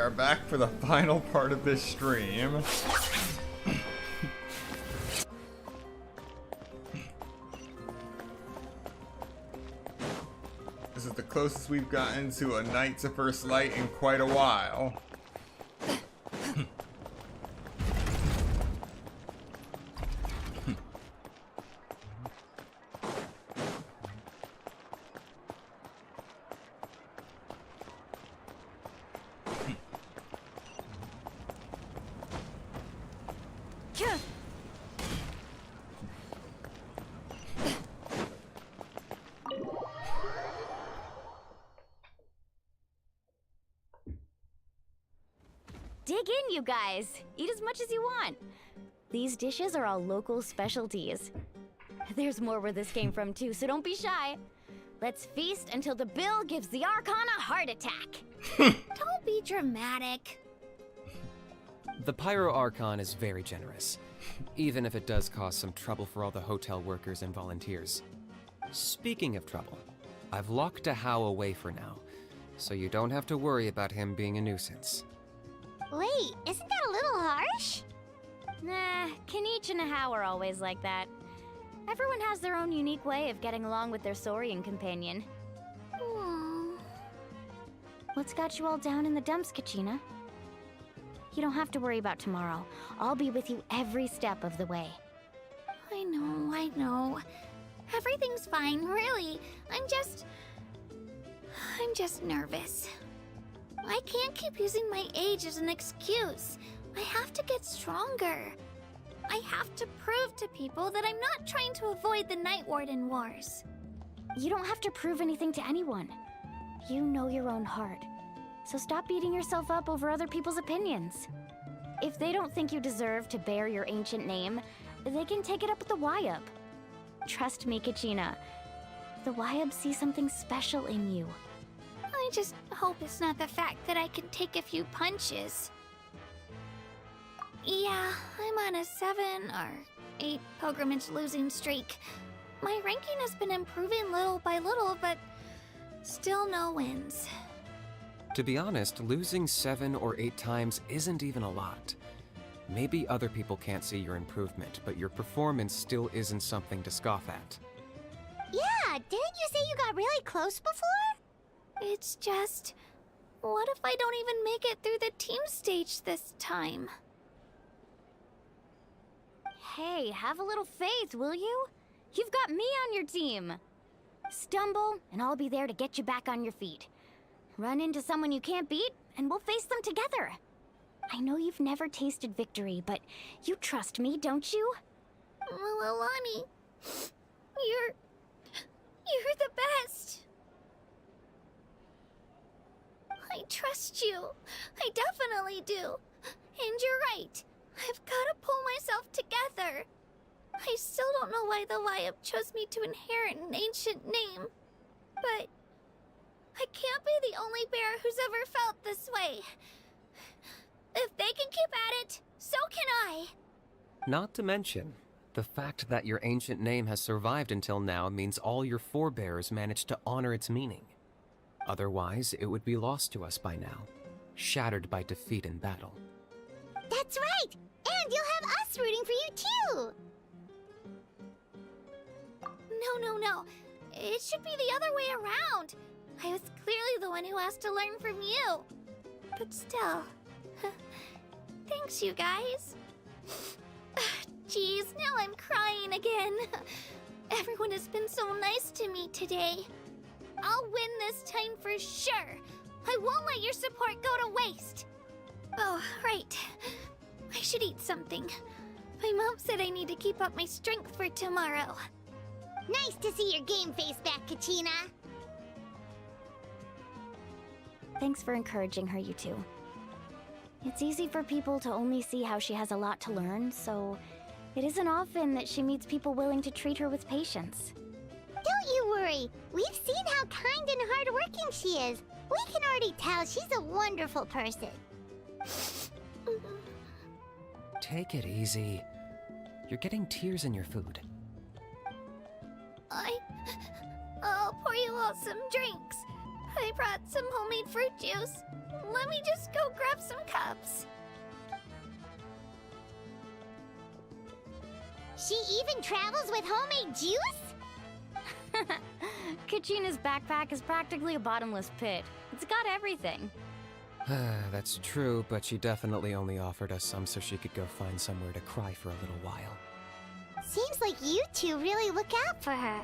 A: are back for the final part of this stream. This is the closest we've gotten to a night to first light in quite a while.
B: Dig in, you guys. Eat as much as you want. These dishes are all local specialties. There's more where this came from too, so don't be shy. Let's feast until the bill gives the Archon a heart attack.
F: Don't be dramatic.
L: The Pyro Archon is very generous, even if it does cause some trouble for all the hotel workers and volunteers. Speaking of trouble, I've locked Ahau away for now, so you don't have to worry about him being a nuisance.
B: Wait, isn't that a little harsh? Nah, Kanich and Ahau are always like that. Everyone has their own unique way of getting along with their Saurian companion.
F: Aww.
B: What's got you all down in the dumps, Kachina? You don't have to worry about tomorrow. I'll be with you every step of the way.
F: I know. Everything's fine, really. I'm just nervous. I can't keep using my age as an excuse. I have to get stronger. I have to prove to people that I'm not trying to avoid the Night Warden wars.
B: You don't have to prove anything to anyone. You know your own heart. So stop beating yourself up over other people's opinions. If they don't think you deserve to bear your ancient name, they can take it up with the Wyab. Trust me, Kachina. The Wyab see something special in you.
F: I just hope it's not the fact that I can take a few punches. Yeah, I'm on a 7 or 8 pilgrimage losing streak. My ranking has been improving little by little, but still no wins.
L: To be honest, losing 7 or 8 times isn't even a lot. Maybe other people can't see your improvement, but your performance still isn't something to scoff at.
B: Yeah, didn't you say you got really close before?
F: It's just, what if I don't even make it through the team stage this time?
B: Hey, have a little faith, will you? You've got me on your team. Stumble, and I'll be there to get you back on your feet. Run into someone you can't beat, and we'll face them together. I know you've never tasted victory, but you trust me, don't you?
F: Alani, you're the best. I trust you. I definitely do. And you're right. I've got to pull myself together. I still don't know why the Wyab chose me to inherit an ancient name. But I can't be the only bear who's ever felt this way. If they can keep at it, so can I.
L: Not to mention, the fact that your ancient name has survived until now means all your forebears managed to honor its meaning. Otherwise, it would be lost to us by now, shattered by defeat in battle.
B: That's right! And you'll have us rooting for you too!
F: No. It should be the other way around. I was clearly the one who asked to learn from you. But still. Thanks, you guys. Geez, now I'm crying again. Everyone has been so nice to me today. I'll win this time for sure. I won't let your support go to waste. Oh, right. I should eat something. My mom said I need to keep up my strength for tomorrow.
B: Nice to see your game face back, Kachina. Thanks for encouraging her, you two. It's easy for people to only see how she has a lot to learn, so it isn't often that she meets people willing to treat her with patience. Don't you worry. We've seen how kind and hardworking she is. We can already tell she's a wonderful person.
L: Take it easy. You're getting tears in your food.
F: I'll pour you all some drinks. I brought some homemade fruit juice. Let me just go grab some cups.
B: She even travels with homemade juice?
E: Kachina's backpack is practically a bottomless pit. It's got everything.
L: That's true, but she definitely only offered us some so she could go find somewhere to cry for a little while.
B: Seems like you two really look out for her.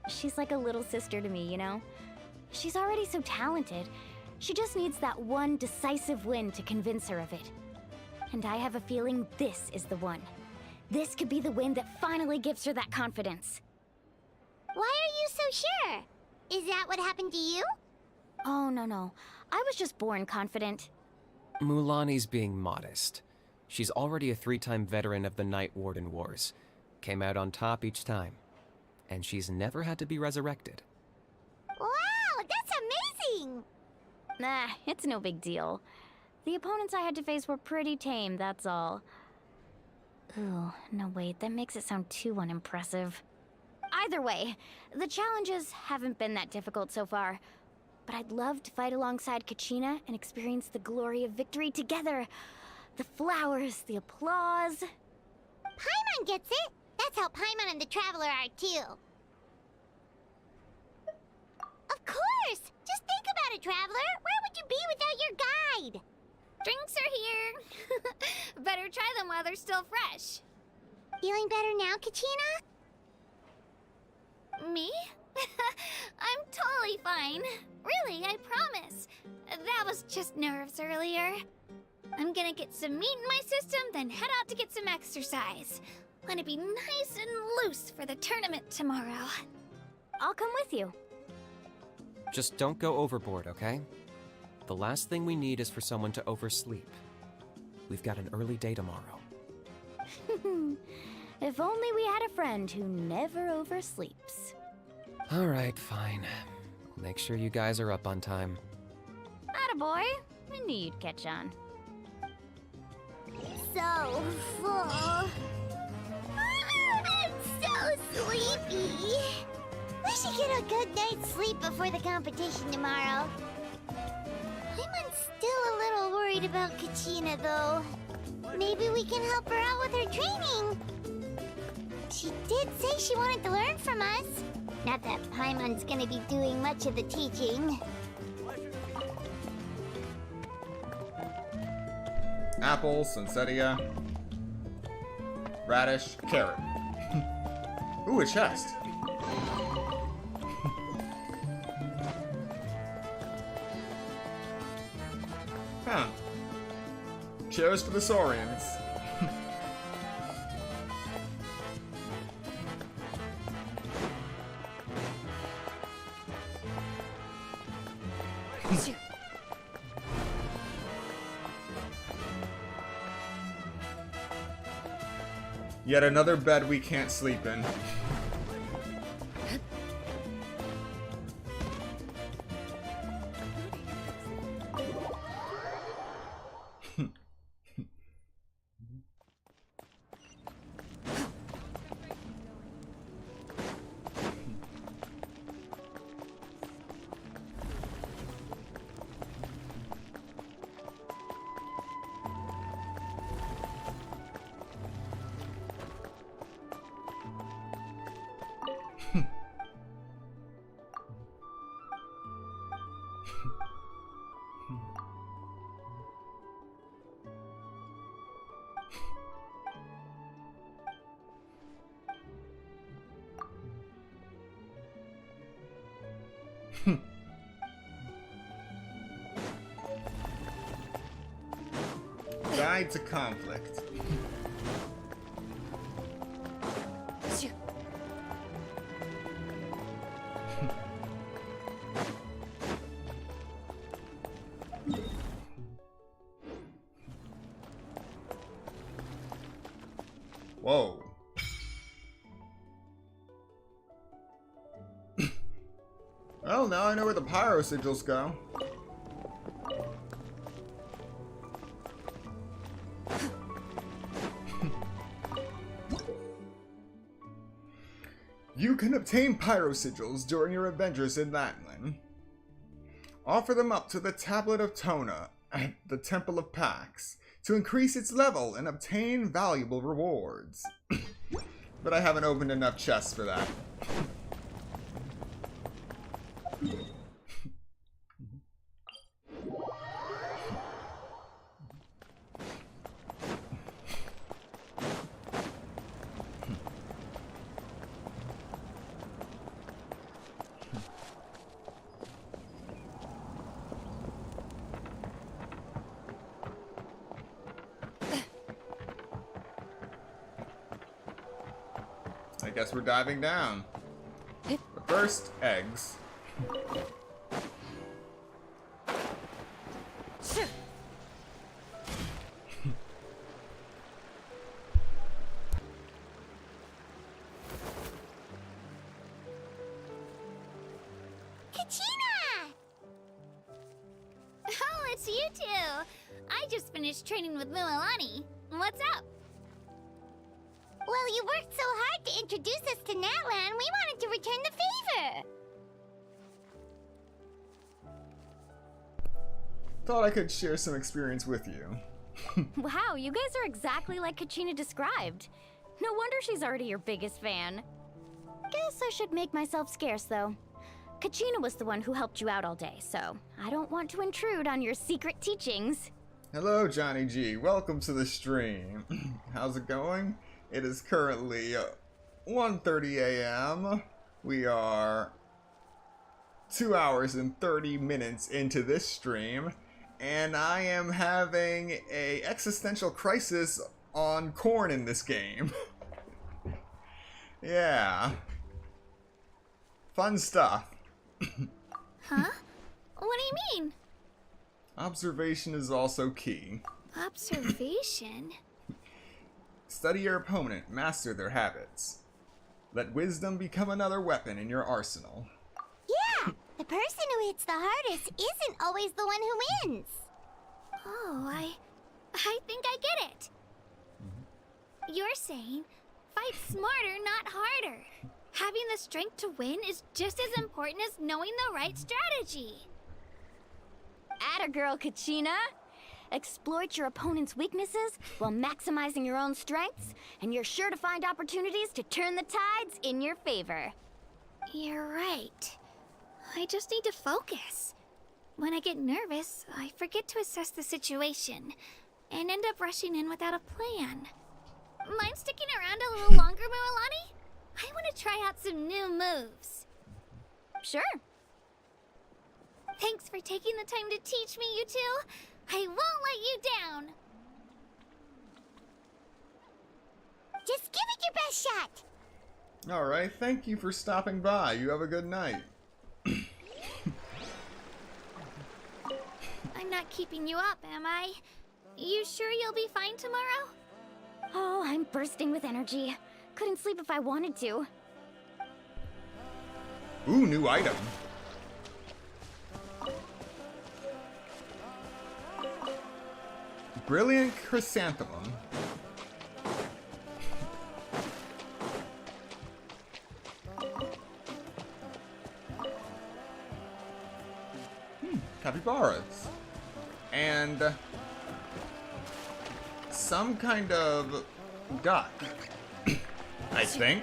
E: She's like a little sister to me, you know? She's already so talented. She just needs that one decisive win to convince her of it. And I have a feeling this is the one. This could be the win that finally gives her that confidence.
B: Why are you so sure? Is that what happened to you?
E: Oh, no. I was just born confident.
L: Mulaney's being modest. She's already a 3-time veteran of the Night Warden Wars. Came out on top each time. And she's never had to be resurrected.
B: Wow, that's amazing!
E: Nah, it's no big deal. The opponents I had to face were pretty tame, that's all. Ooh, no wait, that makes it sound too unimpressive. Either way, the challenges haven't been that difficult so far. But I'd love to fight alongside Kachina and experience the glory of victory together. The flowers, the applause.
B: Paimon gets it! That's how Paimon and the Traveler are too. Of course! Just think about it, Traveler! Where would you be without your guide?
F: Drinks are here. Better try them while they're still fresh.
B: Feeling better now, Kachina?
F: Me? I'm totally fine. Really, I promise. That was just nerves earlier. I'm gonna get some meat in my system, then head out to get some exercise. Let it be nice and loose for the tournament tomorrow.
E: I'll come with you.
L: Just don't go overboard, okay? The last thing we need is for someone to oversleep. We've got an early day tomorrow.
E: If only we had a friend who never oversleeps.
L: Alright, fine. I'll make sure you guys are up on time.
E: Attaboy. I knew you'd catch on.
B: So full. I'm so sleepy. We should get a good night's sleep before the competition tomorrow. I'm still a little worried about Kachina, though. Maybe we can help her out with her training. She did say she wanted to learn from us. Not that Paimon's gonna be doing much of the teaching.
A: Apple, Sunsetia, radish, carrot. Ooh, a chest. Huh. Cheers to the Saurians. Yet another bed we can't sleep in. Guide to conflict. Whoa. Well, now I know where the pyro sigils go. You can obtain pyro sigils during your adventures in Natlan. Offer them up to the Tablet of Tona at the Temple of Pax to increase its level and obtain valuable rewards. But I haven't opened enough chests for that. I guess we're diving down. But first, eggs.
B: Kachina!
F: Oh, it's you two! I just finished training with Mualani. What's up?
B: Well, you worked so hard to introduce us to Natlan, we wanted to return the favor.
A: Thought I could share some experience with you.
H: Wow, you guys are exactly like Kachina described. No wonder she's already your biggest fan. Guess I should make myself scarce, though. Kachina was the one who helped you out all day, so I don't want to intrude on your secret teachings.
A: Hello, Johnny G. Welcome to the stream. How's it going? It is currently 1:30 a.m. We are 2 hours and 30 minutes into this stream, and I am having a existential crisis on corn in this game. Yeah. Fun stuff.
F: Huh? What do you mean?
A: Observation is also key.
F: Observation?
A: Study your opponent, master their habits. Let wisdom become another weapon in your arsenal.
B: Yeah, the person who hits the hardest isn't always the one who wins.
F: Oh, I think I get it. You're saying, fight smarter, not harder. Having the strength to win is just as important as knowing the right strategy.
H: Atta girl, Kachina! Exploit your opponent's weaknesses while maximizing your own strengths, and you're sure to find opportunities to turn the tides in your favor.
F: You're right. I just need to focus. When I get nervous, I forget to assess the situation, and end up rushing in without a plan. Mind sticking around a little longer, Mualani? I want to try out some new moves.
H: Sure.
F: Thanks for taking the time to teach me, you two. I won't let you down.
B: Just give it your best shot.
A: Alright, thank you for stopping by. You have a good night.
F: I'm not keeping you up, am I? You sure you'll be fine tomorrow?
H: Oh, I'm bursting with energy. Couldn't sleep if I wanted to.
A: Ooh, new item. Brilliant chrysanthemum. Capybaras. And some kind of duck, I think.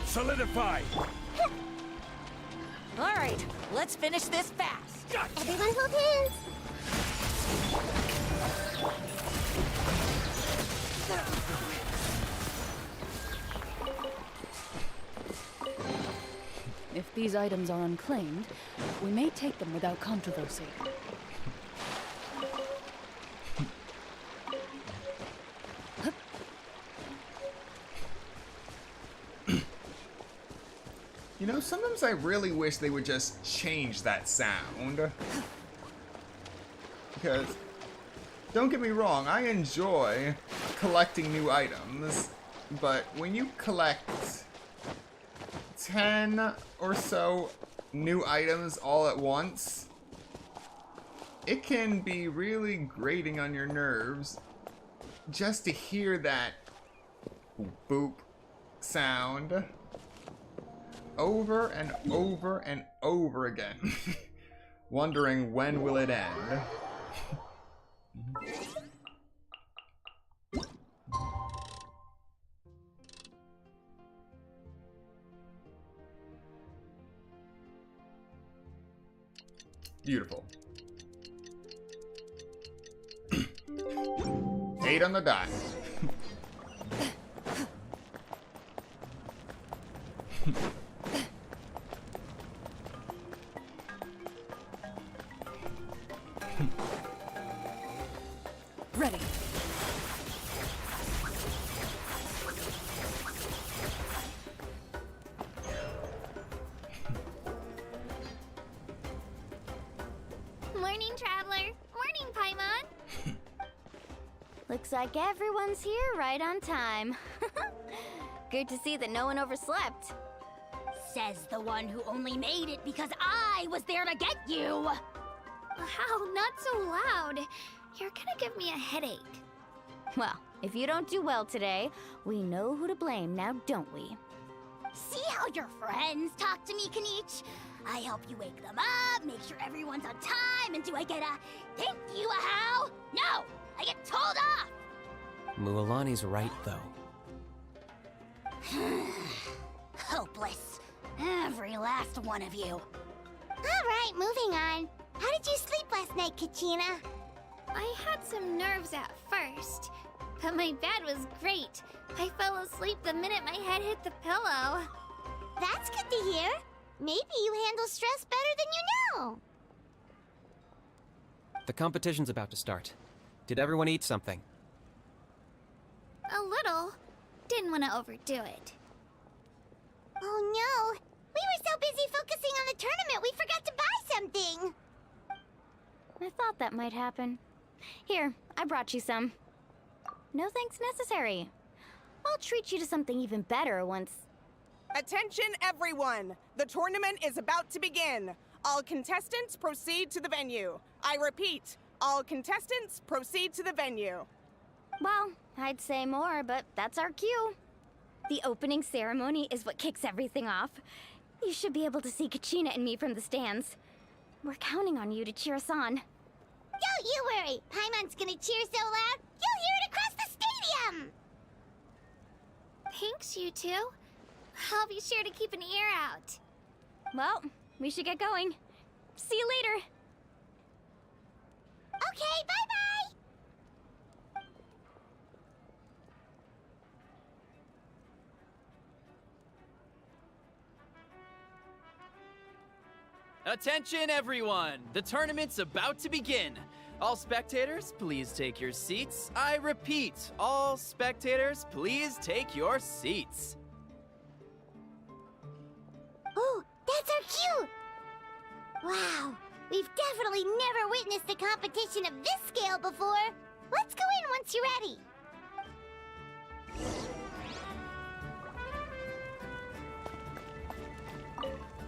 D: Solidify!
C: All right, let's finish this fast.
B: Everyone hold hands.
G: If these items are unclaimed, we may take them without controversy.
A: You know, sometimes I really wish they would just change that sound. Because, don't get me wrong, I enjoy collecting new items, but when you collect 10 or so new items all at once, it can be really grating on your nerves just to hear that boop sound over and over and over again, wondering when will it end. Beautiful. 8 on the die.
G: Ready.
F: Morning, Traveler. Morning, Paimon.
B: Looks like everyone's here right on time. Good to see that no one overslept. Says the one who only made it because I was there to get you!
F: Wow, not so loud. You're gonna give me a headache.
B: Well, if you don't do well today, we know who to blame now, don't we? See how your friends talk to me, Kanich? I help you wake them up, make sure everyone's on time, and do I get a thank you, a how? No! I get told off!
L: Mualani's right, though.
B: Hopeless. Every last one of you. Alright, moving on. How did you sleep last night, Kachina?
F: I had some nerves at first, but my bed was great. I fell asleep the minute my head hit the pillow.
B: That's good to hear. Maybe you handle stress better than you know.
L: The competition's about to start. Did everyone eat something?
F: A little. Didn't want to overdo it.
B: Oh no! We were so busy focusing on the tournament we forgot to buy something! I thought that might happen. Here, I brought you some. No thanks necessary. I'll treat you to something even better once...
M: Attention everyone! The tournament is about to begin. All contestants proceed to the venue. I repeat, all contestants proceed to the venue.
B: Well, I'd say more, but that's our cue. The opening ceremony is what kicks everything off. You should be able to see Kachina and me from the stands. We're counting on you to cheer us on. Don't you worry! Paimon's gonna cheer so loud, you'll hear it across the stadium!
F: Thanks, you two. I'll be sure to keep an ear out.
B: Well, we should get going. See you later. Okay, bye-bye!
K: Attention, everyone! The tournament's about to begin. All spectators, please take your seats. I repeat, all spectators, please take your seats.
B: Oh, that's our cue! Wow, we've definitely never witnessed a competition of this scale before. Let's go in once you're ready.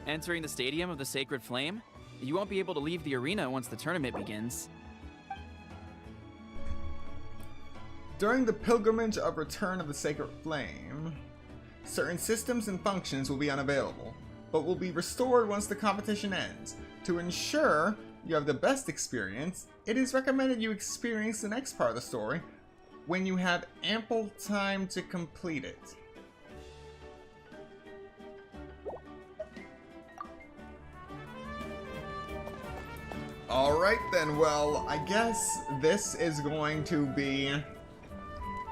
K: Entering the Stadium of the Sacred Flame, you won't be able to leave the arena once the tournament begins.
A: During the pilgrimage of Return of the Sacred Flame, certain systems and functions will be unavailable, but will be restored once the competition ends. To ensure you have the best experience, it is recommended you experience the next part of the story when you have ample time to complete it. Alright then, well, I guess this is going to be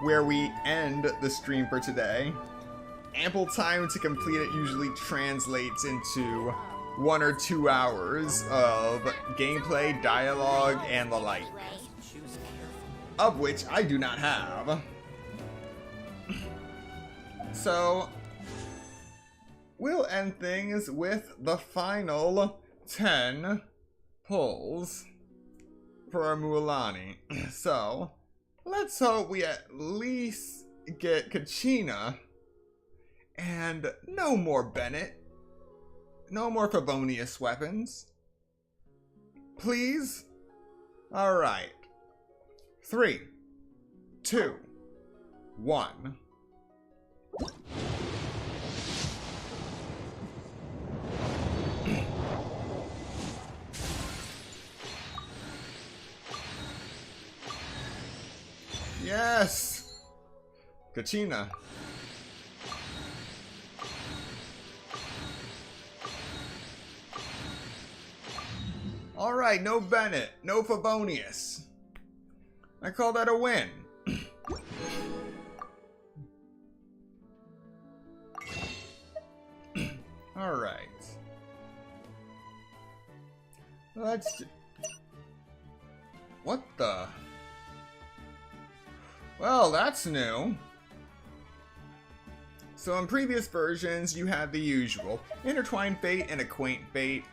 A: where we end the stream for today. Ample time to complete it usually translates into 1 or 2 hours of gameplay, dialogue, and the like. Of which I do not have. So, we'll end things with the final 10 pulls for our Mualani. So, let's hope we at least get Kachina and no more Bennett. No more Favonius weapons. Please? Alright. 3, 2, 1. Yes! Kachina. Alright, no Bennett, no Favonius. I call that a win. Alright. Let's... What the... Well, that's new. So in previous versions, you had the usual Intertwined Fate and Acquaint Fate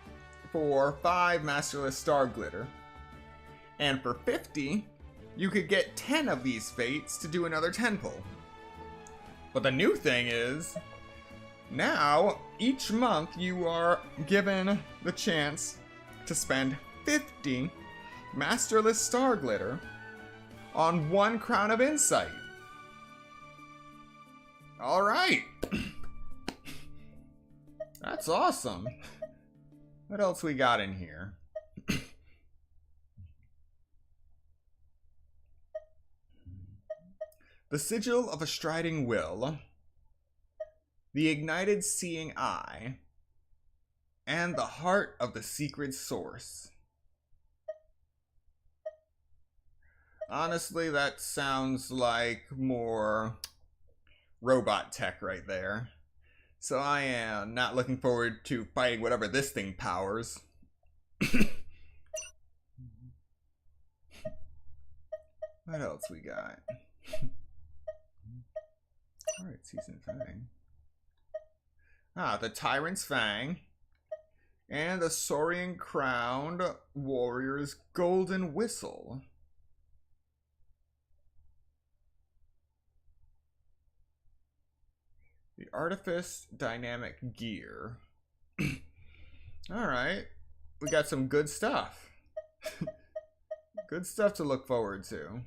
A: for 5 Masterless Star Glitter. And for 50, you could get 10 of these fates to do another 10 pull. But the new thing is, now, each month you are given the chance to spend 50 Masterless Star Glitter on 1 Crown of Insight. Alright. That's awesome. What else we got in here? The Sigil of a Striding Will, the Ignited Seeing Eye, and the Heart of the Secret Source. Honestly, that sounds like more robot tech right there. So I am not looking forward to fighting whatever this thing powers. What else we got? Alright, Season Fang. The Tyrant's Fang. And the Saurian Crowned Warrior's Golden Whistle. The Artifice Dynamic Gear. Alright. We got some good stuff. Good stuff to look forward to.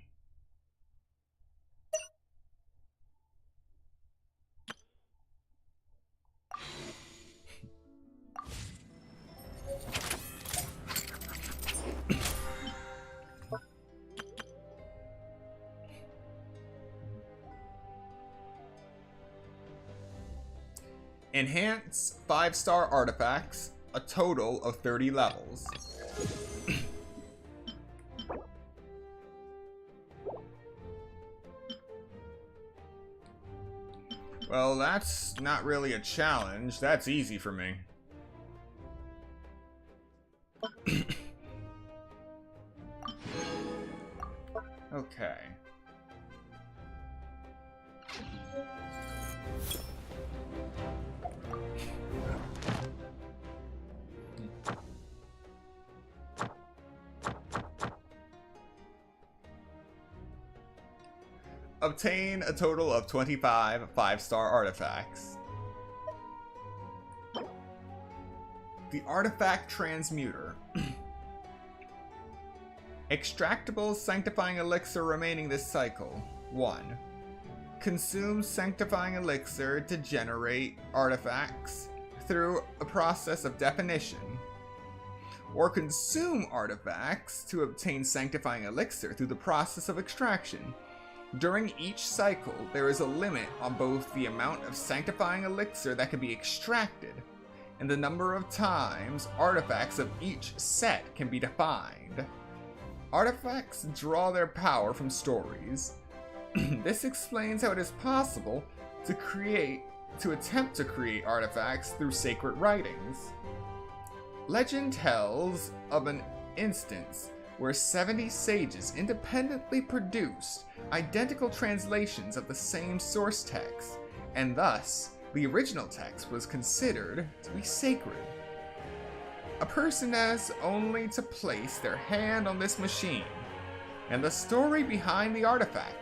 A: Enhance 5-star artifacts, a total of 30 levels. Well, that's not really a challenge. That's easy for me. Okay. Obtain a total of 25 5-star artifacts. The Artifact Transmuter. Extractable Sanctifying Elixir remaining this cycle. 1. Consume Sanctifying Elixir to generate artifacts through a process of definition. Or consume artifacts to obtain Sanctifying Elixir through the process of extraction. During each cycle, there is a limit on both the amount of Sanctifying Elixir that can be extracted and the number of times artifacts of each set can be defined. Artifacts draw their power from stories. This explains how it is possible to attempt to create artifacts through sacred writings. Legend tells of an instance where 70 sages independently produced identical translations of the same source text, and thus the original text was considered to be sacred. A person has only to place their hand on this machine, and the story behind the artifact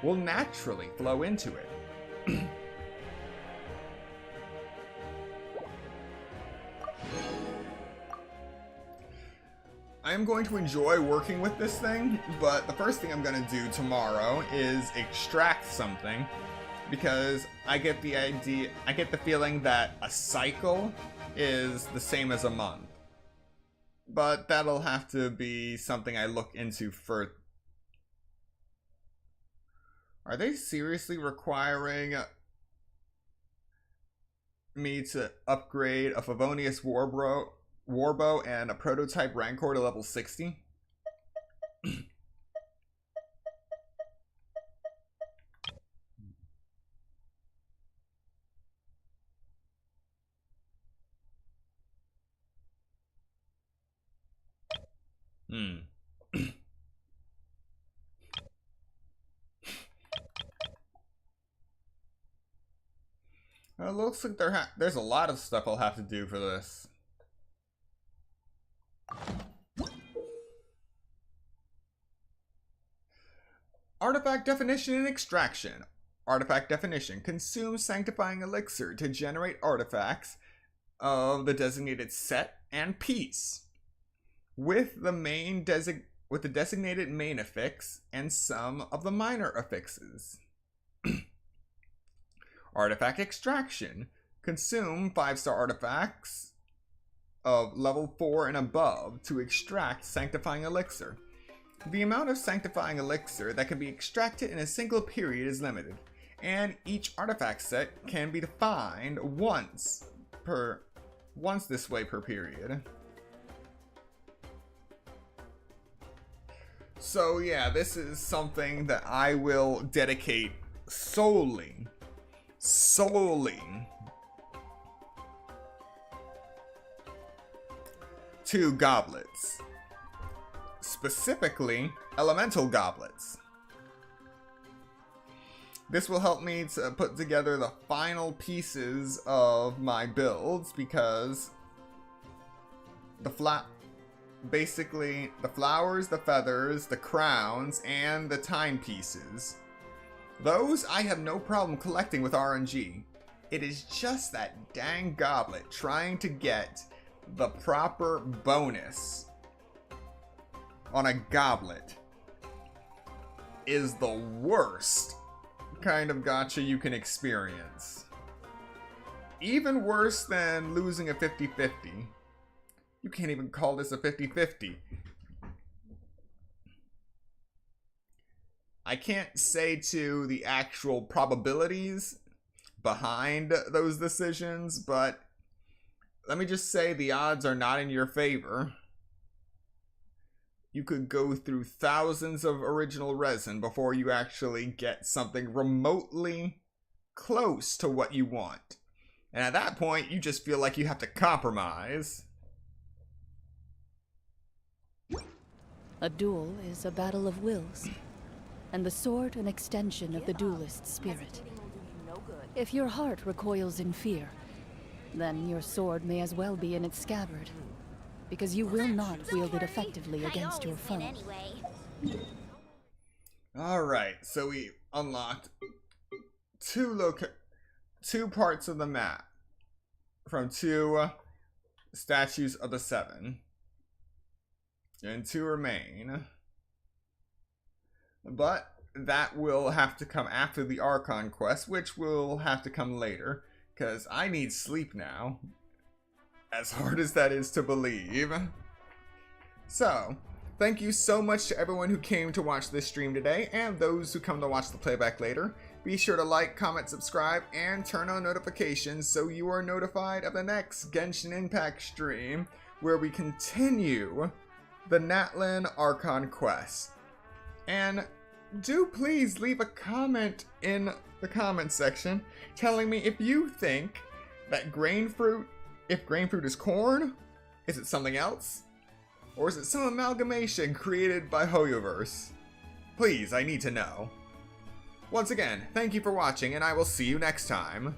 A: will naturally flow into it. I am going to enjoy working with this thing, but the first thing I'm going to do tomorrow is extract something, because I get the feeling that a cycle is the same as a month. But that'll have to be something I look into Are they seriously requiring me to upgrade a Favonius Warbow and a prototype Rancor to level 60? Well, it looks like there's a lot of stuff I'll have to do for this. Artifact definition and extraction. Artifact definition. Consume sanctifying elixir to generate artifacts of the designated set and piece. With the designated main affix and some of the minor affixes. Artifact extraction. Consume 5-star artifacts of level 4 and above to extract sanctifying elixir. The amount of sanctifying elixir that can be extracted in a single period is limited, and each artifact set can be defined once this way per period. So yeah, this is something that I will dedicate solely to goblets. Specifically, elemental goblets. This will help me to put together the final pieces of my builds, because basically the flowers, the feathers, the crowns, and the timepieces, those I have no problem collecting with RNG. It is just that dang goblet trying to get the proper bonus on a goblet is the worst kind of gacha you can experience. Even worse than losing a 50-50. You can't even call this a 50-50. I can't say to the actual probabilities behind those decisions, but let me just say the odds are not in your favor. You could go through thousands of original resin before you actually get something remotely close to what you want. And at that point, you just feel like you have to compromise.
G: A duel is a battle of wills, and the sword an extension of the duelist's spirit. If your heart recoils in fear, then your sword may as well be in its scabbard, because you will not wield it effectively against your foe.
A: Alright, so we unlocked two parts of the map from 2 statues of the 7. And 2 remain. But that will have to come after the Archon quest, which will have to come later, because I need sleep now. As hard as that is to believe. So, thank you so much to everyone who came to watch this stream today, and those who come to watch the playback later. Be sure to like, comment, subscribe, and turn on notifications so you are notified of the next Genshin Impact stream, where we continue the Natlan Archon quest. And do please leave a comment in the comment section telling me if you think that if grain fruit is corn, is it something else? Or is it some amalgamation created by Hoyoverse? Please, I need to know. Once again, thank you for watching, and I will see you next time.